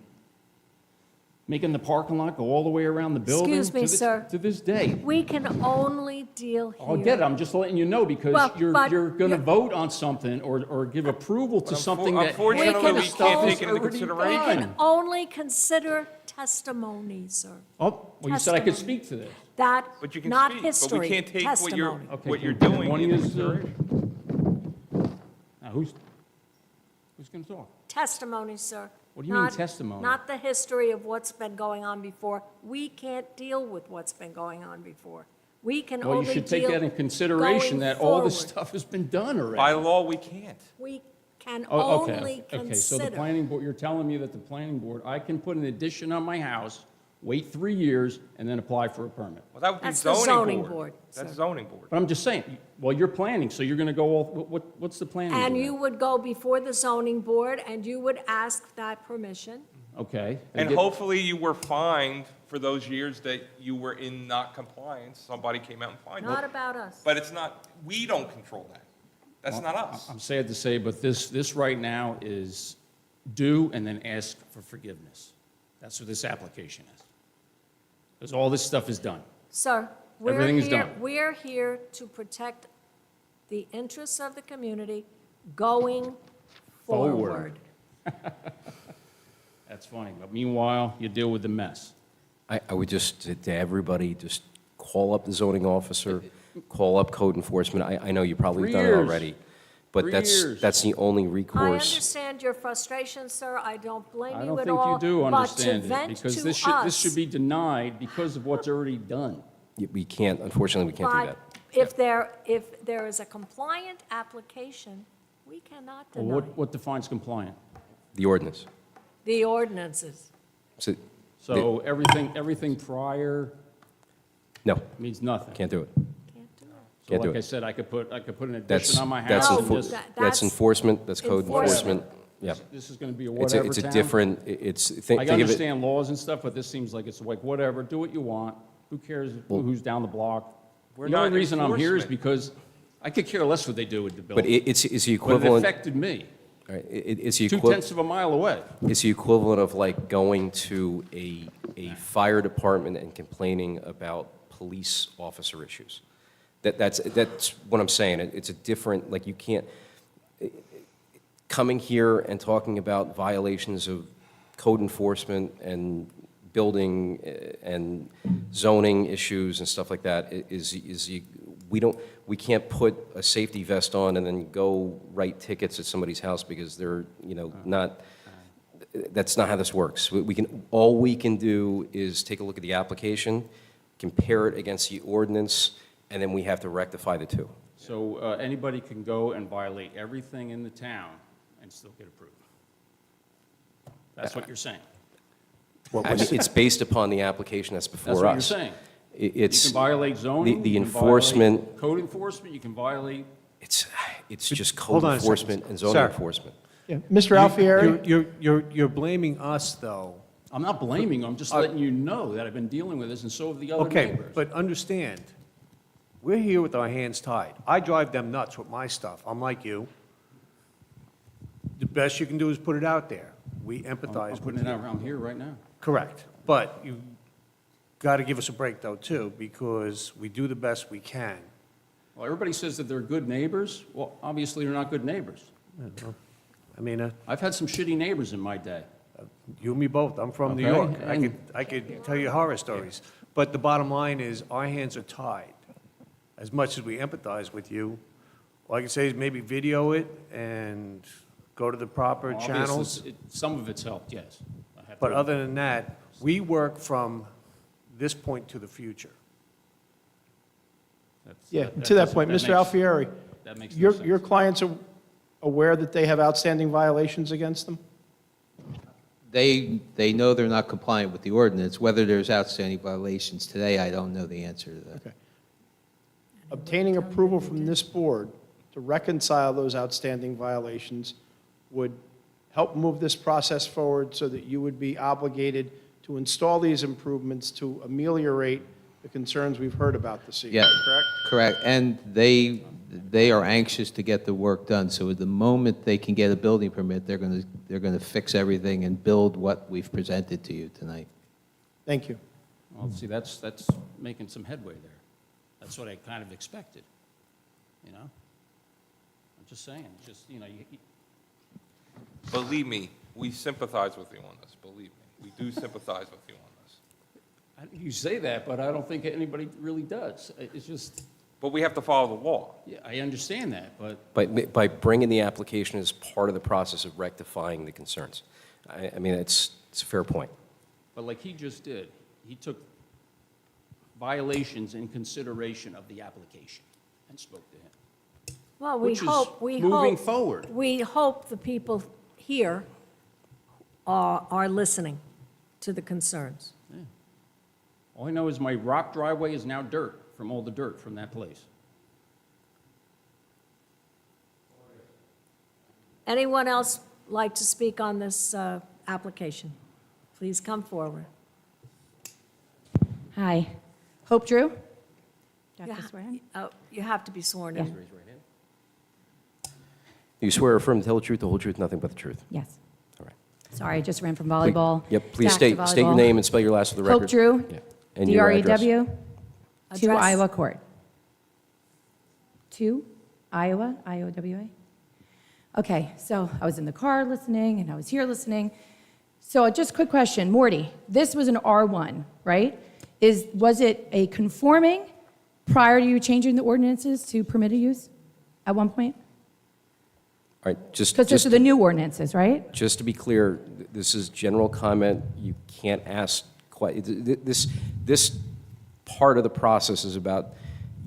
making the parking lot go all the way around the building. Excuse me, sir. To this day. We can only deal here. I'll get it. I'm just letting you know because Well, but you're going to you- vote on something or give approval to something that Unfortunately, we stuff can't is take it into already consideration. We done. can only consider testimony, sir. Oh, well, you said I could Testimony. speak to this. That, But you can not speak, history, but we can't take what you're, testimony. Okay, what you're cool. doing One into is, consideration. Now, who's going to talk? Testimony, sir. What do you mean Not- testimony? Not the history of what's been going on before. We can't deal with what's been going on before. We can Well, only you deal should take that in consideration going that all this forward. stuff has been done already. By law, we can't. We can Oh, only okay, so the consider. planning board, you're telling me that the planning board, I can put an addition on my house, wait 3 years, and then apply for a permit. Well, that would be That's the zoning board, That's sir. zoning board. But I'm just saying, well, you're planning, so you're going to go all, what's the planning? And board? you would go before the zoning board and you would ask that permission. Okay. they And get- hopefully you were fined for those years that you were in not compliance. Somebody came out and fined you. Not about us. But it's not, we don't control that. That's not us. I'm sad to say, but this right now is do and then ask for forgiveness. That's what this application is. Because all this stuff is done. Sir, Everything is done. we're here to protect the interests of the community going forward. That's funny, but meanwhile, you deal with the mess. I would just, to everybody, just call up the zoning officer, call up code enforcement. I know you probably 3 done it years. already, but 3 that's, years. that's the only I recourse. understand your frustration, sir. I don't blame I you don't at think all. you do understand But it, to vent because to this should be denied because of what's already done. We can't, unfortunately, we can't do that. But if there is a compliant application, we cannot Well, deny what defines compliant? The ordinance. the ordinances. So, So everything prior no, means nothing. can't do it. Can't do it. So Can't do like I it. said, I could put an That's, addition on my that's, house and No, just, that- that's that's enforcement, that's code enforcement. enforcement. Yeah. this is going to be a It's whatever it's a town? different, it's, I think of it, understand laws and stuff, but this seems like it's like whatever, do what you want. Who cares who's down the block? We're The only not reason I'm here is enforcement. because I could care less what they do with the but building. it's the But it equivalent, affected me, all right, it's the equivalent. 2/10 of a mile away. It's the equivalent of like going to a fire department and complaining about police officer issues. That's what I'm saying. It's a different, like you can't, coming here and talking about violations of code enforcement and building and zoning issues and stuff like that we can't put a safety vest on and then go write tickets at somebody's house because they're, not, that's not how this works. All we can do is take a look at the application, compare it against the ordinance, and then we have to rectify the two. So anybody can go and violate everything in the town and still get approved. That's what you're saying. I mean, it's based upon the application that's before us. That's what you're saying. It's, You can violate zoning. the you can enforcement- violate Code enforcement, you can violate, it's just Hold code on a second. enforcement and zoning Sir. enforcement. Yeah, Mr. Alfieri? You're blaming us, though. I'm not blaming you, I'm just letting you know that I've been dealing with this and so have the other Okay, neighbors. but understand, we're here with our hands tied. I drive them nuts with my stuff. I'm like you. The best you can do is put it out there. We I'm empathize with putting it you. out around here right now. Correct. But you got to give us a break, though, too, because we do the best we can. Well, everybody says that they're good neighbors. Well, obviously, they're not good neighbors. I mean, I've had some shitty neighbors in my day. you and me both. I'm from New Okay, York. and- I could tell you horror stories. But the bottom line is, our hands are tied. As much as we empathize with you, All I can say is maybe video it and go to the proper Obviously, channels. Some of it's helped, yes. I have But to- other than that, we work from this point to the future. Yeah, that to that doesn't- point, that Mr. makes- Alfieri, that makes no your sense. clients are aware that they have outstanding violations against them? They know they're not compliant with the ordinance. Whether there's outstanding violations today, I don't know the answer to that. Okay. Obtaining approval from this board to reconcile those outstanding violations would help move this process forward so that you would be obligated to install these improvements to ameliorate the concerns we've heard about this evening, Yeah, correct? correct. And they are anxious to get the work done. So at the moment they can get a building permit, they're going to fix everything and build what we've presented to you tonight. Thank you. Well, see, that's making some headway there. That's what I kind of expected, you know? I'm just saying, it's just, you know, Believe me, we sympathize with you on this, believe me. We do sympathize with you on this. you say that, but I don't think anybody really does. It's just, But we have to follow the law. yeah, I understand that, but By bringing the application as part of the process of rectifying the concerns. I mean, it's a fair point. like he just did, he took violations in consideration of the application and spoke to him. Well, we Which is hope, moving forward. We hope the people here are listening to the concerns. All I know is my rock driveway is now dirt, from all the dirt from that place. Anyone else like to speak on this application? Please come forward. Hi. Hope Drew? Do I You have to swear in? You have to be sworn Yeah. in. You swear or affirm to tell the truth, the whole truth, nothing but the truth. Yes. All right. Sorry, I just ran from volleyball. Yep, please back to state your volleyball. name and spell your last for the record. Hope Drew, Yeah. And your address. DREW, 2 Address? Iowa Court. 2 Iowa, IOWA. Okay, so I was in the car listening, and I was here listening. So just a quick question, Morty, this was an R1, right? Was it a conforming prior to you changing the ordinances to permitted use at one point? All right, Because those are the new ordinances, right? just to be clear, this is general comment. You can't ask quite, this part of the process is about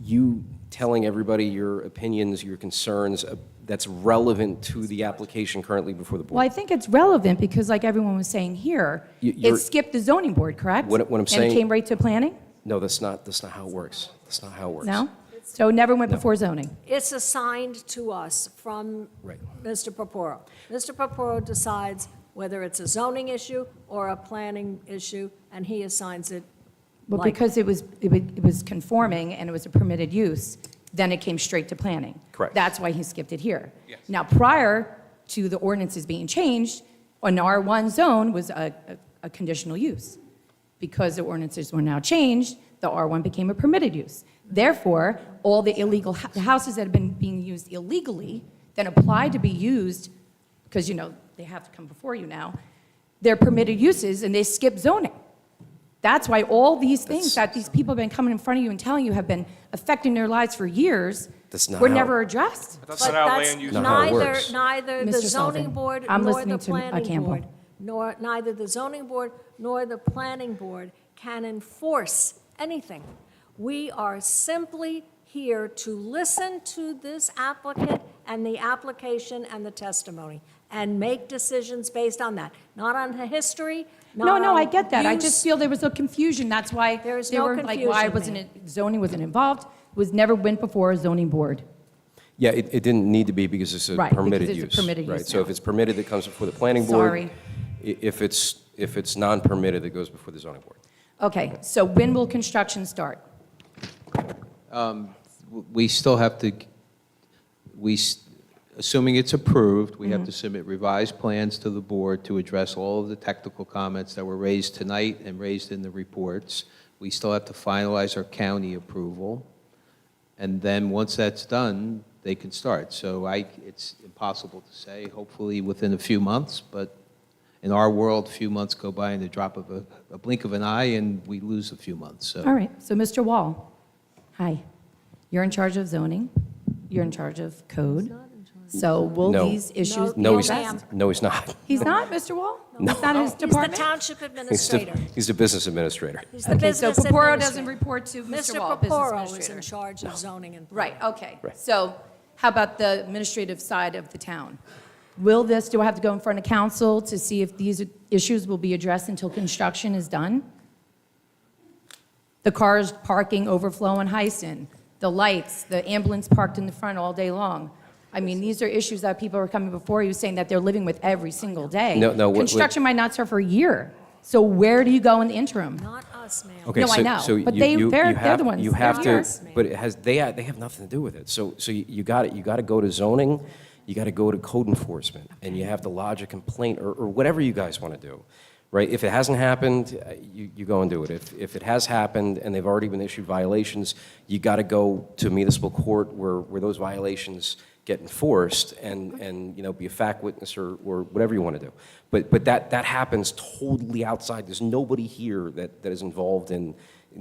you telling everybody your opinions, your concerns that's relevant to the application currently before the board. Well, I think it's relevant because like everyone was saying here, You're- it skipped the zoning board, correct? What I'm And saying- it came right to planning? No, that's not how it works. That's not how it works. No? So it never went before zoning? It's assigned to us from Right. Mr. Purpuro. Mr. Purpuro decides whether it's a zoning issue or a planning issue, and he assigns it. But like- because it was conforming and it was a permitted use, then it came straight to planning. Correct. That's why he skipped it here. Yes. Now, prior to the ordinances being changed, an R1 zone was a conditional use. Because the ordinances were now changed, the R1 became a permitted use. Therefore, all the illegal, the houses that have been being used illegally, then applied to be used, because, you know, they have to come before you now, they're permitted uses, and they skip zoning. That's why all these things that these people have been coming in front of you and telling you have been affecting their lives for years That's not were how- never addressed. That's But not how that's land use Not how it neither, works. neither the Mr. zoning Sullivan, board I'm nor listening the to planning Campbell. board, neither the zoning board nor the planning board can enforce anything. We are simply here to listen to this applicant and the application and the testimony, and make decisions based on that, not on the history, No, not on I get that. I just use. feel there was a confusion. That's why There is they no were like, why confusion, wasn't ma'am. it, zoning wasn't involved, was never went before a zoning board. Yeah, it didn't need to be because it's a Right, because permitted it's a use. permitted Right, use so now. if it's permitted, it comes before the planning board. Sorry. If it's non-permitted, it goes before the zoning board. Okay, so when will construction start? We still have to, assuming it's approved, we Mm-hmm. have to submit revised plans to the board to address all of the technical comments that were raised tonight and raised in the reports. We still have to finalize our county approval. And then, once that's done, they can start. So it's impossible to say, hopefully within a few months, but in our world, a few months go by in the drop of a blink of an eye, and we lose a few months, so. All right, so Mr. Wall, hi. You're in charge of zoning. You're in charge of code. So will No. these issues be No, he's, addressed? no, he's not. He's not, Mr. Wall? No. He's not in his He's the department? township He's administrator. he's the business administrator. He's the Okay, so business Peporo doesn't administrator. report to Mr. Wall, Mr. business Peporo is administrator. in charge of zoning and. Right, okay. Right. So how about the administrative side of the town? Will this, do I have to go in front of council to see if these issues will be addressed until construction is done? The cars parking overflow in Heisen, the lights, the ambulance parked in the front all day long. I mean, these are issues that people are coming before you saying that they're living with every single day. No, Construction might not start for a year. So where do you go in the interim? Not us, ma'am. Okay, No, I know, so but you they're have- the ones, You they're have to, here. but it has, they have nothing to do with it. So you got to go to zoning, you got to go to code enforcement, and you have to lodge a complaint, or whatever you guys want to do, right? If it hasn't happened, you go and do it. If it has happened and they've already been issued violations, you got to go to municipal court where those violations get enforced and be a fact witness or whatever you want to do. But that happens totally outside. There's nobody here that is involved in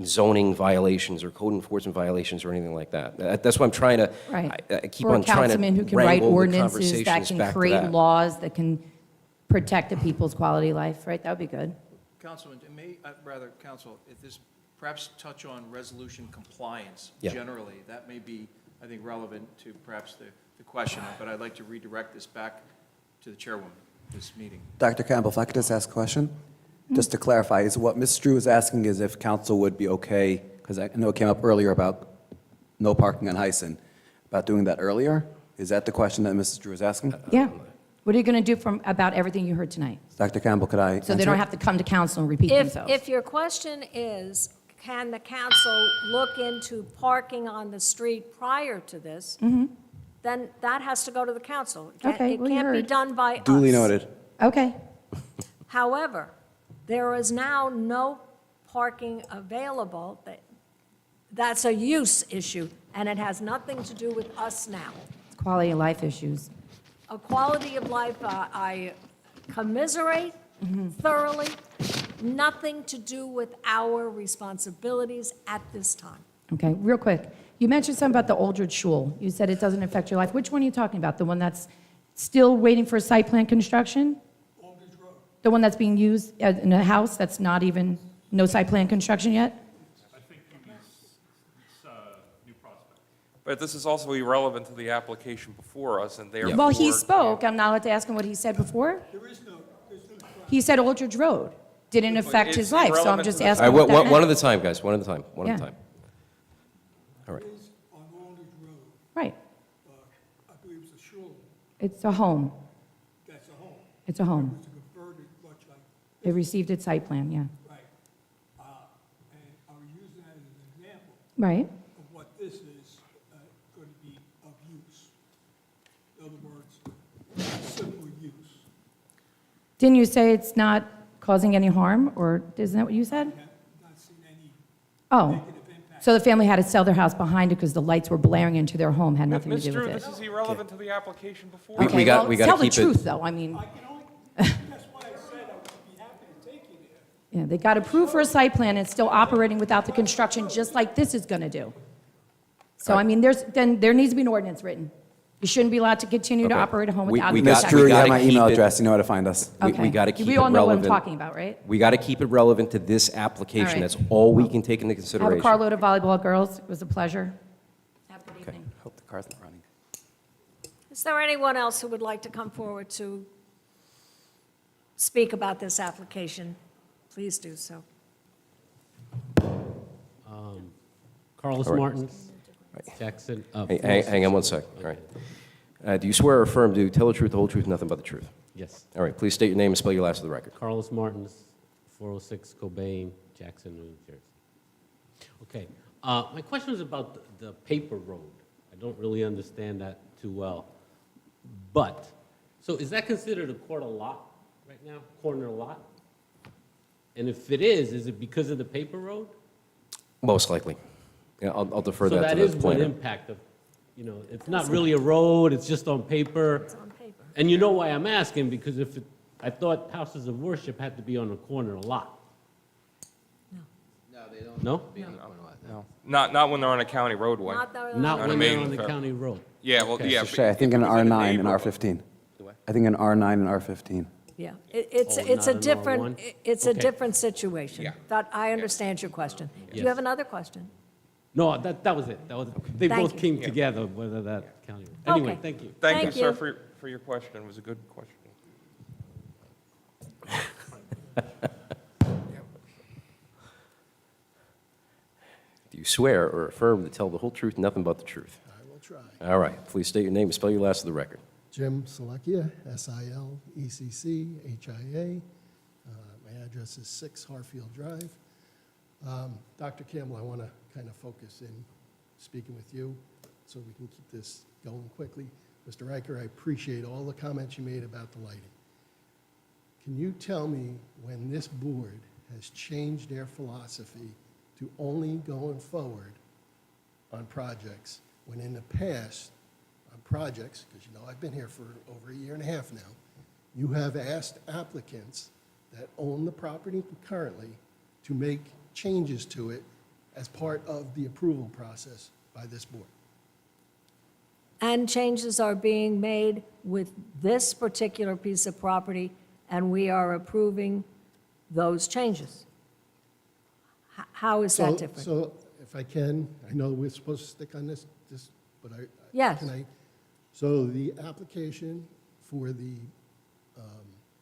zoning violations or code enforcement violations or anything like that. That's what I'm trying to, Right. I keep Or a on trying to councilman who can write wrangle the ordinances that conversations can back to create that. laws that can protect the people's quality of life, right? That would be good. Councilman, Council, if this, perhaps touch on resolution compliance Yeah. generally. That may be, I think, relevant to perhaps the question, but I'd like to redirect this back to the chairwoman of this meeting. Dr. Campbell, if I could just ask a question? Just to clarify, is what Ms. Drew is asking is if council would be okay, because I know it came up earlier about no parking on Heisen, about doing that earlier? Is that the question that Mrs. Drew is asking? Yeah. What are you going to do about everything you heard tonight? Dr. Campbell, could I So they don't answer? have to come to council and repeat themselves? If your question is, can the council look into parking on the street prior to this, then that has to go to the council. Okay, It well, you can't be heard. done by us. Duly noted. Okay. However, there is now no parking available. That's a use issue, and it has nothing to do with us now. Quality of life issues. A quality of life, I commiserate thoroughly, nothing to do with our responsibilities at this time. Okay, real quick. You mentioned something about the Aldridge Shul. You said it doesn't affect your life. Which one are you talking about? The one that's still waiting for site plan construction? The one that's being used in a house that's not even, no site plan construction yet? I think it's New Prospect. But this is also irrelevant to the application before us, and therefore... Well, he spoke. I'm not allowed to ask him what he said before. He said Aldridge Road didn't affect It's his life, so I'm irrelevant just to the- asking All what right, that one at meant. a time, guys, one at a time, one at a Yeah. time. All right. On Aldridge Road, Right. I believe it's a shul, It's a home. that's a home. It's a home. It's a converted, much like, They received its site plan, yeah. right. And I would use that as an example Right. of what this is going to be of use. In other words, simple use. Didn't you say it's not causing any harm, or isn't that what you said? I've not seen any Oh, negative impact. so the family had to sell their house behind it because the lights were blaring into their home, had nothing to Ms. do Drew, with this it. is irrelevant to the application before We- us. Okay, got- well, we gotta tell the keep it- truth, though, I mean, That's why I said I would be happy to take you there. yeah, they got approved for a site plan, and it's still operating without the construction, just like this is gonna do. So, I mean, there needs to be an ordinance written. You shouldn't be allowed to continue to Okay. operate a home We- without. we the got- Ms. tax- Drew, you have gotta my email keep it- address, you know where to find us. Okay. We got to keep it relevant. We all know what I'm talking about, right? We got to keep it relevant to this application. All right. That's all we can take into I have consideration. a carload of volleyball girls. It was a pleasure. Have a good Okay. evening. Hope the car's not running. Is there anyone else who would like to come forward to speak about this application? Please do so. Carlos All right. Martins, Jackson. Hang on one sec. All right. Do you swear or affirm to tell the truth, the whole truth, and nothing but the truth? Yes. All right. Please state your name and spell your last for the record. Carlos Martins, 406 Cobain, Jackson, New Jersey. Okay. My question is about the paper road. I don't really understand that too well. But, so is that considered a quarter lot right now? Corner lot? And if it is it because of the paper road? Most likely. Yeah, I'll defer So that that to is the one planner. impact of, it's not really a road, it's just on paper. It's on paper. And you know why I'm asking, because I thought houses of worship had to be on a corner lot. No, No? Not when they're on a county roadway. Not that- Not On a when they're on main the car. county road? Yeah, well, Okay. yeah. Mr. Shea, I think in if it was in a R9 and neighborhood- R15. I think in R9 and R15. Yeah, Oh, it's a not an different, R1? it's a Okay. different situation. Yeah. That, I understand your question. Do you Yes. have another question? No, that was it. They Thank both you. came together, whether that county. Anyway, Okay. thank you. Thank you, Thank sir, you. for your question. It was a good question. Do you swear or affirm to tell the whole truth, nothing but the truth? I will try. All right, please state your name and spell your last for the record. Jim Sileckia, Silecchia. My address is 6 Harfield Drive. Dr. Campbell, I want to kind of focus in speaking with you so we can keep this going quickly. Mr. Riker, I appreciate all the comments you made about the lighting. Can you tell me when this board has changed their philosophy to only going forward on projects, when in the past, on projects, because you know I've been here for over a year and a half now, you have asked applicants that own the property currently to make changes to it as part of the approval process by this board? And changes are being made with this particular piece of property, and we are approving those changes. How is that different? So if I can, I know we're supposed to stick on this, but Yes. can I? So the application for the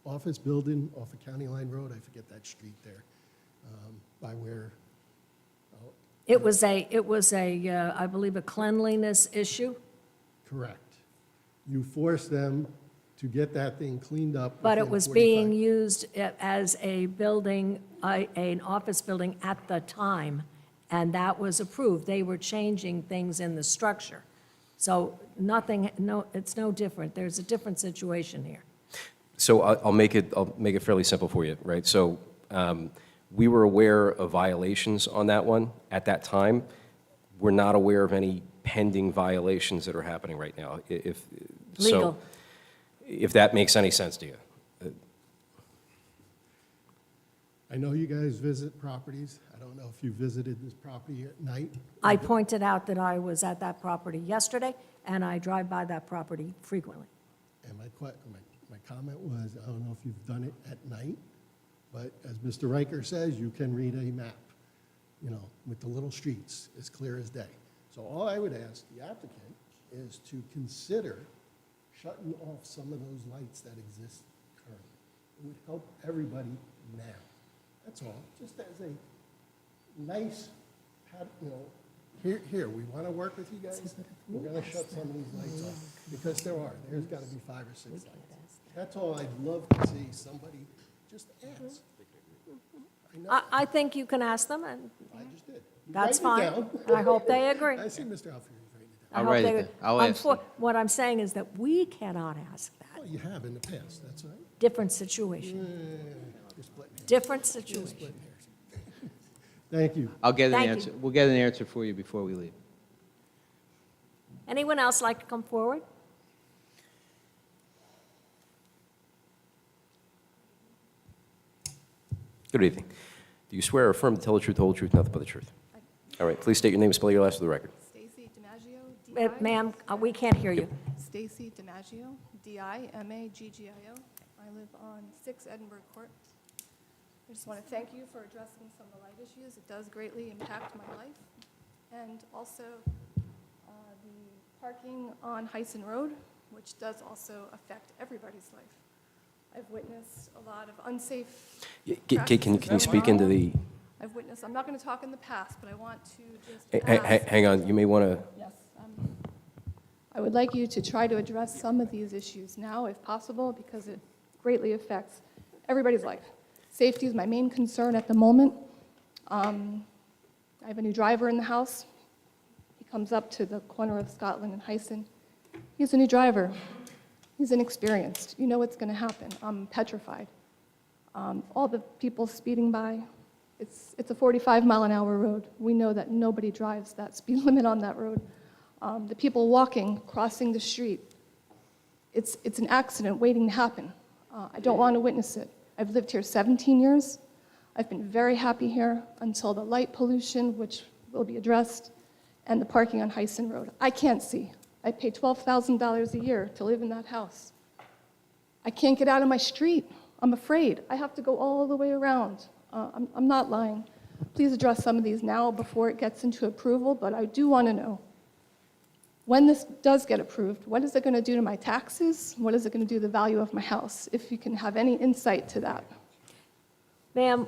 office building off of County Line Road, I forget that street there, by where, It was a, I believe, a cleanliness issue, correct. You forced them to get that thing cleaned up. but it within was 45 being used as a building, an office building at the time, and that was approved. They were changing things in the structure. So nothing, no, it's no different. There's a different situation here. So I'll make it fairly simple for you, right? So we were aware of violations on that one at that time. We're not aware of any pending violations that are happening right now. Legal. If that makes any sense to you. I know you guys visit properties. I don't know if you visited this property at night. I pointed out that I was at that property yesterday, and I drive by that property frequently. And my comment was, I don't know if you've done it at night, but as Mr. Riker says, you can read a map, you know, with the little streets as clear as day. So all I would ask the applicant is to consider shutting off some of those lights that exist currently. It would help everybody now. That's all, just as a nice, you know, here, we want to work with you guys. We're going to shut some of these lights off, because there's got to be 5 or 6 lights. That's all I'd love to see, somebody just ask. I think you can ask them, and I just did. that's Write fine. it down. I hope they agree. I see Mr. Alfieri writing it down. I I'll hope write they it would- down. I'll ask them. What I'm saying is that we cannot ask that. Well, you have in the past, that's right. Different situation. You're splitting hairs. Different You're situation. splitting hairs. Thank you. I'll get an Thank you. answer. We'll get an answer for you before we leave. Anyone else like to come forward? Good evening. Do you swear or affirm to tell the truth, the whole truth, nothing but the truth? All right, please state your name and spell your last for the record. Stacy DiMaggio, Ma'am, we can't hear you. Stacy DiMaggio, DiMaggio. I live on 6 Edinburgh Court. I just want to thank you for addressing some of the light issues. It does greatly impact my life. And also the parking on Hyson Road, which does also affect everybody's life. I've witnessed a lot of unsafe Can you speak into the, I've witnessed, I'm not going to talk in the past, but I want to just ask. hang on, you may want to, Yes. I would like you to try to address some of these issues now, if possible, because it greatly affects everybody's life. Safety is my main concern at the moment. I have a new driver in the house. He comes up to the corner of Scotland and Hyson. He's a new driver. He's inexperienced. You know what's going to happen. I'm petrified. All the people speeding by, it's a 45-mile-an-hour road. We know that nobody drives that speed limit on that road. The people walking, crossing the street, it's an accident waiting to happen. I don't want to witness it. I've lived here 17 years. I've been very happy here until the light pollution, which will be addressed, and the parking on Hyson Road. I can't see. I pay $12,000 a year to live in that house. I can't get out of my street. I'm afraid. I have to go all the way around. I'm not lying. Please address some of these now before it gets into approval, but I do want to know, when this does get approved, what is it going to do to my taxes? What is it going to do to the value of my house? If you can have any insight to that. Ma'am,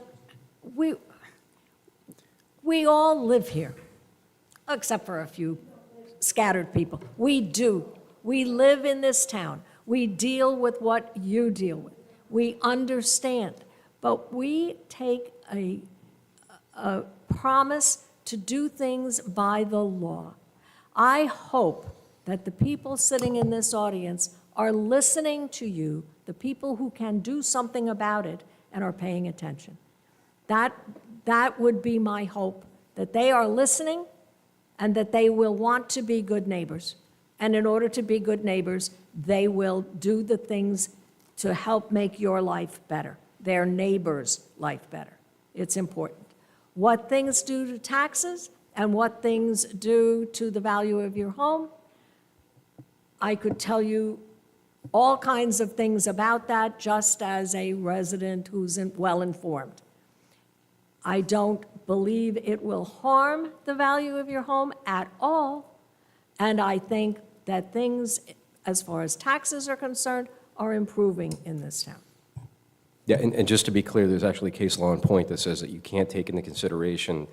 we all live here, except for a few scattered people. We do. We live in this town. We deal with what you deal with. We understand. But we take a promise to do things by the law. I hope that the people sitting in this audience are listening to you, the people who can do something about it and are paying attention. That would be my hope, that they are listening and that they will want to be good neighbors. And in order to be good neighbors, they will do the things to help make your life better, their neighbor's life better. It's important. What things do to taxes and what things do to the value of your home, I could tell you all kinds of things about that just as a resident who's well-informed. I don't believe it will harm the value of your home at all, and I think that things, as far as taxes are concerned, are improving in this town. Yeah, and just to be clear, there's actually case law in point that says that you can't take into consideration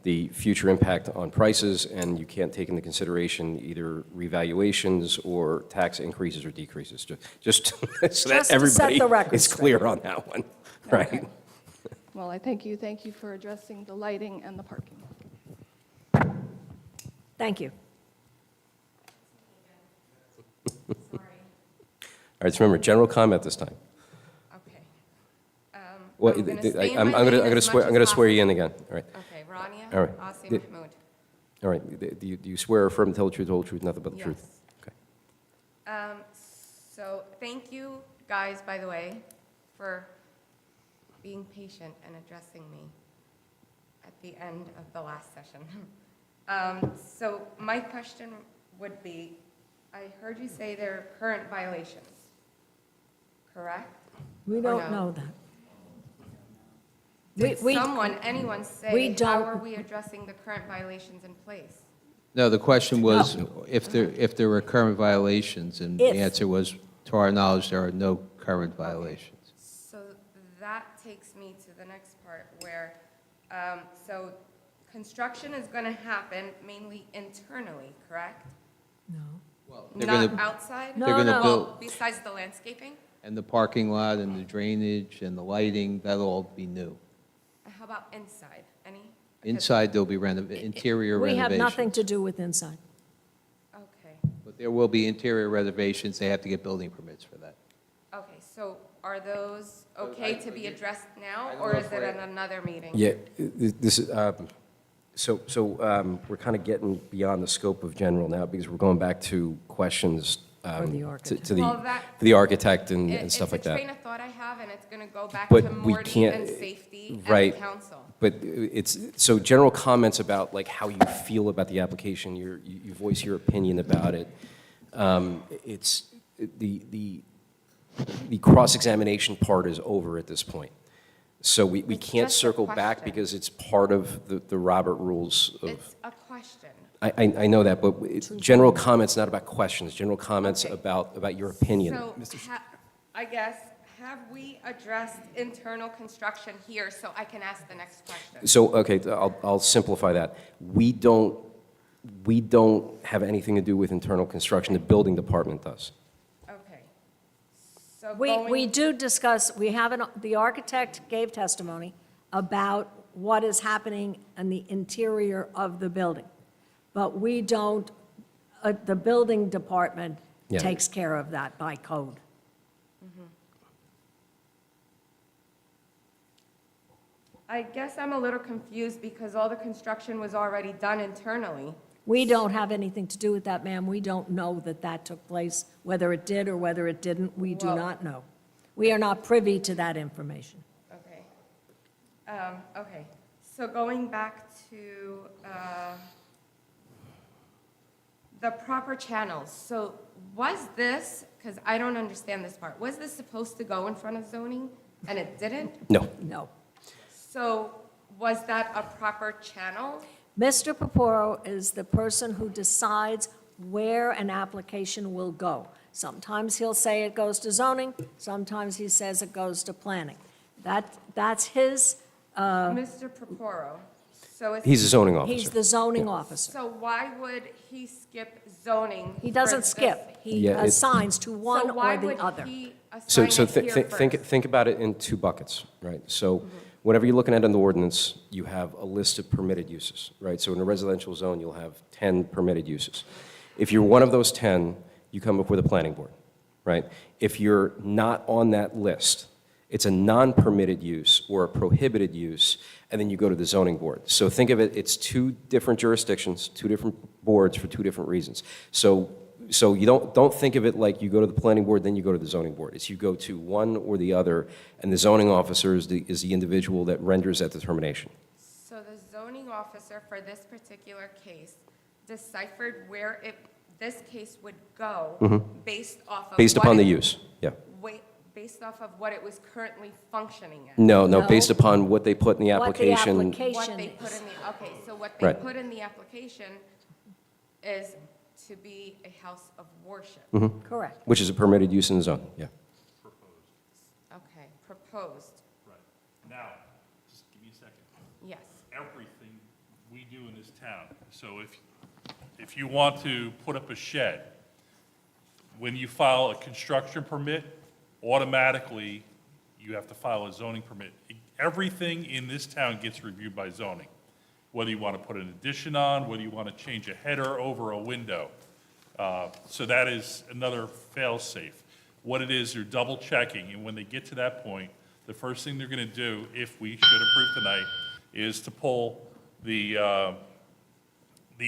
the future impact on prices, and you can't take into consideration either revaluations or tax increases or decreases, just so that Just to set everybody the record is clear on that one, right? Okay. Well, I thank you. Thank you for addressing the lighting and the parking. Thank you. All right, so remember, general comment this time. Okay. Well, I'm gonna stay in I'm my lane going as much to as swear you in possible. again, all right? Okay, Rania, All right. Asim Mahmood. All right, do you swear or affirm to tell the truth, the whole truth, nothing but the truth? Yes. So thank you, guys, by the way, for being patient and addressing me at the end of the last session. So my question would be, I heard you say there are current violations, correct? We Or don't no? know that. Did anyone we say, how don't- are we addressing the current violations in place? No, the question was if there were current violations, and the If. answer was, to our knowledge, there are no current violations. So that takes me to the next part where, so construction is going to happen mainly internally, correct? They're Not gonna- outside? they're gonna No, no. build, Besides the landscaping? and the parking lot, and the drainage, and the lighting, that'll all be new. How about inside? Any? Inside, there'll be interior We have renovations. nothing to do with inside. Okay, But there will be interior renovations, they have to get building permits for that. okay, so are those So okay to be addressed now, I don't or know is if it we're- in another meeting? Yeah, this is, we're kind of getting beyond the scope of general now, because we're going back to questions For the to architect. Well, that- the architect and stuff like It's a that. train of thought I have, and it's going to go back But to we Morty can't- and safety and right. the council. But it's, so general comments about like how you feel about the application, you voice your opinion about it. It's, the cross-examination part is over at this point. So we It's can't just a circle back question. because it's part of the Robert rules of. It's a question. I know that, but it's general comments, not about questions, general comments Okay. about your opinion. So, I guess, have we addressed internal construction here, so I can ask the next question? So, okay, I'll simplify that. We don't have anything to do with internal construction, the building department does. Okay. So We going, do discuss, the architect gave testimony about what is happening in the interior of the building. But we don't, the building department Yeah. takes care of that by code. I guess I'm a little confused because all the construction was already done internally. We don't have anything to do with that, ma'am. We don't know that that took place, whether it did or whether it didn't. We do Well- not know. We are not privy to that information. Okay. Okay, so going back to the proper channels. So was this, because I don't understand this part, was this supposed to go in front of zoning and it didn't? No. No. So was that a proper channel? Mr. Peporo is the person who decides where an application will go. Sometimes he'll say it goes to zoning, sometimes he says it goes to planning. That's his, Mr. Peporo, so it's... He's a zoning officer. he's the zoning officer. So why would he skip zoning? He for doesn't this? skip, he Yeah, it- assigns to one So why or the would other. he So, assign it here first? think about it in two buckets, right? So whenever you're looking at an ordinance, you have a list of permitted uses, right? So in a residential zone, you'll have 10 permitted uses. If you're one of those 10, you come up with a planning board, right? If you're not on that list, it's a non-permitted use or a prohibited use, and then you go to the zoning board. So think of it, it's two different jurisdictions, two different boards for two different reasons. So you don't think of it like you go to the planning board, then you go to the zoning board. It's you go to one or the other, and the zoning officer is the individual that renders that determination. So the zoning officer for this particular case deciphered where this case would go based off of... Based what upon the it- use, yeah. Based off of what it was currently functioning as. No, No. based upon what they put in the What the application. application What they put is. in the, okay, so what they Right. put in the application is to be a house of worship. Correct. Which is a permitted use in the zone, yeah. Okay, proposed, Right. Now, just give me a second. yes. Everything we do in this town, so if you want to put up a shed, when you file a construction permit, automatically you have to file a zoning permit. Everything in this town gets reviewed by zoning. Whether you want to put an addition on, whether you want to change a header over a window. So that is another fail-safe. What it is, you're double checking, and when they get to that point, the first thing they're going to do, if we should approve tonight, is to pull the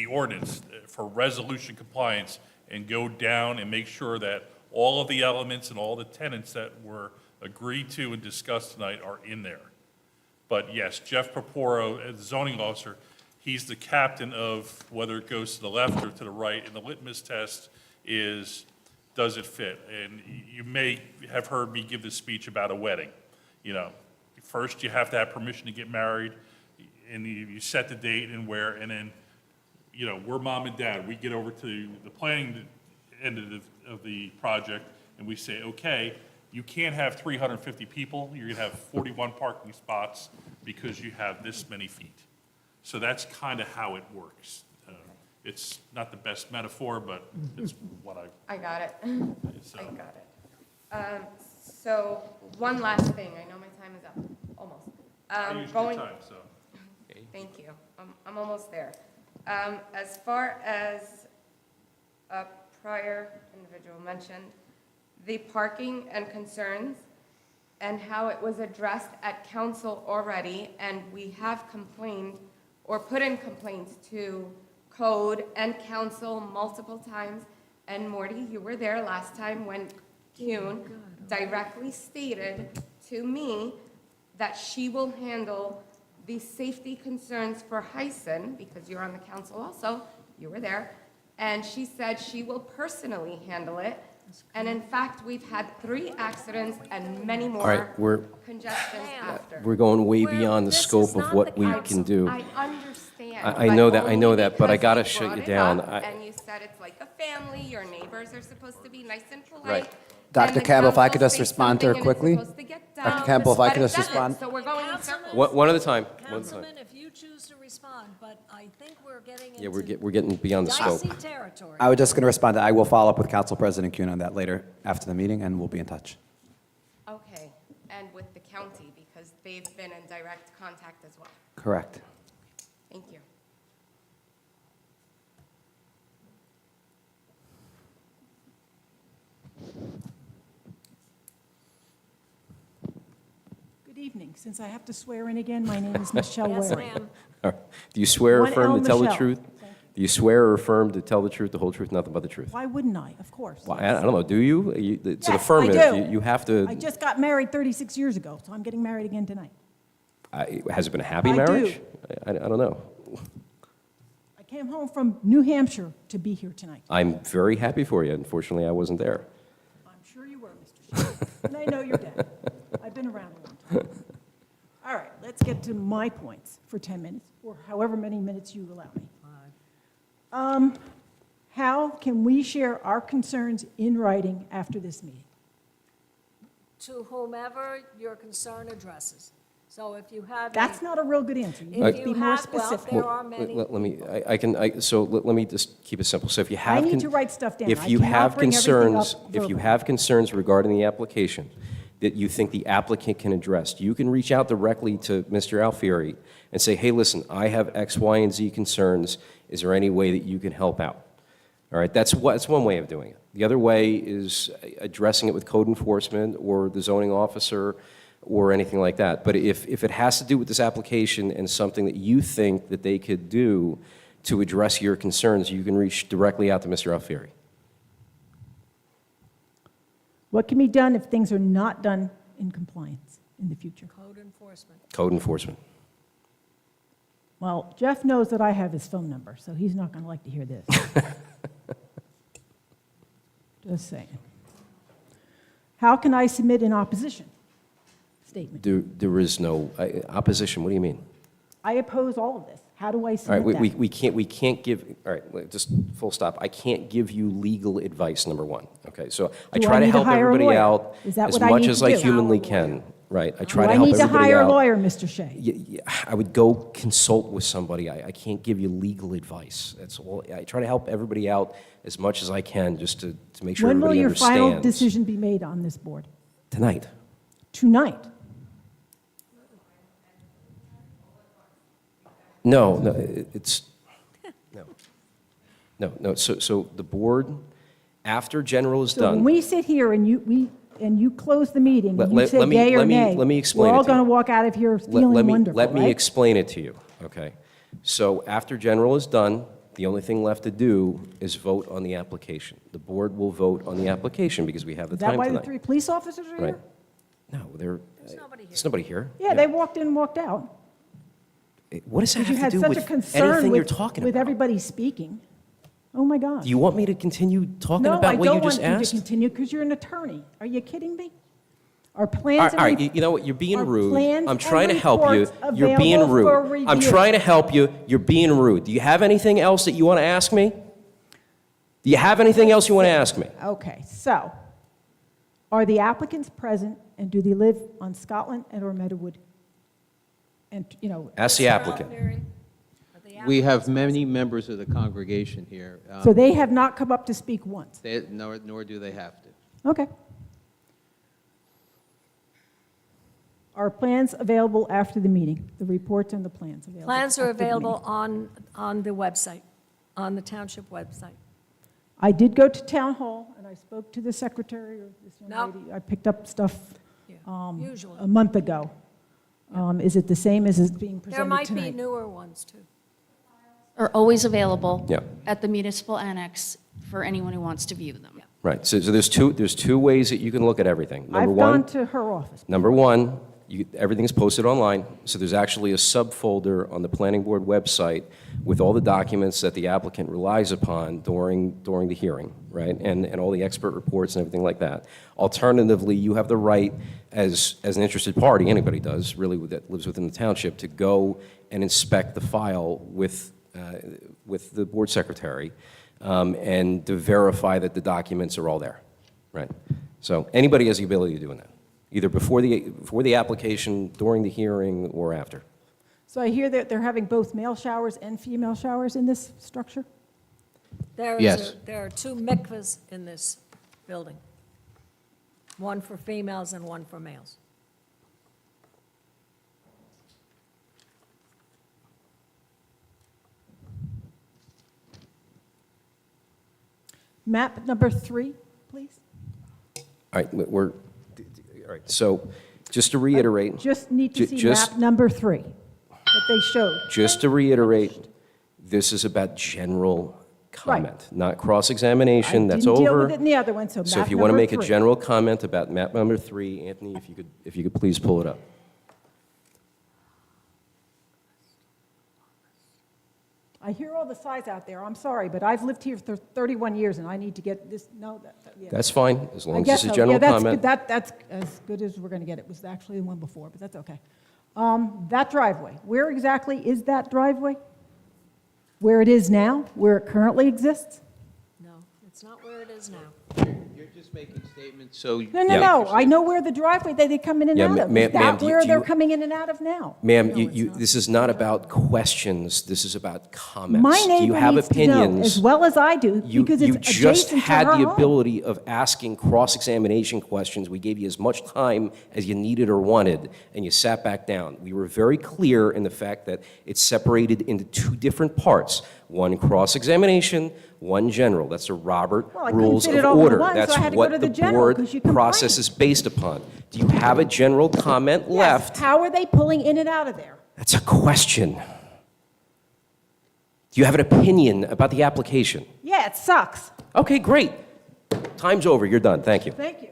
ordinance for resolution compliance and go down and make sure that all of the elements and all the tenants that were agreed to and discussed tonight are in there. But yes, Jeff Peporo, as zoning officer, he's the captain of whether it goes to the left or to the right, and the litmus test is, does it fit? And you may have heard me give this speech about a wedding. You know, first you have to have permission to get married, and you set the date and where, and then, you know, we're mom and dad. We get over to the planning end of the project, and we say, okay, you can't have 350 people. You're going to have 41 parking spots because you have this many feet. So that's kind of how it works. It's not the best metaphor, but it's what I got it. So- I got it. So one last thing, I know my time is up, almost. I use your time, so. Thank you, I'm almost there. As far as a prior individual mentioned, the parking and concerns and how it was addressed at council already, and we have complained or put in complaints to code and council multiple times. And Morty, you were there last time when Kuhn directly stated to me that she will handle the safety concerns for Hyson, because you're on the council also, you were there, and she said she will personally handle it. And in fact, we've had 3 accidents and many more right, we're- congestions after. We're going way We're- beyond the this is scope of not what the we council. can do. I understand. I know that, only but I because gotta you shut brought you it down. up, I- And you said it's like a family, your neighbors are supposed to be nice and polite. Right. and Dr. the Campbell, if I council could just says respond to her something and it's quickly. supposed to get Dr. done, Campbell, if I but could it just doesn't, respond. So we're going in circles. One at a time, one at a time. Councilman, if you choose to respond, but I think we're getting Yeah, into we're getting beyond the scope. dicey territory. I was just going to respond. I will follow up with Council President Kuhn on that later after the meeting, and we'll be in touch. Okay, and with the county, because they've been in direct contact as well. Correct. Thank you. Good evening. Since I have to swear in again, my name is Michelle Yes, Waring. ma'am. All right. Do you swear or One affirm L to tell the Michelle. truth? Do you swear or affirm to tell the truth, the whole truth, nothing but the truth? Why wouldn't I? Of course. Well, I don't know, do you? It's an Yes, I affirmative. do. You have to, I just got married 36 years ago, so I'm getting married again tonight. Has it been a happy I do. marriage? I don't know. I came home from New Hampshire to be here tonight. I'm very happy for you. Unfortunately, I wasn't there. I'm sure you were, Mr. Shea. And I know your dad. I've been around a long time. All right, let's get to my points for 10 minutes, or however many minutes you allow me. How can we share our concerns in writing after this meeting? To whomever your concern addresses. So if you have. That's not a real good answer. You If need to you be more have, well, specific. there are many. Let me, let me just keep it simple. So if you have. I need to write stuff down. If I you cannot have bring everything up concerns, if you verbally. have concerns regarding the application that you think the applicant can address, you can reach out directly to Mr. Alfieri and say, hey, listen, I have X, Y, and Z concerns. Is there any way that you can help out? All right, that's one way of doing it. The other way is addressing it with code enforcement or the zoning officer or anything like that. But if it has to do with this application and something that you think that they could do to address your concerns, you can reach directly out to Mr. Alfieri. What can be done if things are not done in compliance in the future? Code enforcement. Code enforcement. Well, Jeff knows that I have his phone number, so he's not going to like to hear this. Just saying. How can I submit an opposition statement? There is no opposition. What do you mean? I oppose all of this. How do I All right, submit that? we can't give, all right, just full stop. I can't give you legal advice, number one, okay? So I Do try I to need to help hire a everybody lawyer? out Is that as what I much need as to I do? humanly can, right? I try Do to I help need to everybody hire a out. lawyer, Mr. Shea? I would go consult with somebody. I can't give you legal advice. That's all. I try to help everybody out as much as I can just to make sure When will everybody your understands. final decision be made on this board? Tonight. Tonight? No, it's, no. So the board, after general is So done. when we sit here and you close the meeting, and you Let say me- yay or let me- nay, let me explain we're it all to you. going to walk out of here feeling wonderful, Let me right? explain it to you, okay? So after general is done, the only thing left to do is vote on the application. The board will vote on the application because we have the Is time that why tonight. the 3 police officers are Right? here? No, there's nobody here. Yeah, they walked in and walked out. What does that Because you have had to do such with a concern anything you're with, talking with about? everybody speaking. Oh, my God. Do you want me to continue talking No, about I what you don't just want you asked? to continue because you're an attorney. Are you kidding me? Our All plans right, and you know what, you're being our rude. plans I'm trying to and help you. reports You're being available for rude. I'm review. trying to help you. You're being rude. Do you have anything else that you want to ask me? Do you have anything else you want to ask me? Okay, so are the applicants present and do they live on Scotland and or Meadowood? And, you know, Ask the applicant. We have many members of the congregation here. so they have not come up to speak once. Nor do they have to. Okay. Are plans available after the meeting? The reports and the plans available? Plans are after the available meeting? on the website, on the township website. I did go to town hall and I spoke to the secretary or this young No. lady. I picked up stuff Usually. a month ago. Is it the same as is being There presented might tonight? be newer ones, too. Are always available Yeah. at the municipal annex for anyone who wants to view them. Right, so there's two ways that you can look at everything. Number I've one. gone to her office. Number one, everything's posted online, so there's actually a subfolder on the planning board website with all the documents that the applicant relies upon during the hearing, right? And all the expert reports and everything like that. Alternatively, you have the right, as an interested party, anybody does, really, that lives within the township, to go and inspect the file with the board secretary and to verify that the documents are all there, right? So anybody has the ability of doing that, either before the application, during the hearing, or after. So I hear that they're having both male showers and female showers in this structure? Yes. There are 2 mikvahs in this building, one for females and one for males. Map number 3, please. All right, all right, so just to reiterate. Just need to see just- map number 3 that they showed. Just to reiterate, this is about general comment, not cross-examination, that's over. I didn't deal with it in the other one, so So map if you want to number make a 3. general comment about map number 3, Anthony, if you could please pull it up. I hear all the sighs out there, I'm sorry, but I've lived here for 31 years, and I need to get this, yeah. That's fine, as long I as guess this is so. general Yeah, that's comment. good. That's as good as we're going to get. It was actually the one before, but that's okay. That driveway, where exactly is that driveway? Where it is now, where it currently exists? No, it's not where it is now. You're just making statements, so. No, I know where the driveway, they come in and Yeah, out of. ma'am, Is that do you- where do they're you- coming in and out of now? Ma'am, this is not about questions, this is about comments. My Do you neighbor have needs to know, opinions? as well as I do, because it's You just adjacent to had her the home. ability of asking cross-examination questions. We gave you as much time as you needed or wanted, and you sat back down. We were very clear in the fact that it's separated into two different parts. One cross-examination, one general. That's the Robert Well, I couldn't Rules fit of it all in Order. one, so That's I had to go what to the the general, board 'cause you complained. process is based upon. Do you have a general comment left? Yes, how are they pulling in and out of there? That's a question. Do you have an opinion about the application? Yeah, it sucks. Okay, great. Time's over. You're done. Thank you. Thank you.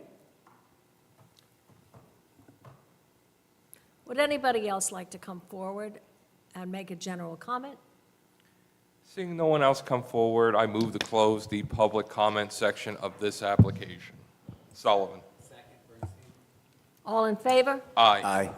Would anybody else like to come forward and make a general comment? Seeing no one else come forward, I move to close the public comment section of this application. Sullivan. All in favor? Aye.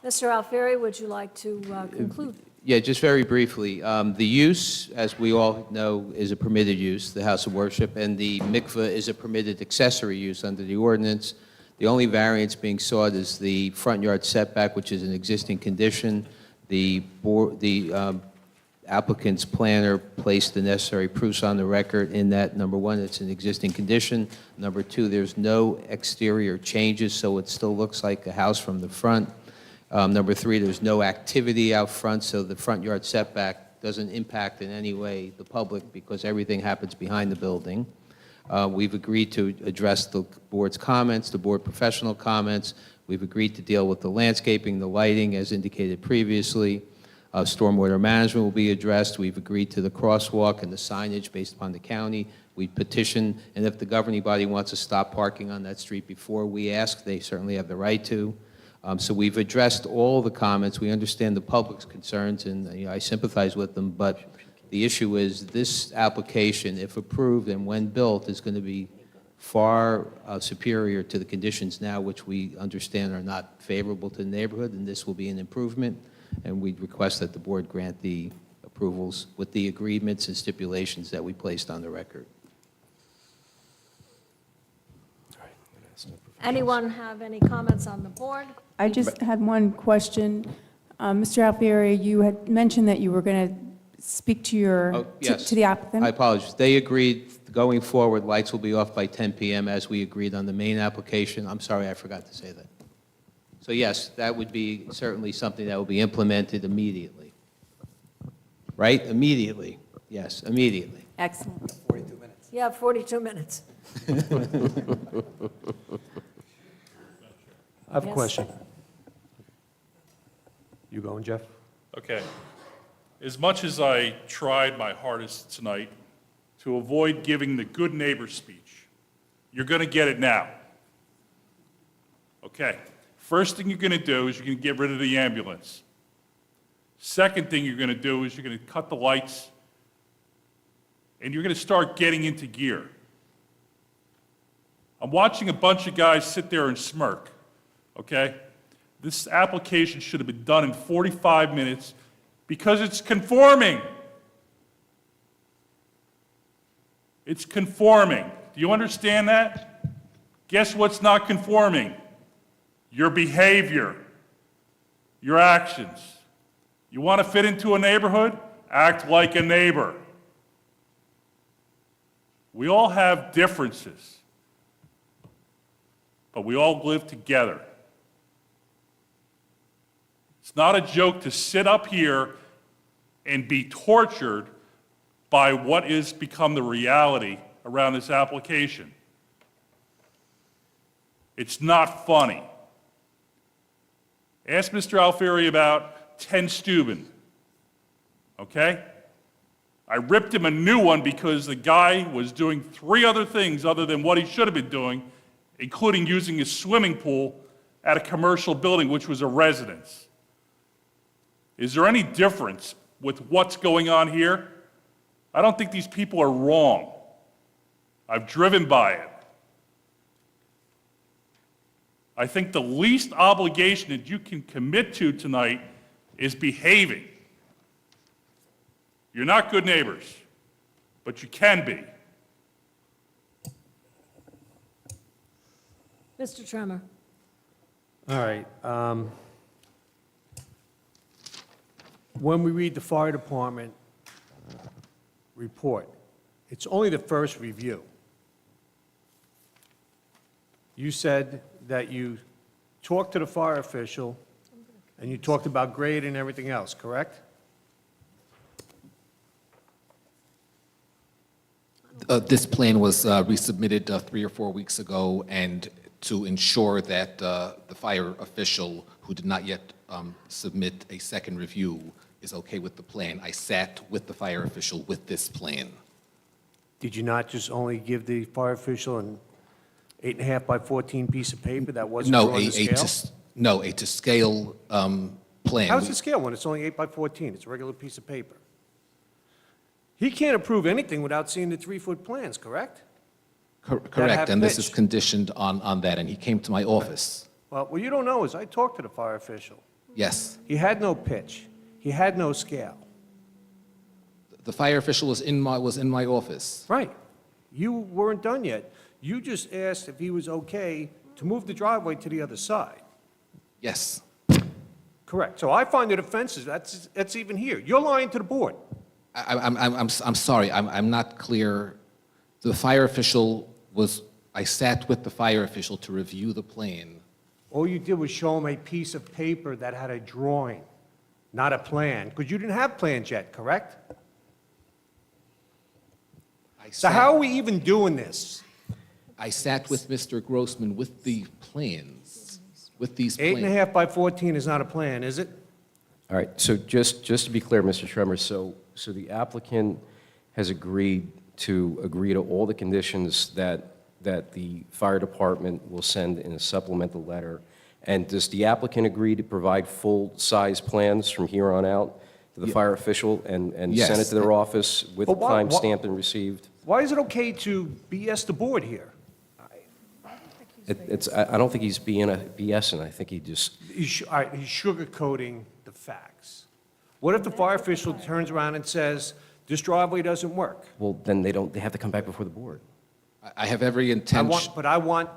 Mr. Alfieri, would you like to conclude? Yeah, just very briefly. The use, as we all know, is a permitted use, the house of worship, and the mikveh is a permitted accessory use under the ordinance. The only variance being sought is the front yard setback, which is an existing condition. The applicant's planner placed the necessary proofs on the record in that, number one, it's an existing condition. Number two, there's no exterior changes, so it still looks like a house from the front. Number three, there's no activity out front, so the front yard setback doesn't impact in any way the public because everything happens behind the building. We've agreed to address the board's comments, the board professional comments. We've agreed to deal with the landscaping, the lighting, as indicated previously. Stormwater management will be addressed. We've agreed to the crosswalk and the signage based upon the county. We petition, and if the governing body wants to stop parking on that street before we ask, they certainly have the right to. So we've addressed all the comments. We understand the public's concerns, and I sympathize with them, but the issue is this application, if approved and when built, is going to be far superior to the conditions now, which we understand are not favorable to the neighborhood, and this will be an improvement, and we request that the board grant the approvals with the agreements and stipulations that we placed on the record. Anyone have any comments on the board? I just had one question. Mr. Alfieri, you had mentioned that you were going to speak to your, Yes. to the applicant. I apologize. They agreed, going forward, lights will be off by 10 p.m. as we agreed on the main application. I'm sorry, I forgot to say that. So yes, that would be certainly something that will be implemented immediately. Right? Immediately. Yes, immediately. Excellent. 42 minutes. You have 42 minutes. I have a Yes. question. You going, Jeff? Okay. As much as I tried my hardest tonight to avoid giving the good neighbor speech, you're going to get it now. Okay. First thing you're going to do is you're going to get rid of the ambulance. Second thing you're going to do is you're going to cut the lights, and you're going to start getting into gear. I'm watching a bunch of guys sit there and smirk, okay? This application should have been done in 45 minutes because it's conforming. It's conforming. Do you understand that? Guess what's not conforming? Your behavior, your actions. You want to fit into a neighborhood? Act like a neighbor. We all have differences, but we all live together. It's not a joke to sit up here and be tortured by what has become the reality around this application. It's not funny. Ask Mr. Alfieri about 10 Steuben, okay? I ripped him a new one because the guy was doing 3 other things other than what he should have been doing, including using his swimming pool at a commercial building, which was a residence. Is there any difference with what's going on here? I don't think these people are wrong. I've driven by it. I think the least obligation that you can commit to tonight is behaving. You're not good neighbors, but you can be. Mr. Tremor. All right. When we read the fire department report, it's only the first review. You said that you talked to the fire official, and you talked about grade and everything else, correct? This plan was resubmitted 3 or 4 weeks ago, and to ensure that the fire official who did not yet submit a second review is okay with the plan, I sat with the fire official with this plan. Did you not just only give the fire official an 8.5 by 14 piece of paper that wasn't No, drawn to scale? No, a to-scale plan. How's it scale when it's only 8 by 14? It's a regular piece of paper. He can't approve anything without seeing the 3-foot plans, correct? Correct, and this is pitch. conditioned on that, and he came to my office. Well, what you don't know is I talked to the fire official. Yes. He had no pitch. He had no scale. The fire official was in my office. Right. You weren't done yet. You just asked if he was okay to move the driveway to the other side. Yes. Correct. So I find it offensive. That's even here. You're lying to the board. I'm sorry, I'm not clear. The fire official I sat with the fire official to review the plan. All you did was show him a piece of paper that had a drawing, not a plan, because you didn't have plans yet, correct? So how are we even doing this? I sat with Mr. Grossman with the plans, with these plans. 8.5 by 14 is not a plan, is it? All right, so just to be clear, Mr. Tremor, so the applicant has agreed to all the conditions that the fire department will send in a supplemental letter. And does the applicant agree to provide full-size plans from here on out to the fire official and Yes. send it to their office with But why- time stamped and received? Why is it okay to BS the board here? I don't think he's being a BS, and I think he just, All right, he's sugarcoating the facts. What if the fire official turns around and says, this driveway doesn't work? well, then they have to come back before the board. I have every intention. I want,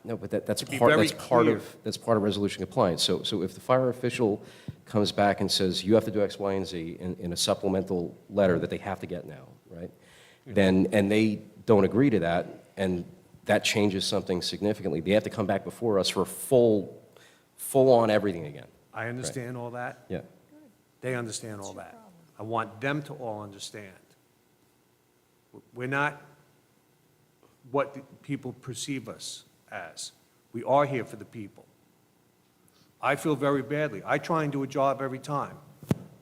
No, but that's To be part, very clear. that's part of resolution compliance. So if the fire official comes back and says, you have to do X, Y, and Z in a supplemental letter that they have to get now, right? Then, and they don't agree to that, and that changes something significantly, they have to come back before us for full-on everything again. I understand all that. Yeah. They understand all that. I want them to all understand. We're not what the people perceive us as. We are here for the people. I feel very badly. I try and do a job every time.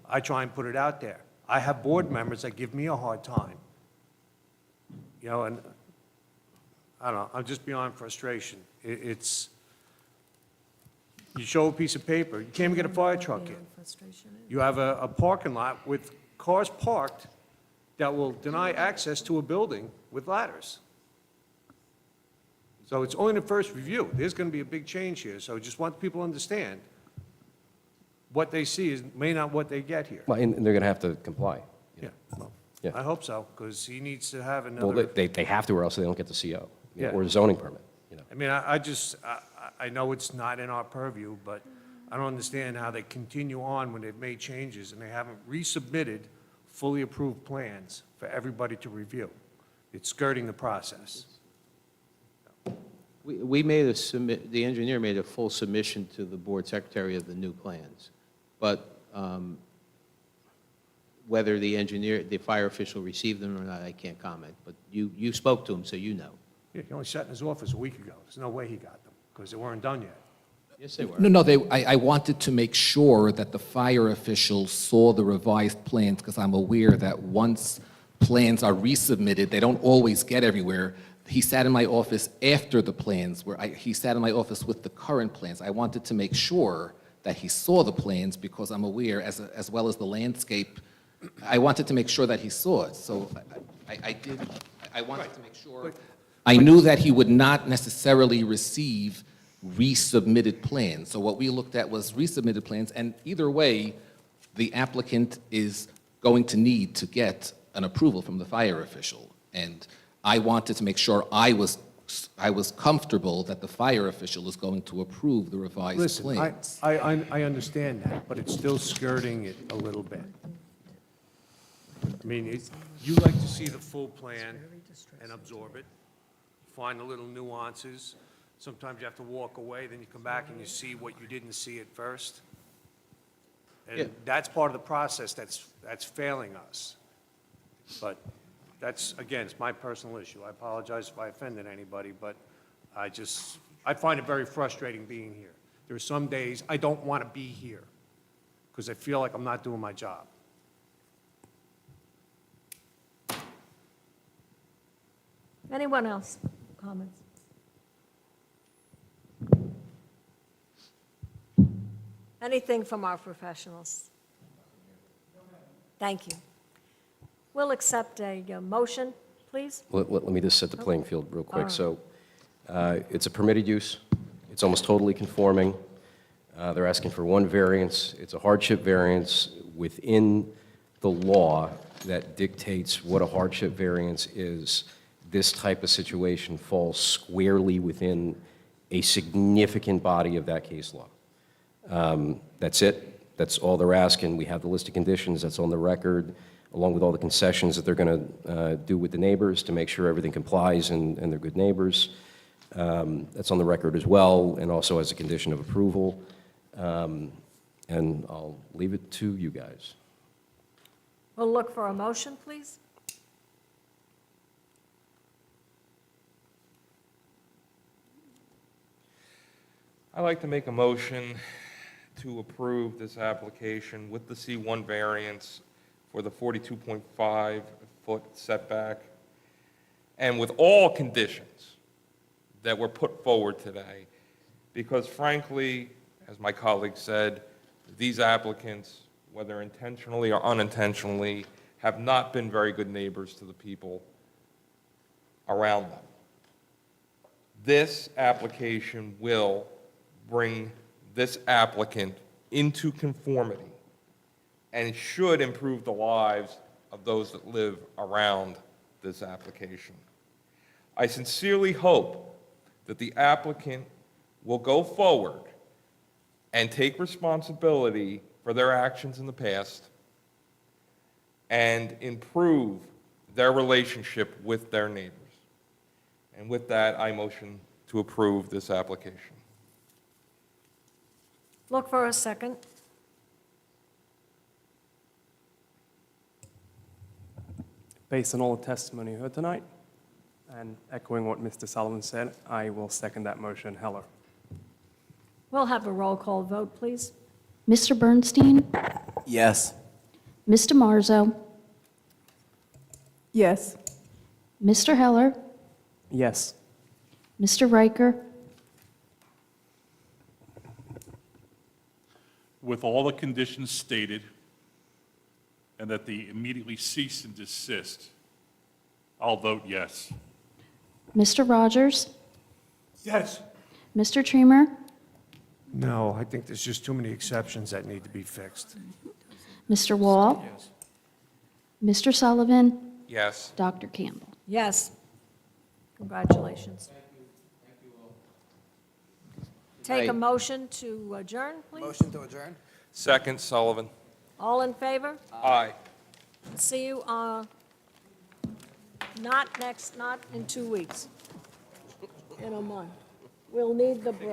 I try and put it out there. I have board members that give me a hard time. You know, and I don't know, I'm just beyond frustration. It's, you show a piece of paper, you can't even get a fire truck in. You have a parking lot with cars parked that will deny access to a building with ladders. So it's only the first review. There's going to be a big change here, so just want people to understand what they see may not what they get here. Well, and they're going to have to comply. Yeah, well, Yeah. I hope so, because he needs to have Well, another, they have to, or else they don't get the CO, Yeah. or a zoning permit, you know. I mean, I know it's not in our purview, but I don't understand how they continue on when they've made changes and they haven't resubmitted fully approved plans for everybody to review. It's skirting the process. We made the engineer made a full submission to the board secretary of the new plans. But whether the fire official received them or not, I can't comment. But you spoke to him, so you know. Yeah, he only sat in his office a week ago. There's no way he got them, because they weren't done yet. Yes, they were. No, I wanted to make sure that the fire official saw the revised plans, because I'm aware that once plans are resubmitted, they don't always get everywhere. He sat in my office after the plans, he sat in my office with the current plans. I wanted to make sure that he saw the plans, because I'm aware, as well as the landscape, I wanted to make sure that he saw it. So I wanted to make sure. I knew that he would not necessarily receive resubmitted plans. So what we looked at was resubmitted plans, and either way, the applicant is going to need to get an approval from the fire official. And I wanted to make sure I was comfortable that the fire official is going to approve the revised Listen, plans. I understand that, but it's still skirting it a little bit. I mean, you like to see the full plan and absorb it, find the little nuances. Sometimes you have to walk away, then you come back and you see what you didn't see at first. Yeah. And that's part of the process that's failing us. But that's, again, it's my personal issue. I apologize if I offended anybody, but I find it very frustrating being here. There are some days I don't want to be here because I feel like I'm not doing my job. Anyone else? Comments? Anything from our professionals? Thank you. We'll accept a motion, please. Let me just set the playing field real All quick. right. So it's a permitted use. It's almost totally conforming. They're asking for one variance. It's a hardship variance within the law that dictates what a hardship variance is. This type of situation falls squarely within a significant body of that case law. That's it. That's all they're asking. We have the list of conditions that's on the record, along with all the concessions that they're going to do with the neighbors to make sure everything complies and they're good neighbors. That's on the record as well, and also as a condition of approval. And I'll leave it to you guys. We'll look for a motion, please. I'd like to make a motion to approve this application with the C1 variance for the 42.5-foot setback, and with all conditions that were put forward today, because frankly, as my colleague said, these applicants, whether intentionally or unintentionally, have not been very good neighbors to the people around them. This application will bring this applicant into conformity and should improve the lives of those that live around this application. I sincerely hope that the applicant will go forward and take responsibility for their actions in the past and improve their relationship with their neighbors. And with that, I motion to approve this application. Look for a second. Based on all the testimony you heard tonight, and echoing what Mr. Sullivan said, I will second that motion. Heller. We'll have a roll call vote, please. Mr. Bernstein? Yes. Mr. Marzo? Yes. Mr. Heller? Yes. Mr. Riker? With all the conditions stated, and that they immediately cease and desist, I'll vote yes. Mr. Rogers? Yes. Mr. Treamer? No, I think there's just too many exceptions that need to be fixed. Mr. Wall? Yes. Mr. Sullivan? Yes. Dr. Campbell? Yes. Congratulations. Take a motion to adjourn, please. Motion to adjourn? Second, Sullivan. All in favor? Aye. See you, not in 2 weeks, in a month. We'll need the break.